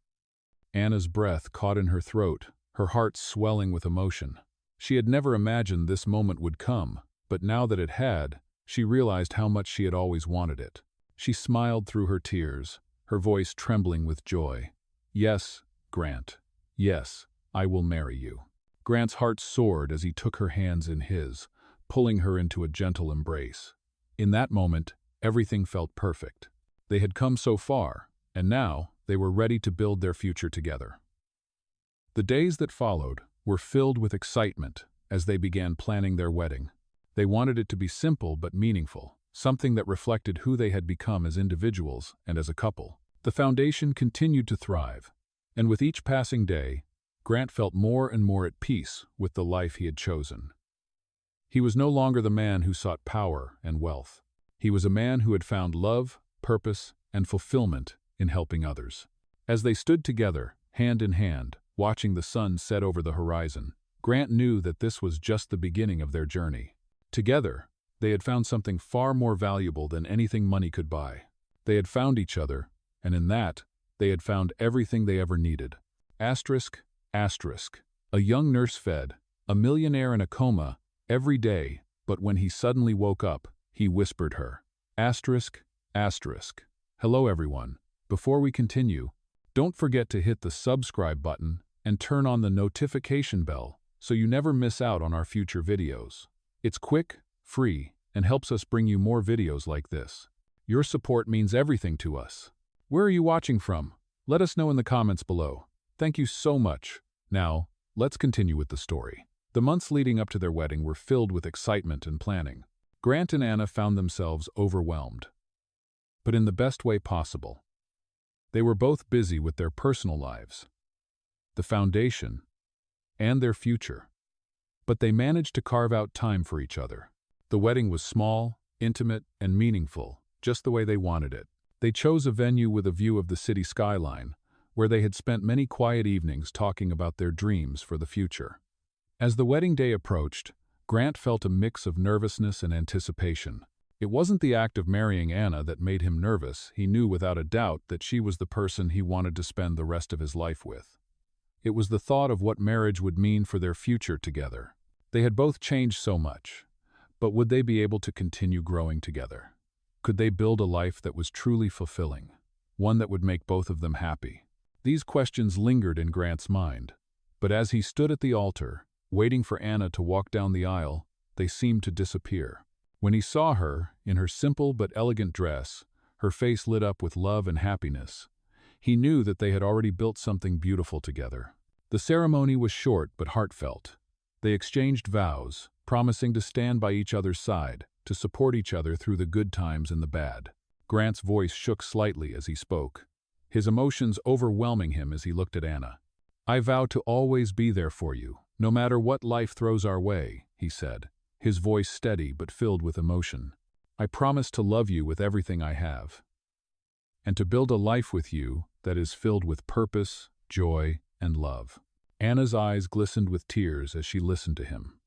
Anna's breath caught in her throat, her heart swelling with emotion. She had never imagined this moment would come, but now that it had, she realized how much she had always wanted it. She smiled through her tears, her voice trembling with joy. "Yes, Grant. Yes, I will marry you." Grant's heart soared as he took her hands in his, pulling her into a gentle embrace. In that moment, everything felt perfect. They had come so far, and now they were ready to build their future together. The days that followed were filled with excitement as they began planning their wedding. They wanted it to be simple but meaningful, something that reflected who they had become as individuals and as a couple. The foundation continued to thrive, and with each passing day, Grant felt more and more at peace with the life he had chosen. He was no longer the man who sought power and wealth. He was a man who had found love, purpose, and fulfillment in helping others. As they stood together, hand in hand, watching the sun set over the horizon, Grant knew that this was just the beginning of their journey. Together, they had found something far more valuable than anything money could buy. They had found each other, and in that, they had found everything they ever needed. Asterisk, asterisk. A young nurse fed, a millionaire in a coma, every day, but when he suddenly woke up, he whispered her. Asterisk, asterisk. Hello everyone. Before we continue, don't forget to hit the subscribe button and turn on the notification bell so you never miss out on our future videos. It's quick, free, and helps us bring you more videos like this. Your support means everything to us. Where are you watching from? Let us know in the comments below. Thank you so much. Now, let's continue with the story. The months leading up to their wedding were filled with excitement and planning. Grant and Anna found themselves overwhelmed, but in the best way possible. They were both busy with their personal lives, the foundation, and their future. But they managed to carve out time for each other. The wedding was small, intimate, and meaningful, just the way they wanted it. They chose a venue with a view of the city skyline, where they had spent many quiet evenings talking about their dreams for the future. As the wedding day approached, Grant felt a mix of nervousness and anticipation. It wasn't the act of marrying Anna that made him nervous. He knew without a doubt that she was the person he wanted to spend the rest of his life with. It was the thought of what marriage would mean for their future together. They had both changed so much, but would they be able to continue growing together? Could they build a life that was truly fulfilling, one that would make both of them happy? These questions lingered in Grant's mind, but as he stood at the altar, waiting for Anna to walk down the aisle, they seemed to disappear. When he saw her, in her simple but elegant dress, her face lit up with love and happiness, he knew that they had already built something beautiful together. The ceremony was short but heartfelt. They exchanged vows, promising to stand by each other's side, to support each other through the good times and the bad. Grant's voice shook slightly as he spoke, his emotions overwhelming him as he looked at Anna. "I vow to always be there for you, no matter what life throws our way," he said, his voice steady but filled with emotion. "I promise to love you with everything I have, and to build a life with you that is filled with purpose, joy, and love." Anna's eyes glistened with tears as she listened to him.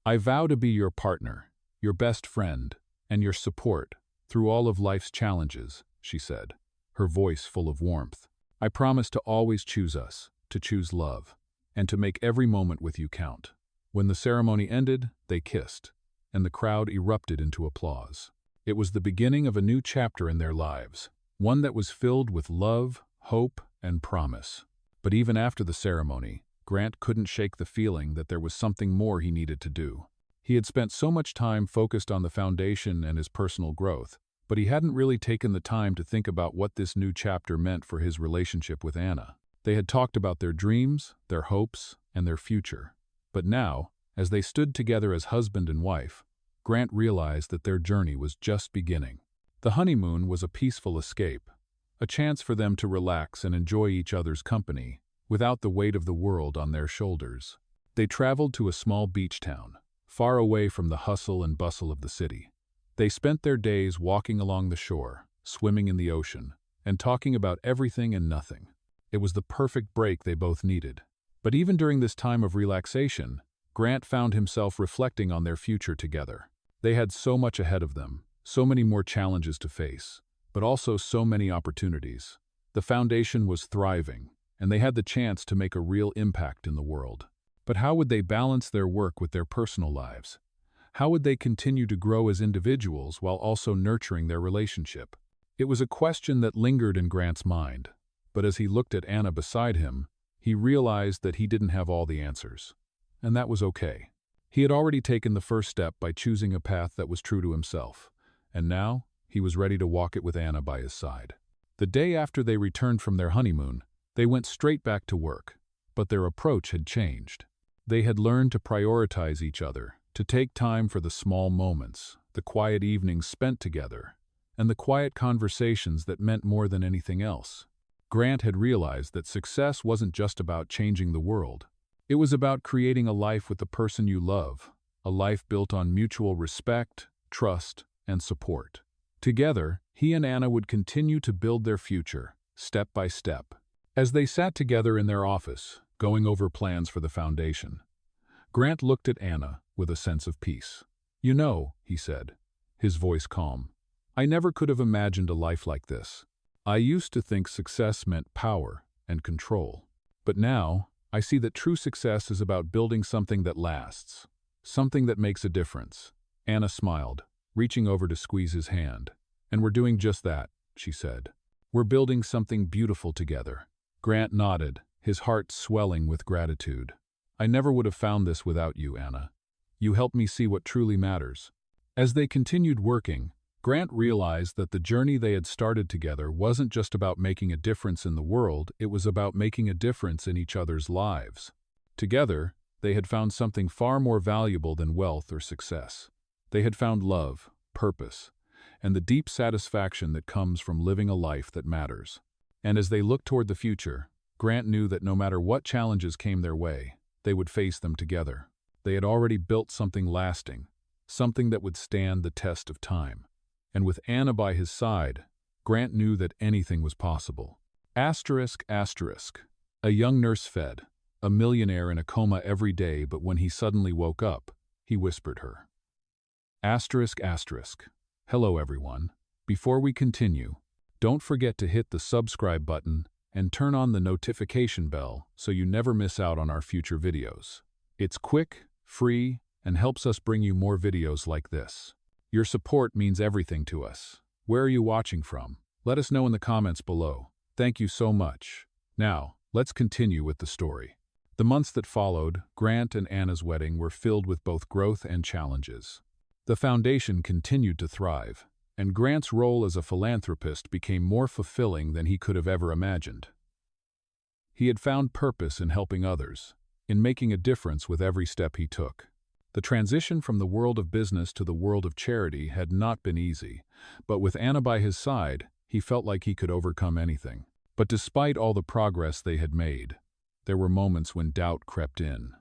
"I vow to be your partner, your best friend, and your support through all of life's challenges," she said, her voice full of warmth. "I promise to always choose us, to choose love, and to make every moment with you count." When the ceremony ended, they kissed, and the crowd erupted into applause. It was the beginning of a new chapter in their lives, one that was filled with love, hope, and promise. But even after the ceremony, Grant couldn't shake the feeling that there was something more he needed to do. He had spent so much time focused on the foundation and his personal growth, but he hadn't really taken the time to think about what this new chapter meant for his relationship with Anna. They had talked about their dreams, their hopes, and their future. But now, as they stood together as husband and wife, Grant realized that their journey was just beginning. The honeymoon was a peaceful escape, a chance for them to relax and enjoy each other's company without the weight of the world on their shoulders. They traveled to a small beach town, far away from the hustle and bustle of the city. They spent their days walking along the shore, swimming in the ocean, and talking about everything and nothing. It was the perfect break they both needed. But even during this time of relaxation, Grant found himself reflecting on their future together. They had so much ahead of them, so many more challenges to face, but also so many opportunities. The foundation was thriving, and they had the chance to make a real impact in the world. But how would they balance their work with their personal lives? How would they continue to grow as individuals while also nurturing their relationship? It was a question that lingered in Grant's mind, but as he looked at Anna beside him, he realized that he didn't have all the answers. And that was okay. He had already taken the first step by choosing a path that was true to himself, and now he was ready to walk it with Anna by his side. The day after they returned from their honeymoon, they went straight back to work, but their approach had changed. They had learned to prioritize each other, to take time for the small moments, the quiet evenings spent together, and the quiet conversations that meant more than anything else. Grant had realized that success wasn't just about changing the world. It was about creating a life with the person you love, a life built on mutual respect, trust, and support. Together, he and Anna would continue to build their future, step by step. As they sat together in their office, going over plans for the foundation, Grant looked at Anna with a sense of peace. "You know," he said, his voice calm, "I never could have imagined a life like this. I used to think success meant power and control. But now, I see that true success is about building something that lasts, something that makes a difference." Anna smiled, reaching over to squeeze his hand. "And we're doing just that," she said. "We're building something beautiful together." Grant nodded, his heart swelling with gratitude. "I never would have found this without you, Anna. You helped me see what truly matters." As they continued working, Grant realized that the journey they had started together wasn't just about making a difference in the world, it was about making a difference in each other's lives. Together, they had found something far more valuable than wealth or success. They had found love, purpose, and the deep satisfaction that comes from living a life that matters. And as they looked toward the future, Grant knew that no matter what challenges came their way, they would face them together. They had already built something lasting, something that would stand the test of time. And with Anna by his side, Grant knew that anything was possible. Asterisk, asterisk. A young nurse fed, a millionaire in a coma every day, but when he suddenly woke up, he whispered her. Asterisk, asterisk. Hello everyone. Before we continue, don't forget to hit the subscribe button and turn on the notification bell so you never miss out on our future videos. It's quick, free, and helps us bring you more videos like this. Your support means everything to us. Where are you watching from? Let us know in the comments below. Thank you so much. Now, let's continue with the story. The months that followed, Grant and Anna's wedding were filled with both growth and challenges. The foundation continued to thrive, and Grant's role as a philanthropist became more fulfilling than he could have ever imagined. He had found purpose in helping others, in making a difference with every step he took. The transition from the world of business to the world of charity had not been easy, but with Anna by his side, he felt like he could overcome anything. But despite all the progress they had made, there were moments when doubt crept in.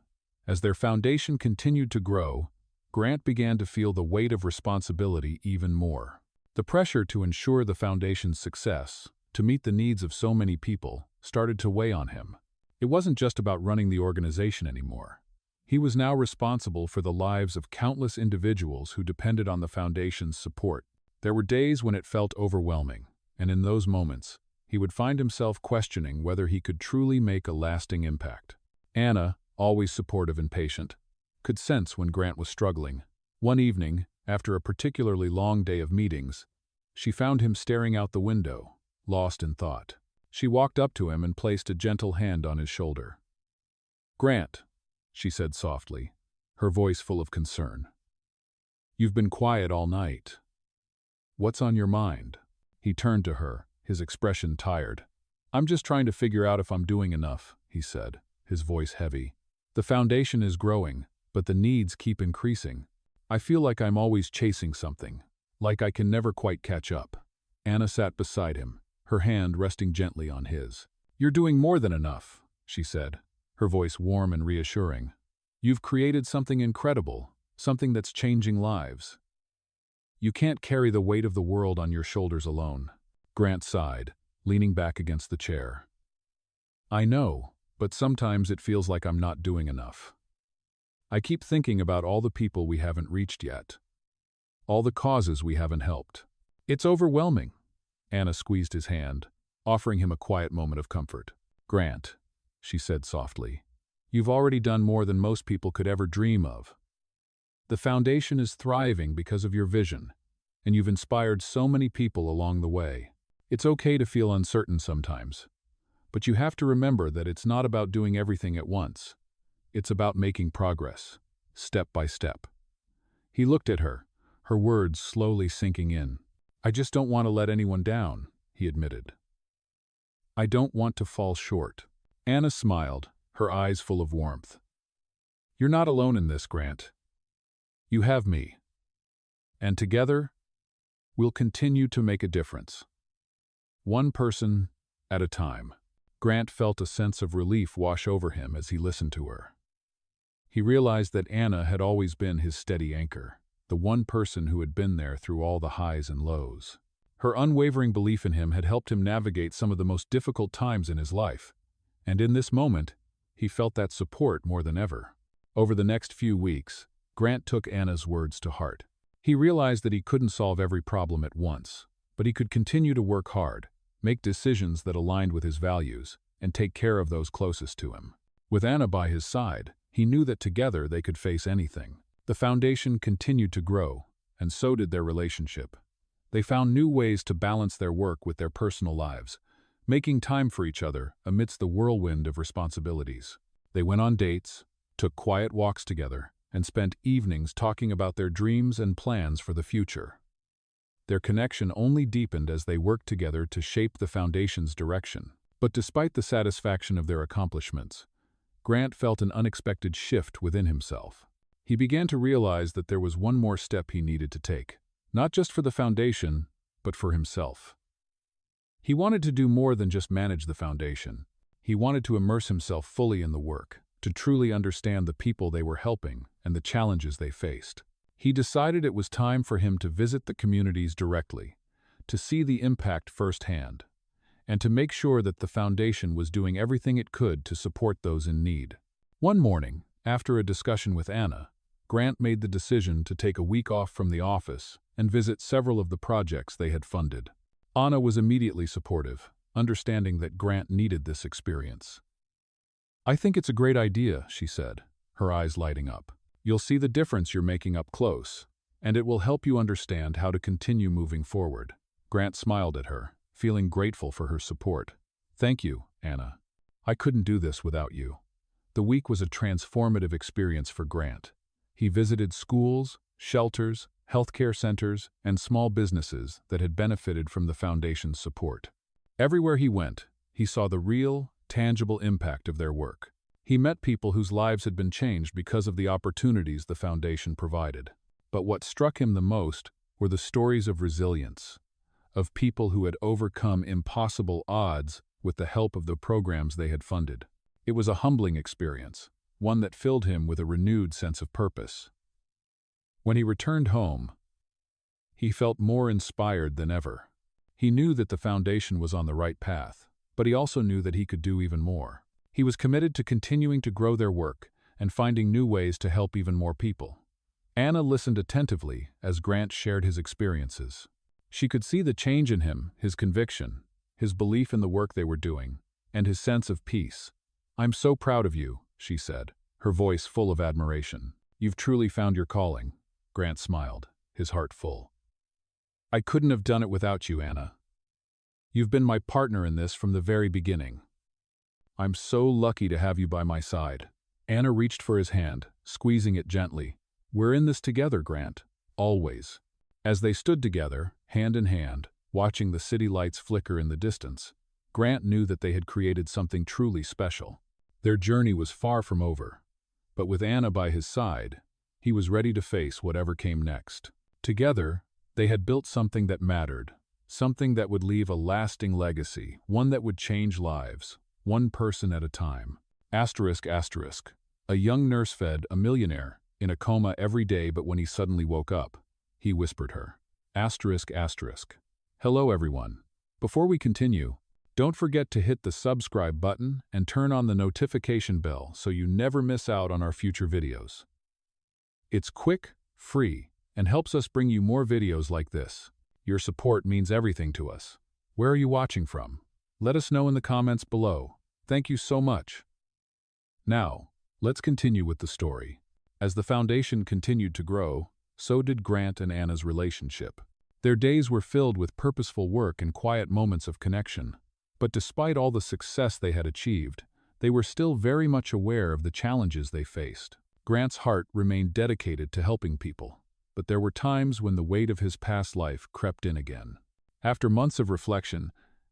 As their foundation continued to grow, Grant began to feel the weight of responsibility even more. The pressure to ensure the foundation's success, to meet the needs of so many people, started to weigh on him. It wasn't just about running the organization anymore. He was now responsible for the lives of countless individuals who depended on the foundation's support. There were days when it felt overwhelming, and in those moments, he would find himself questioning whether he could truly make a lasting impact. Anna, always supportive and patient, could sense when Grant was struggling. One evening, after a particularly long day of meetings, she found him staring out the window, lost in thought. She walked up to him and placed a gentle hand on his shoulder. "Grant," she said softly, her voice full of concern. "You've been quiet all night. What's on your mind?" He turned to her, his expression tired. "I'm just trying to figure out if I'm doing enough," he said, his voice heavy. "The foundation is growing, but the needs keep increasing. I feel like I'm always chasing something, like I can never quite catch up." Anna sat beside him, her hand resting gently on his. "You're doing more than enough," she said, her voice warm and reassuring. "You've created something incredible, something that's changing lives. You can't carry the weight of the world on your shoulders alone." Grant sighed, leaning back against the chair. "I know, but sometimes it feels like I'm not doing enough. I keep thinking about all the people we haven't reached yet, all the causes we haven't helped. It's overwhelming." Anna squeezed his hand, offering him a quiet moment of comfort. "Grant," she said softly, "you've already done more than most people could ever dream of. The foundation is thriving because of your vision, and you've inspired so many people along the way. It's okay to feel uncertain sometimes, but you have to remember that it's not about doing everything at once. It's about making progress, step by step." He looked at her, her words slowly sinking in. "I just don't want to let anyone down," he admitted. "I don't want to fall short." Anna smiled, her eyes full of warmth. "You're not alone in this, Grant. You have me. And together, we'll continue to make a difference. One person at a time." Grant felt a sense of relief wash over him as he listened to her. He realized that Anna had always been his steady anchor, the one person who had been there through all the highs and lows. Her unwavering belief in him had helped him navigate some of the most difficult times in his life, and in this moment, he felt that support more than ever. Over the next few weeks, Grant took Anna's words to heart. He realized that he couldn't solve every problem at once, but he could continue to work hard, make decisions that aligned with his values, and take care of those closest to him. With Anna by his side, he knew that together they could face anything. The foundation continued to grow, and so did their relationship. They found new ways to balance their work with their personal lives, making time for each other amidst the whirlwind of responsibilities. They went on dates, took quiet walks together, and spent evenings talking about their dreams and plans for the future. Their connection only deepened as they worked together to shape the foundation's direction. But despite the satisfaction of their accomplishments, Grant felt an unexpected shift within himself. He began to realize that there was one more step he needed to take, not just for the foundation, but for himself. He wanted to do more than just manage the foundation. He wanted to immerse himself fully in the work, to truly understand the people they were helping and the challenges they faced. He decided it was time for him to visit the communities directly, to see the impact firsthand, and to make sure that the foundation was doing everything it could to support those in need. One morning, after a discussion with Anna, Grant made the decision to take a week off from the office and visit several of the projects they had funded. Anna was immediately supportive, understanding that Grant needed this experience. "I think it's a great idea," she said, her eyes lighting up. "You'll see the difference you're making up close, and it will help you understand how to continue moving forward." Grant smiled at her, feeling grateful for her support. "Thank you, Anna. I couldn't do this without you." The week was a transformative experience for Grant. He visited schools, shelters, healthcare centers, and small businesses that had benefited from the Foundation's support. Everywhere he went, he saw the real, tangible impact of their work. He met people whose lives had been changed because of the opportunities the Foundation provided. But what struck him the most were the stories of resilience, of people who had overcome impossible odds with the help of the programs they had funded. It was a humbling experience, one that filled him with a renewed sense of purpose. When he returned home, he felt more inspired than ever. He knew that the Foundation was on the right path, but he also knew that he could do even more. He was committed to continuing to grow their work and finding new ways to help even more people. Anna listened attentively as Grant shared his experiences. She could see the change in him, his conviction, his belief in the work they were doing, and his sense of peace. "I'm so proud of you," she said, her voice full of admiration. "You've truly found your calling." Grant smiled, his heart full. "I couldn't have done it without you, Anna. You've been my partner in this from the very beginning. I'm so lucky to have you by my side." Anna reached for his hand, squeezing it gently. "We're in this together, Grant. Always." As they stood together, hand in hand, watching the city lights flicker in the distance, Grant knew that they had created something truly special. Their journey was far from over, but with Anna by his side, he was ready to face whatever came next. Together, they had built something that mattered, something that would leave a lasting legacy, one that would change lives, one person at a time. A young nurse fed a millionaire in a coma every day, but when he suddenly woke up, he whispered her. Hello everyone. Before we continue, don't forget to hit the subscribe button and turn on the notification bell so you never miss out on our future videos. It's quick, free, and helps us bring you more videos like this. Your support means everything to us. Where are you watching from? Let us know in the comments below. Thank you so much. Now, let's continue with the story. As the Foundation continued to grow, so did Grant and Anna's relationship. Their days were filled with purposeful work and quiet moments of connection. But despite all the success they had achieved, they were still very much aware of the challenges they faced. Grant's heart remained dedicated to helping people, but there were times when the weight of his past life crept in again. After months of reflection,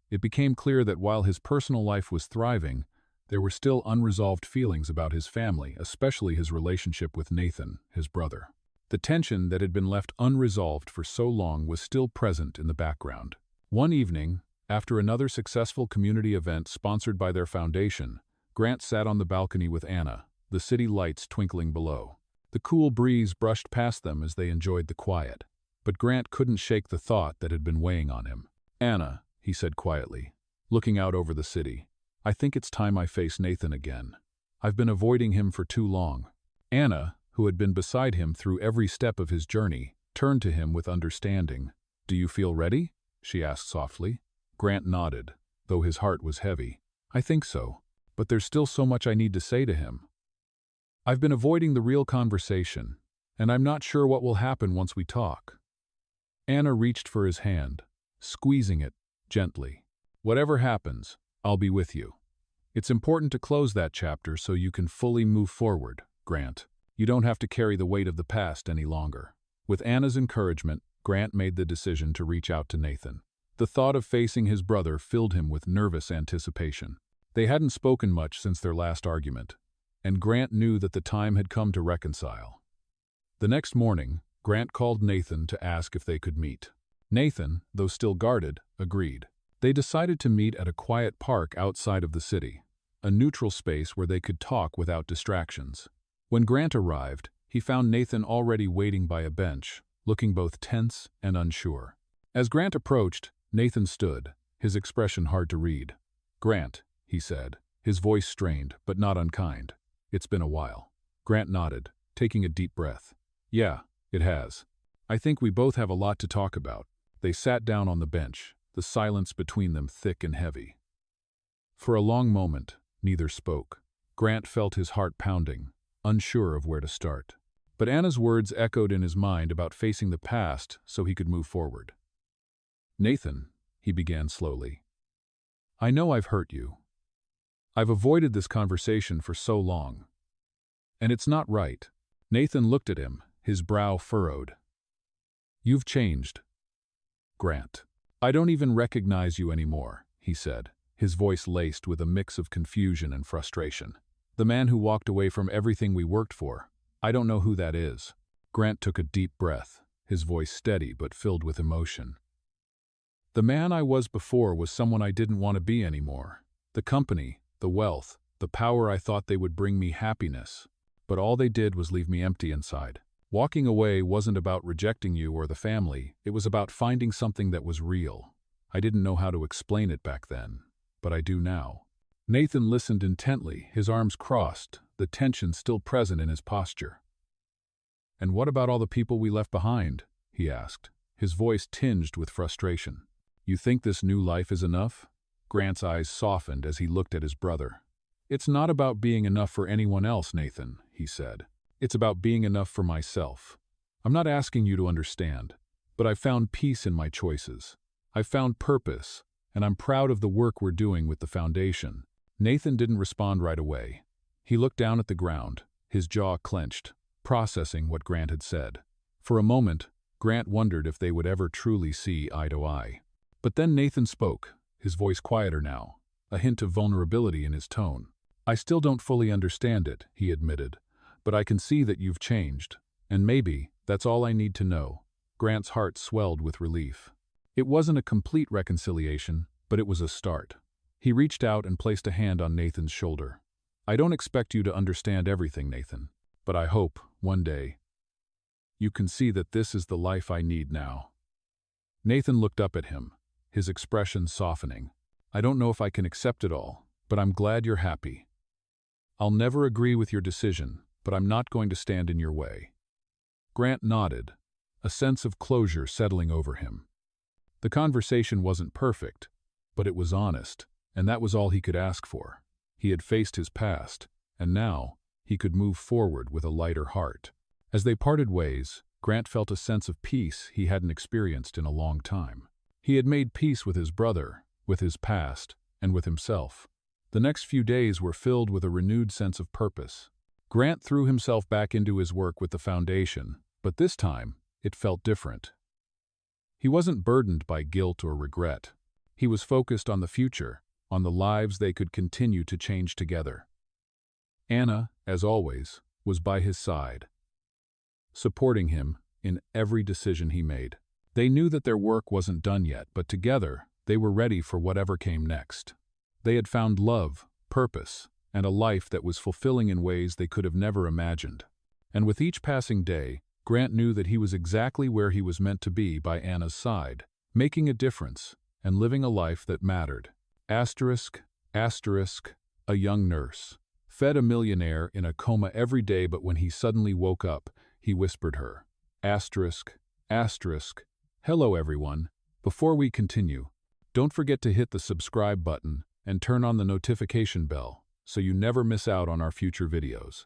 it became clear that while his personal life was thriving, there were still unresolved feelings about his family, especially his relationship with Nathan, his brother. The tension that had been left unresolved for so long was still present in the background. One evening, after another successful community event sponsored by their foundation, Grant sat on the balcony with Anna, the city lights twinkling below. The cool breeze brushed past them as they enjoyed the quiet. But Grant couldn't shake the thought that had been weighing on him. "Anna," he said quietly, looking out over the city, "I think it's time I face Nathan again. I've been avoiding him for too long." Anna, who had been beside him through every step of his journey, turned to him with understanding. "Do you feel ready?" she asked softly. Grant nodded, though his heart was heavy. "I think so, but there's still so much I need to say to him. I've been avoiding the real conversation, and I'm not sure what will happen once we talk." Anna reached for his hand, squeezing it gently. "Whatever happens, I'll be with you. It's important to close that chapter so you can fully move forward, Grant. You don't have to carry the weight of the past any longer." With Anna's encouragement, Grant made the decision to reach out to Nathan. The thought of facing his brother filled him with nervous anticipation. They hadn't spoken much since their last argument, and Grant knew that the time had come to reconcile. The next morning, Grant called Nathan to ask if they could meet. Nathan, though still guarded, agreed. They decided to meet at a quiet park outside of the city, a neutral space where they could talk without distractions. When Grant arrived, he found Nathan already waiting by a bench, looking both tense and unsure. As Grant approached, Nathan stood, his expression hard to read. "Grant," he said, his voice strained but not unkind. "It's been a while." Grant nodded, taking a deep breath. "Yeah, it has. I think we both have a lot to talk about." They sat down on the bench, the silence between them thick and heavy. For a long moment, neither spoke. Grant felt his heart pounding, unsure of where to start. But Anna's words echoed in his mind about facing the past so he could move forward. "Nathan," he began slowly, "I know I've hurt you. I've avoided this conversation for so long. And it's not right." Nathan looked at him, his brow furrowed. "You've changed, Grant. I don't even recognize you anymore," he said, his voice laced with a mix of confusion and frustration. "The man who walked away from everything we worked for, I don't know who that is." Grant took a deep breath, his voice steady but filled with emotion. "The man I was before was someone I didn't want to be anymore. The company, the wealth, the power, I thought they would bring me happiness. But all they did was leave me empty inside. Walking away wasn't about rejecting you or the family, it was about finding something that was real. I didn't know how to explain it back then, but I do now." Nathan listened intently, his arms crossed, the tension still present in his posture. "And what about all the people we left behind?" he asked, his voice tinged with frustration. "You think this new life is enough?" Grant's eyes softened as he looked at his brother. "It's not about being enough for anyone else, Nathan," he said. "It's about being enough for myself. I'm not asking you to understand, but I've found peace in my choices. I've found purpose, and I'm proud of the work we're doing with the foundation." Nathan didn't respond right away. He looked down at the ground, his jaw clenched, processing what Grant had said. For a moment, Grant wondered if they would ever truly see eye to eye. But then Nathan spoke, his voice quieter now, a hint of vulnerability in his tone. "I still don't fully understand it," he admitted, "but I can see that you've changed, and maybe that's all I need to know." Grant's heart swelled with relief. It wasn't a complete reconciliation, but it was a start. He reached out and placed a hand on Nathan's shoulder. "I don't expect you to understand everything, Nathan, but I hope, one day, you can see that this is the life I need now." Nathan looked up at him, his expression softening. "I don't know if I can accept it all, but I'm glad you're happy. I'll never agree with your decision, but I'm not going to stand in your way." Grant nodded, a sense of closure settling over him. The conversation wasn't perfect, but it was honest, and that was all he could ask for. He had faced his past, and now he could move forward with a lighter heart. As they parted ways, Grant felt a sense of peace he hadn't experienced in a long time. He had made peace with his brother, with his past, and with himself. The next few days were filled with a renewed sense of purpose. Grant threw himself back into his work with the foundation, but this time it felt different. He wasn't burdened by guilt or regret. He was focused on the future, on the lives they could continue to change together. Anna, as always, was by his side, supporting him in every decision he made. They knew that their work wasn't done yet, but together they were ready for whatever came next. They had found love, purpose, and a life that was fulfilling in ways they could have never imagined. And with each passing day, Grant knew that he was exactly where he was meant to be by Anna's side, making a difference and living a life that mattered. Asterisk, asterisk, a young nurse, fed a millionaire in a coma every day, but when he suddenly woke up, he whispered her. Asterisk, asterisk, hello everyone. Before we continue, don't forget to hit the subscribe button and turn on the notification bell so you never miss out on our future videos.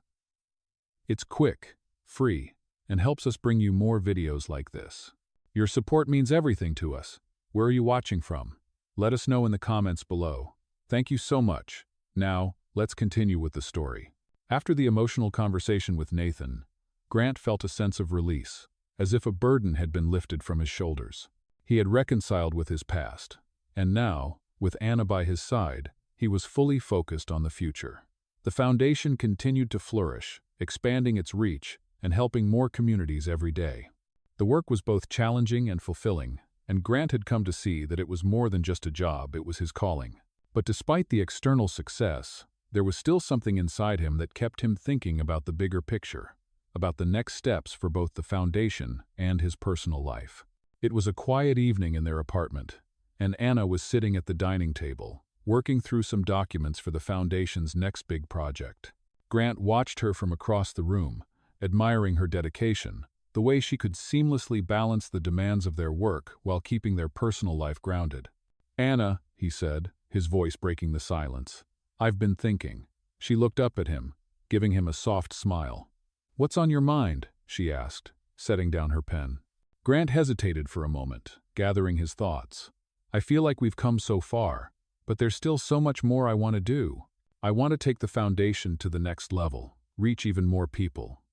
It's quick, free, and helps us bring you more videos like this. Your support means everything to us. Where are you watching from? Let us know in the comments below. Thank you so much. Now, let's continue with the story. After the emotional conversation with Nathan, Grant felt a sense of release, as if a burden had been lifted from his shoulders. He had reconciled with his past, and now, with Anna by his side, he was fully focused on the future. The foundation continued to flourish, expanding its reach and helping more communities every day. The work was both challenging and fulfilling, and Grant had come to see that it was more than just a job, it was his calling. But despite the external success, there was still something inside him that kept him thinking about the bigger picture, about the next steps for both the foundation and his personal life. It was a quiet evening in their apartment, and Anna was sitting at the dining table, working through some documents for the foundation's next big project. Grant watched her from across the room, admiring her dedication, the way she could seamlessly balance the demands of their work while keeping their personal life grounded. Anna, he said, his voice breaking the silence. I've been thinking. She looked up at him, giving him a soft smile. What's on your mind? She asked, setting down her pen. Grant hesitated for a moment, gathering his thoughts. I feel like we've come so far, but there's still so much more I want to do. I want to take the foundation to the next level, reach even more people.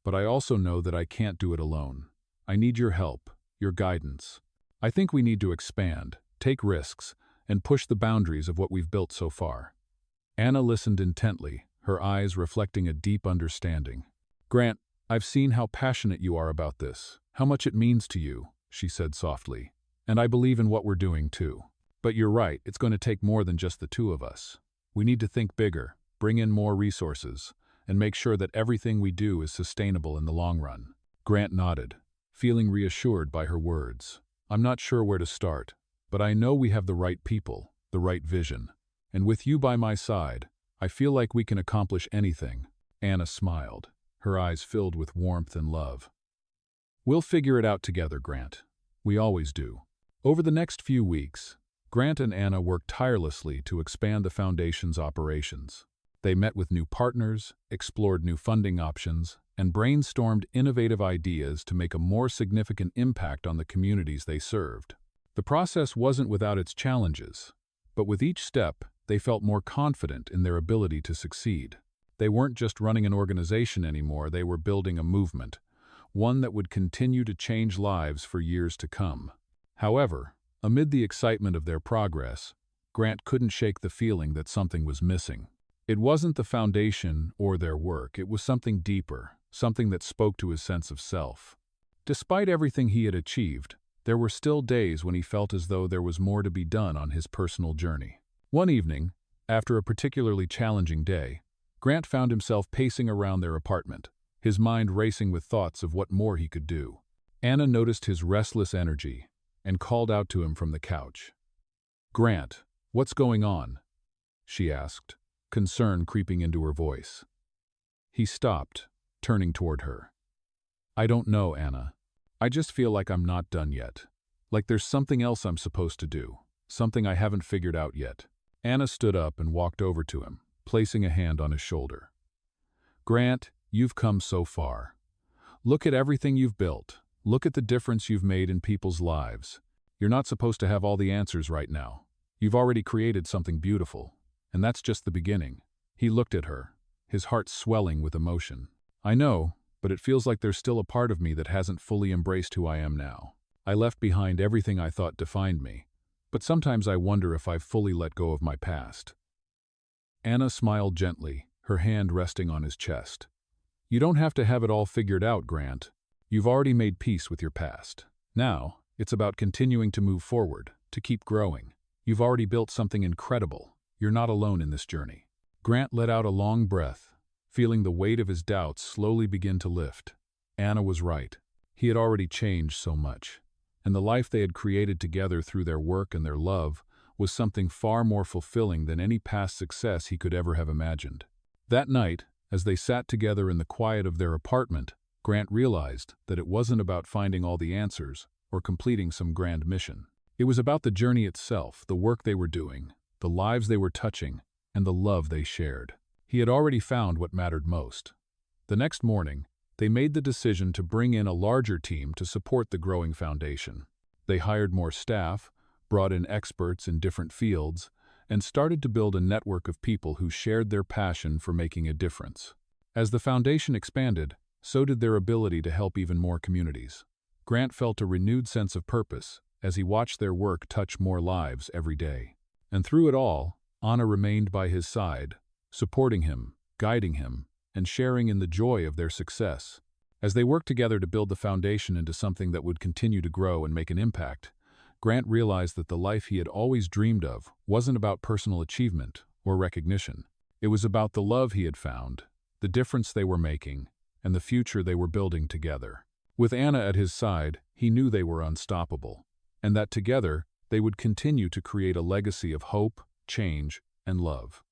But I also know that I can't do it alone. I need your help, your guidance. I think we need to expand, take risks, and push the boundaries of what we've built so far. Anna listened intently, her eyes reflecting a deep understanding. Grant, I've seen how passionate you are about this, how much it means to you, she said softly. And I believe in what we're doing too. But you're right, it's going to take more than just the two of us. We need to think bigger, bring in more resources, and make sure that everything we do is sustainable in the long run. Grant nodded, feeling reassured by her words. I'm not sure where to start, but I know we have the right people, the right vision. And with you by my side, I feel like we can accomplish anything. Anna smiled, her eyes filled with warmth and love. We'll figure it out together, Grant. We always do. Over the next few weeks, Grant and Anna worked tirelessly to expand the Foundation's operations. They met with new partners, explored new funding options, and brainstormed innovative ideas to make a more significant impact on the communities they served. The process wasn't without its challenges, but with each step, they felt more confident in their ability to succeed. They weren't just running an organization anymore, they were building a movement, one that would continue to change lives for years to come. However, amid the excitement of their progress, Grant couldn't shake the feeling that something was missing. It wasn't the foundation or their work, it was something deeper, something that spoke to his sense of self. Despite everything he had achieved, there were still days when he felt as though there was more to be done on his personal journey. One evening, after a particularly challenging day, Grant found himself pacing around their apartment, his mind racing with thoughts of what more he could do. Anna noticed his restless energy and called out to him from the couch. Grant, what's going on? She asked, concern creeping into her voice. He stopped, turning toward her. I don't know, Anna. I just feel like I'm not done yet. Like there's something else I'm supposed to do, something I haven't figured out yet. Anna stood up and walked over to him, placing a hand on his shoulder. Grant, you've come so far. Look at everything you've built. Look at the difference you've made in people's lives. You're not supposed to have all the answers right now. You've already created something beautiful, and that's just the beginning. He looked at her, his heart swelling with emotion. I know, but it feels like there's still a part of me that hasn't fully embraced who I am now. I left behind everything I thought defined me, but sometimes I wonder if I've fully let go of my past. Anna smiled gently, her hand resting on his chest. You don't have to have it all figured out, Grant. You've already made peace with your past. Now, it's about continuing to move forward, to keep growing. You've already built something incredible. You're not alone in this journey. Grant let out a long breath, feeling the weight of his doubts slowly begin to lift. Anna was right. He had already changed so much, and the life they had created together through their work and their love was something far more fulfilling than any past success he could ever have imagined. That night, as they sat together in the quiet of their apartment, Grant realized that it wasn't about finding all the answers or completing some grand mission. It was about the journey itself, the work they were doing, the lives they were touching, and the love they shared. He had already found what mattered most. The next morning, they made the decision to bring in a larger team to support the growing foundation. They hired more staff, brought in experts in different fields, and started to build a network of people who shared their passion for making a difference. As the foundation expanded, so did their ability to help even more communities. Grant felt a renewed sense of purpose as he watched their work touch more lives every day. And through it all, Anna remained by his side, supporting him, guiding him, and sharing in the joy of their success. As they worked together to build the foundation into something that would continue to grow and make an impact, Grant realized that the life he had always dreamed of wasn't about personal achievement or recognition. It was about the love he had found, the difference they were making, and the future they were building together. With Anna at his side, he knew they were unstoppable, and that together they would continue to create a legacy of hope, change, and love.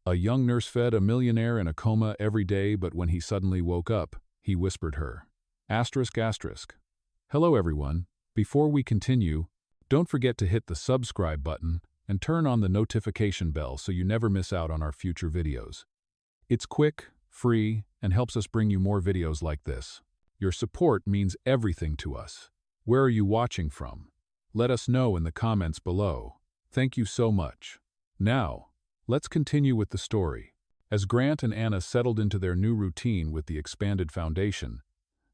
A young nurse fed a millionaire in a coma every day, but when he suddenly woke up, he whispered her. Hello everyone. Before we continue, Don't forget to hit the subscribe button and turn on the notification bell so you never miss out on our future videos. It's quick, free, and helps us bring you more videos like this. Your support means everything to us. Where are you watching from? Let us know in the comments below. Thank you so much. Now, let's continue with the story. As Grant and Anna settled into their new routine with the expanded foundation,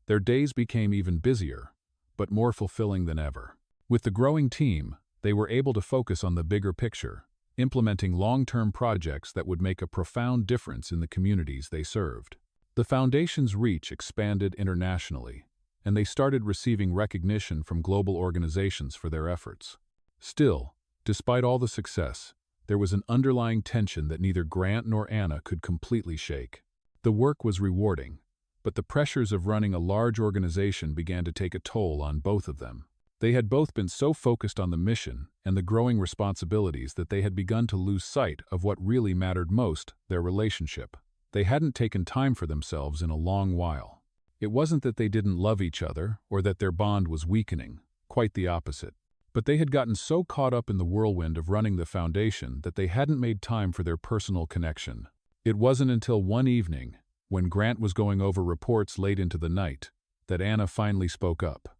their days became even busier, but more fulfilling than ever. With the growing team, they were able to focus on the bigger picture, implementing long-term projects that would make a profound difference in the communities they served. The foundation's reach expanded internationally, and they started receiving recognition from global organizations for their efforts. Still, despite all the success, there was an underlying tension that neither Grant nor Anna could completely shake. The work was rewarding, but the pressures of running a large organization began to take a toll on both of them. They had both been so focused on the mission and the growing responsibilities that they had begun to lose sight of what really mattered most, their relationship. They hadn't taken time for themselves in a long while. It wasn't that they didn't love each other or that their bond was weakening, quite the opposite. But they had gotten so caught up in the whirlwind of running the foundation that they hadn't made time for their personal connection. It wasn't until one evening, when Grant was going over reports late into the night, that Anna finally spoke up.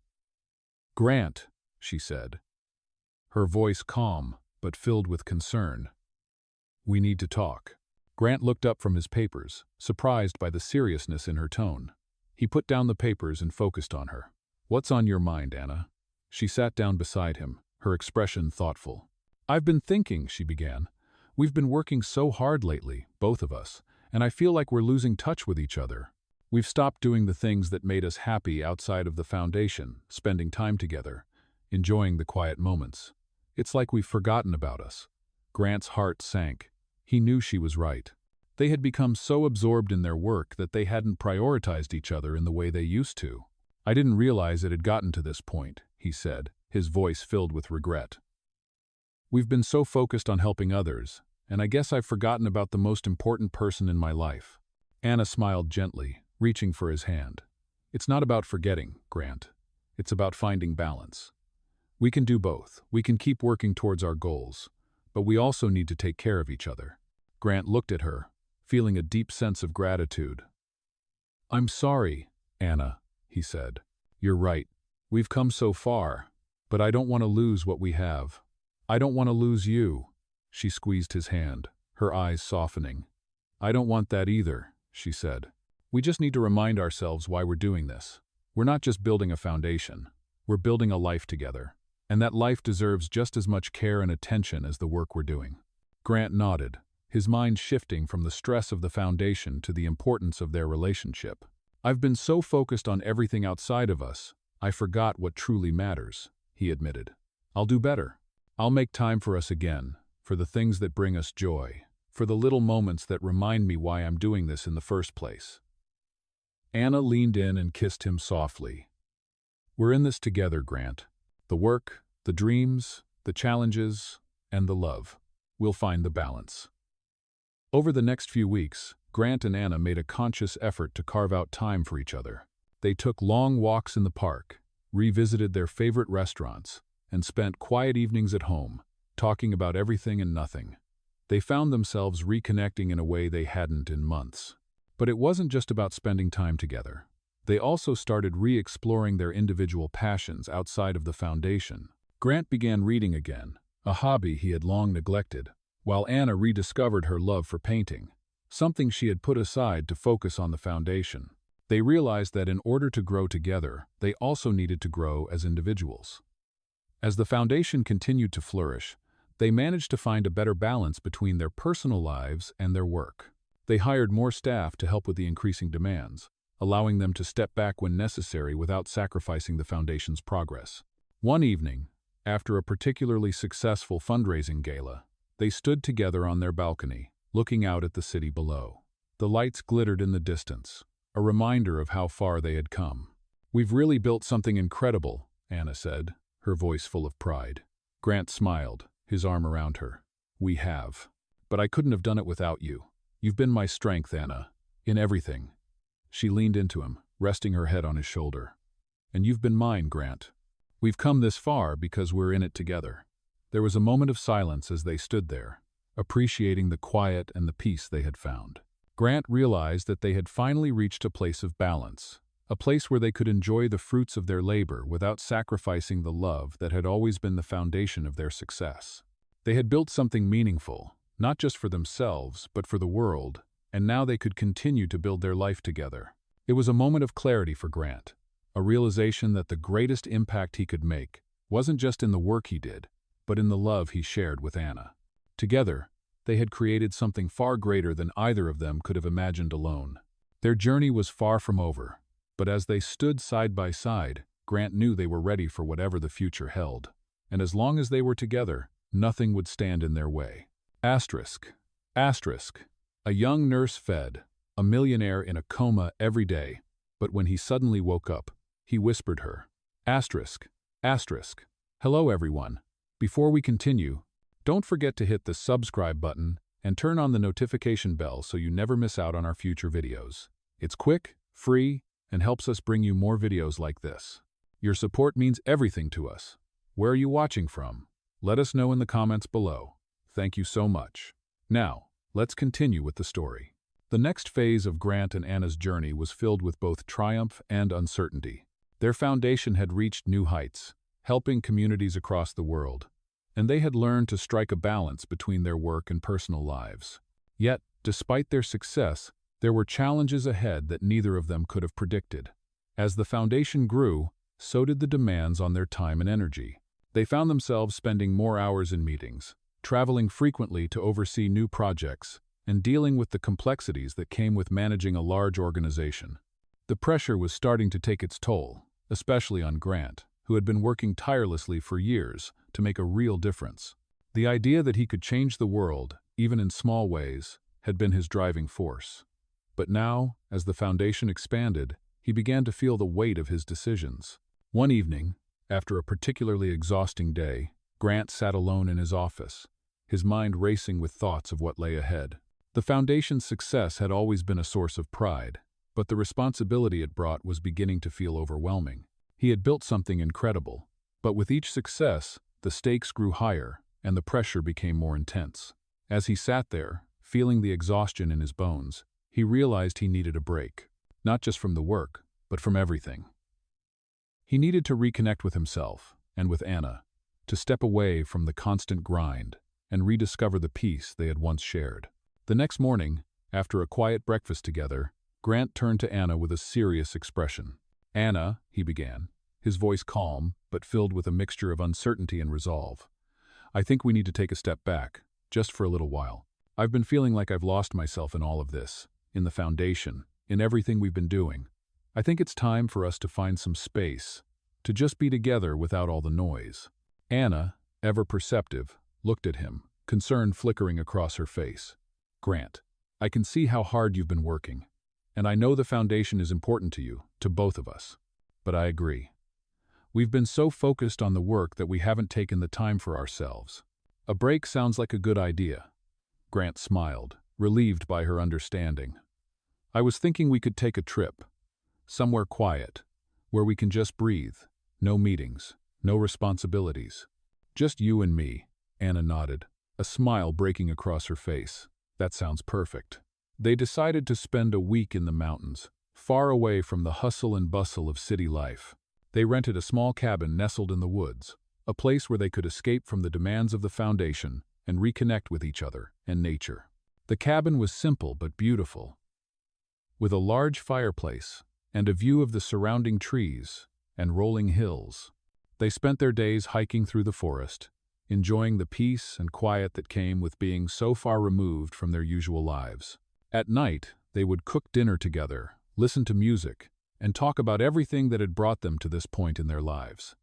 "Grant," she said, her voice calm but filled with concern. "We need to talk." Grant looked up from his papers, surprised by the seriousness in her tone. He put down the papers and focused on her. "What's on your mind, Anna?" She sat down beside him, her expression thoughtful. "I've been thinking," she began. "We've been working so hard lately, both of us, and I feel like we're losing touch with each other. We've stopped doing the things that made us happy outside of the foundation, spending time together, enjoying the quiet moments. It's like we've forgotten about us." Grant's heart sank. He knew she was right. They had become so absorbed in their work that they hadn't prioritized each other in the way they used to. "I didn't realize it had gotten to this point," he said, his voice filled with regret. "We've been so focused on helping others, and I guess I've forgotten about the most important person in my life." Anna smiled gently, reaching for his hand. "It's not about forgetting, Grant. It's about finding balance. We can do both. We can keep working towards our goals, but we also need to take care of each other." Grant looked at her, feeling a deep sense of gratitude. "I'm sorry, Anna," he said. "You're right. We've come so far, but I don't want to lose what we have. I don't want to lose you." She squeezed his hand, her eyes softening. "I don't want that either," she said. "We just need to remind ourselves why we're doing this. We're not just building a foundation. We're building a life together. And that life deserves just as much care and attention as the work we're doing." Grant nodded, his mind shifting from the stress of the foundation to the importance of their relationship. "I've been so focused on everything outside of us, I forgot what truly matters," he admitted. "I'll do better. I'll make time for us again, for the things that bring us joy, for the little moments that remind me why I'm doing this in the first place." Anna leaned in and kissed him softly. "We're in this together, Grant. The work, the dreams, the challenges, and the love. We'll find the balance." Over the next few weeks, Grant and Anna made a conscious effort to carve out time for each other. They took long walks in the park, revisited their favorite restaurants, and spent quiet evenings at home, talking about everything and nothing. They found themselves reconnecting in a way they hadn't in months. But it wasn't just about spending time together. They also started re-exploring their individual passions outside of the foundation. Grant began reading again, a hobby he had long neglected, while Anna rediscovered her love for painting, something she had put aside to focus on the foundation. They realized that in order to grow together, they also needed to grow as individuals. As the foundation continued to flourish, they managed to find a better balance between their personal lives and their work. They hired more staff to help with the increasing demands, allowing them to step back when necessary without sacrificing the foundation's progress. One evening, after a particularly successful fundraising gala, they stood together on their balcony, looking out at the city below. The lights glittered in the distance, a reminder of how far they had come. "We've really built something incredible," Anna said, her voice full of pride. Grant smiled, his arm around her. "We have. But I couldn't have done it without you. You've been my strength, Anna, in everything." She leaned into him, resting her head on his shoulder. "And you've been mine, Grant. We've come this far because we're in it together." There was a moment of silence as they stood there, appreciating the quiet and the peace they had found. Grant realized that they had finally reached a place of balance, a place where they could enjoy the fruits of their labor without sacrificing the love that had always been the foundation of their success. They had built something meaningful, not just for themselves, but for the world, and now they could continue to build their life together. It was a moment of clarity for Grant, a realization that the greatest impact he could make wasn't just in the work he did, but in the love he shared with Anna. Together, they had created something far greater than either of them could have imagined alone. Their journey was far from over, but as they stood side by side, Grant knew they were ready for whatever the future held. And as long as they were together, nothing would stand in their way. Asterisk. Asterisk. A young nurse fed a millionaire in a coma every day, but when he suddenly woke up, he whispered her. Asterisk. Asterisk. Hello everyone. Before we continue, don't forget to hit the subscribe button and turn on the notification bell so you never miss out on our future videos. It's quick, free, and helps us bring you more videos like this. Your support means everything to us. Where are you watching from? Let us know in the comments below. Thank you so much. Now, let's continue with the story. The next phase of Grant and Anna's journey was filled with both triumph and uncertainty. Their foundation had reached new heights, helping communities across the world, and they had learned to strike a balance between their work and personal lives. Yet, despite their success, there were challenges ahead that neither of them could have predicted. As the foundation grew, so did the demands on their time and energy. They found themselves spending more hours in meetings, traveling frequently to oversee new projects, and dealing with the complexities that came with managing a large organization. The pressure was starting to take its toll, especially on Grant, who had been working tirelessly for years to make a real difference. The idea that he could change the world, even in small ways, had been his driving force. But now, as the foundation expanded, he began to feel the weight of his decisions. One evening, after a particularly exhausting day, Grant sat alone in his office, his mind racing with thoughts of what lay ahead. The foundation's success had always been a source of pride, but the responsibility it brought was beginning to feel overwhelming. He had built something incredible, but with each success, the stakes grew higher and the pressure became more intense. As he sat there, feeling the exhaustion in his bones, he realized he needed a break, not just from the work, but from everything. He needed to reconnect with himself and with Anna, to step away from the constant grind and rediscover the peace they had once shared. The next morning, after a quiet breakfast together, Grant turned to Anna with a serious expression. "Anna," he began, his voice calm but filled with a mixture of uncertainty and resolve. "I think we need to take a step back, just for a little while. I've been feeling like I've lost myself in all of this, in the foundation, in everything we've been doing. I think it's time for us to find some space, to just be together without all the noise." Anna, ever perceptive, looked at him, concern flickering across her face. "Grant, I can see how hard you've been working, and I know the foundation is important to you, to both of us. But I agree. We've been so focused on the work that we haven't taken the time for ourselves. A break sounds like a good idea." Grant smiled, relieved by her understanding. "I was thinking we could take a trip, somewhere quiet, where we can just breathe, no meetings, no responsibilities. Just you and me," Anna nodded, a smile breaking across her face. "That sounds perfect." They decided to spend a week in the mountains, far away from the hustle and bustle of city life. They rented a small cabin nestled in the woods, a place where they could escape from the demands of the foundation and reconnect with each other and nature. The cabin was simple but beautiful, with a large fireplace and a view of the surrounding trees and rolling hills. They spent their days hiking through the forest, enjoying the peace and quiet that came with being so far removed from their usual lives. At night, they would cook dinner together, listen to music, and talk about everything that had brought them to this point in their lives.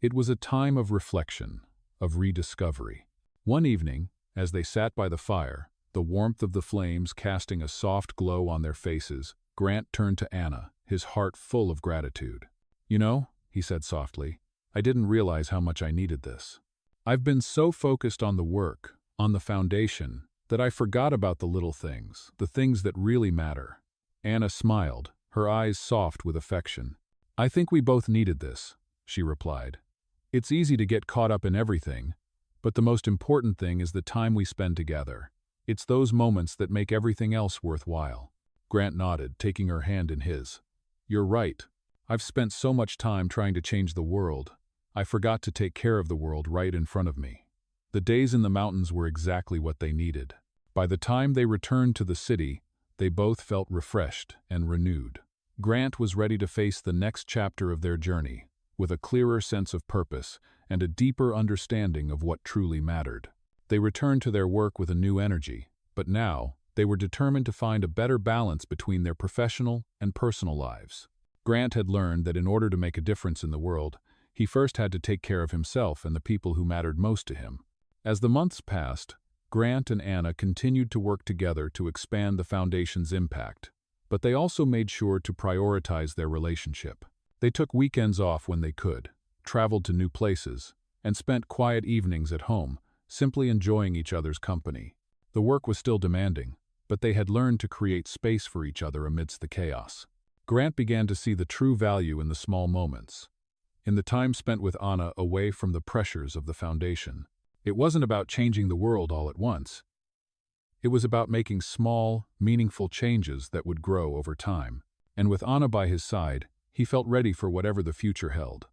It was a time of reflection, of rediscovery. One evening, as they sat by the fire, the warmth of the flames casting a soft glow on their faces, Grant turned to Anna, his heart full of gratitude. "You know," he said softly, "I didn't realize how much I needed this. I've been so focused on the work, on the foundation, that I forgot about the little things, the things that really matter." Anna smiled, her eyes soft with affection. "I think we both needed this," she replied. It's easy to get caught up in everything, but the most important thing is the time we spend together. It's those moments that make everything else worthwhile. Grant nodded, taking her hand in his. You're right. I've spent so much time trying to change the world. I forgot to take care of the world right in front of me. The days in the mountains were exactly what they needed. By the time they returned to the city, they both felt refreshed and renewed. Grant was ready to face the next chapter of their journey, with a clearer sense of purpose and a deeper understanding of what truly mattered. They returned to their work with a new energy, but now they were determined to find a better balance between their professional and personal lives. Grant had learned that in order to make a difference in the world, he first had to take care of himself and the people who mattered most to him. As the months passed, Grant and Anna continued to work together to expand the foundation's impact, but they also made sure to prioritize their relationship. They took weekends off when they could, traveled to new places, and spent quiet evenings at home, simply enjoying each other's company. The work was still demanding, but they had learned to create space for each other amidst the chaos. Grant began to see the true value in the small moments. In the time spent with Anna away from the pressures of the foundation, it wasn't about changing the world all at once. It was about making small, meaningful changes that would grow over time. And with Anna by his side, he felt ready for whatever the future held.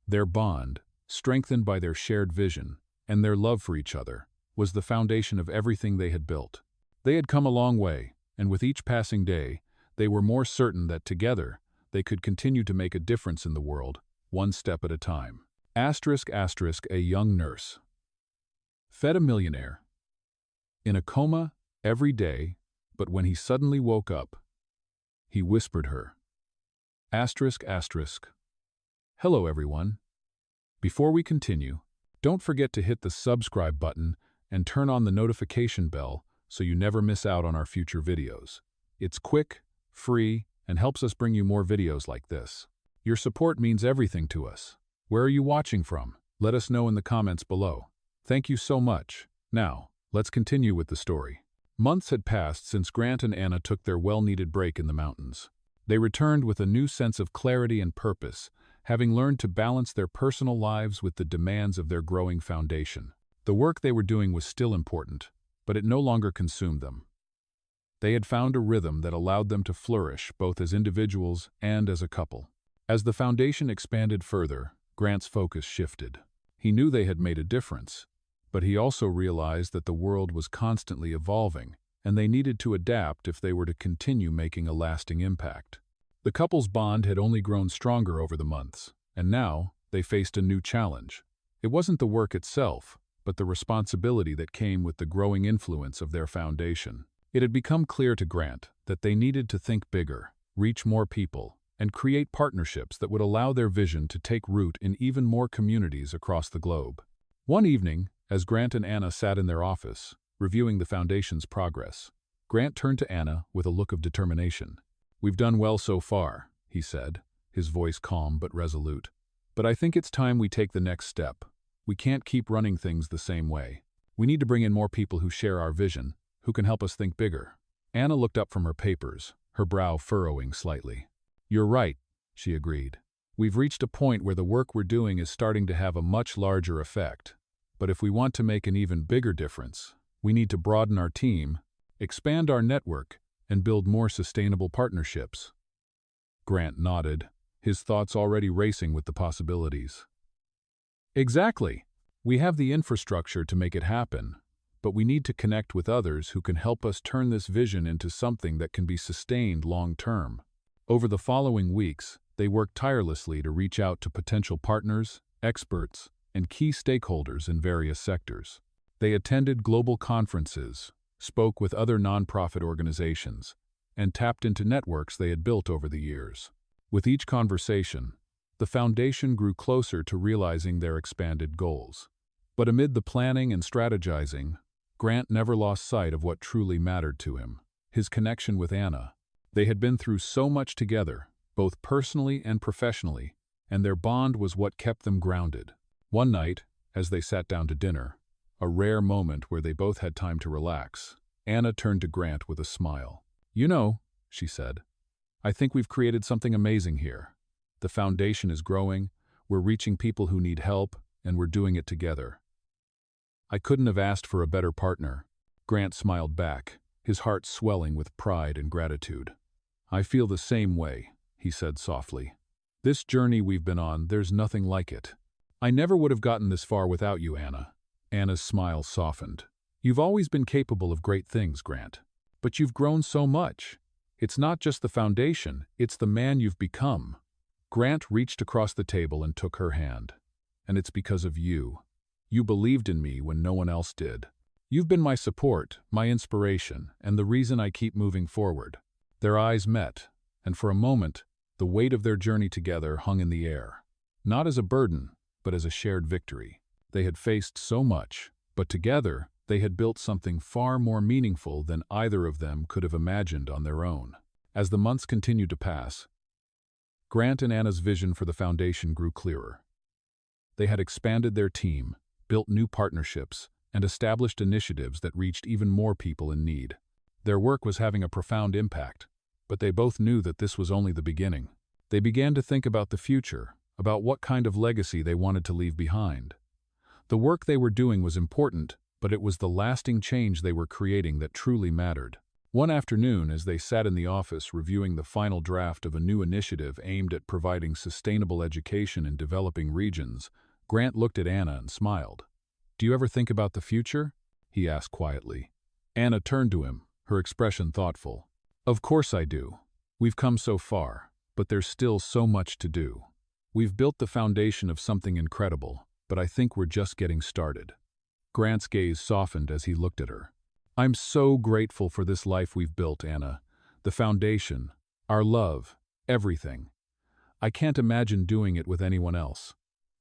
Their bond, strengthened by their shared vision and their love for each other, was the foundation of everything they had built. They had come a long way, and with each passing day, they were more certain that together, they could continue to make a difference in the world, one step at a time. **A young nurse fed a millionaire in a coma every day, but when he suddenly woke up, he whispered her. Hello everyone. Before we continue, don't forget to hit the subscribe button and turn on the notification bell so you never miss out on our future videos. It's quick, free, and helps us bring you more videos like this. Your support means everything to us. Where are you watching from? Let us know in the comments below. Thank you so much. Now, let's continue with the story. Months had passed since Grant and Anna took their well-needed break in the mountains. They returned with a new sense of clarity and purpose, having learned to balance their personal lives with the demands of their growing foundation. The work they were doing was still important, but it no longer consumed them. They had found a rhythm that allowed them to flourish both as individuals and as a couple. As the foundation expanded further, Grant's focus shifted. He knew they had made a difference, but he also realized that the world was constantly evolving, and they needed to adapt if they were to continue making a lasting impact. The couple's bond had only grown stronger over the months, and now they faced a new challenge. It wasn't the work itself, but the responsibility that came with the growing influence of their foundation. It had become clear to Grant that they needed to think bigger, reach more people, and create partnerships that would allow their vision to take root in even more communities across the globe. One evening, as Grant and Anna sat in their office, reviewing the foundation's progress, Grant turned to Anna with a look of determination. "We've done well so far," he said, his voice calm but resolute. "But I think it's time we take the next step. We can't keep running things the same way. We need to bring in more people who share our vision, who can help us think bigger." Anna looked up from her papers, her brow furrowing slightly. "You're right," she agreed. "We've reached a point where the work we're doing is starting to have a much larger effect. But if we want to make an even bigger difference, we need to broaden our team, expand our network, and build more sustainable partnerships." Grant nodded, his thoughts already racing with the possibilities. "Exactly. We have the infrastructure to make it happen, but we need to connect with others who can help us turn this vision into something that can be sustained long-term." Over the following weeks, they worked tirelessly to reach out to potential partners, experts, and key stakeholders in various sectors. They attended global conferences, spoke with other nonprofit organizations, and tapped into networks they had built over the years. With each conversation, the foundation grew closer to realizing their expanded goals. But amid the planning and strategizing, Grant never lost sight of what truly mattered to him: his connection with Anna. They had been through so much together, both personally and professionally, and their bond was what kept them grounded. One night, as they sat down to dinner, a rare moment where they both had time to relax, Anna turned to Grant with a smile. "You know," she said, "I think we've created something amazing here. The foundation is growing, We're reaching people who need help, and we're doing it together. I couldn't have asked for a better partner. Grant smiled back, his heart swelling with pride and gratitude. I feel the same way, he said softly. This journey we've been on, there's nothing like it. I never would have gotten this far without you, Anna. Anna's smile softened. You've always been capable of great things, Grant. But you've grown so much. It's not just the foundation, it's the man you've become. Grant reached across the table and took her hand. And it's because of you. You believed in me when no one else did. You've been my support, my inspiration, and the reason I keep moving forward. Their eyes met, and for a moment, the weight of their journey together hung in the air. Not as a burden, but as a shared victory. They had faced so much, but together, they had built something far more meaningful than either of them could have imagined on their own. As the months continued to pass, Grant and Anna's vision for the foundation grew clearer. They had expanded their team, built new partnerships, and established initiatives that reached even more people in need. Their work was having a profound impact, but they both knew that this was only the beginning. They began to think about the future, about what kind of legacy they wanted to leave behind. The work they were doing was important, but it was the lasting change they were creating that truly mattered. One afternoon, as they sat in the office reviewing the final draft of a new initiative aimed at providing sustainable education in developing regions, Grant looked at Anna and smiled. "Do you ever think about the future?" he asked quietly. Anna turned to him, her expression thoughtful. "Of course I do. We've come so far, but there's still so much to do. We've built the foundation of something incredible, but I think we're just getting started." Grant's gaze softened as he looked at her. "I'm so grateful for this life we've built, Anna. The foundation, our love, everything. I can't imagine doing it with anyone else."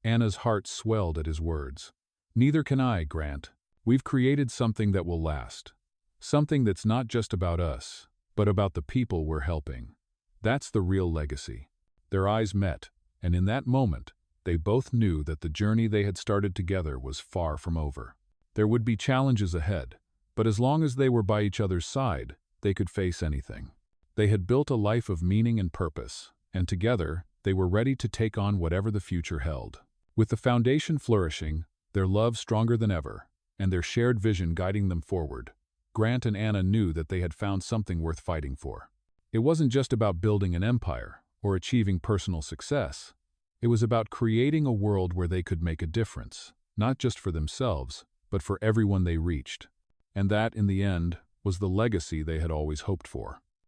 Anna's heart swelled at his words. "Neither can I, Grant. We've created something that will last. Something that's not just about us, but about the people we're helping. That's the real legacy." Their eyes met, and in that moment, they both knew that the journey they had started together was far from over. There would be challenges ahead, but as long as they were by each other's side, they could face anything. They had built a life of meaning and purpose, and together, they were ready to take on whatever the future held. With the foundation flourishing, their love stronger than ever, and their shared vision guiding them forward, Grant and Anna knew that they had found something worth fighting for. It wasn't just about building an empire or achieving personal success. It was about creating a world where they could make a difference, not just for themselves, but for everyone they reached. And that, in the end, was the legacy they had always hoped for.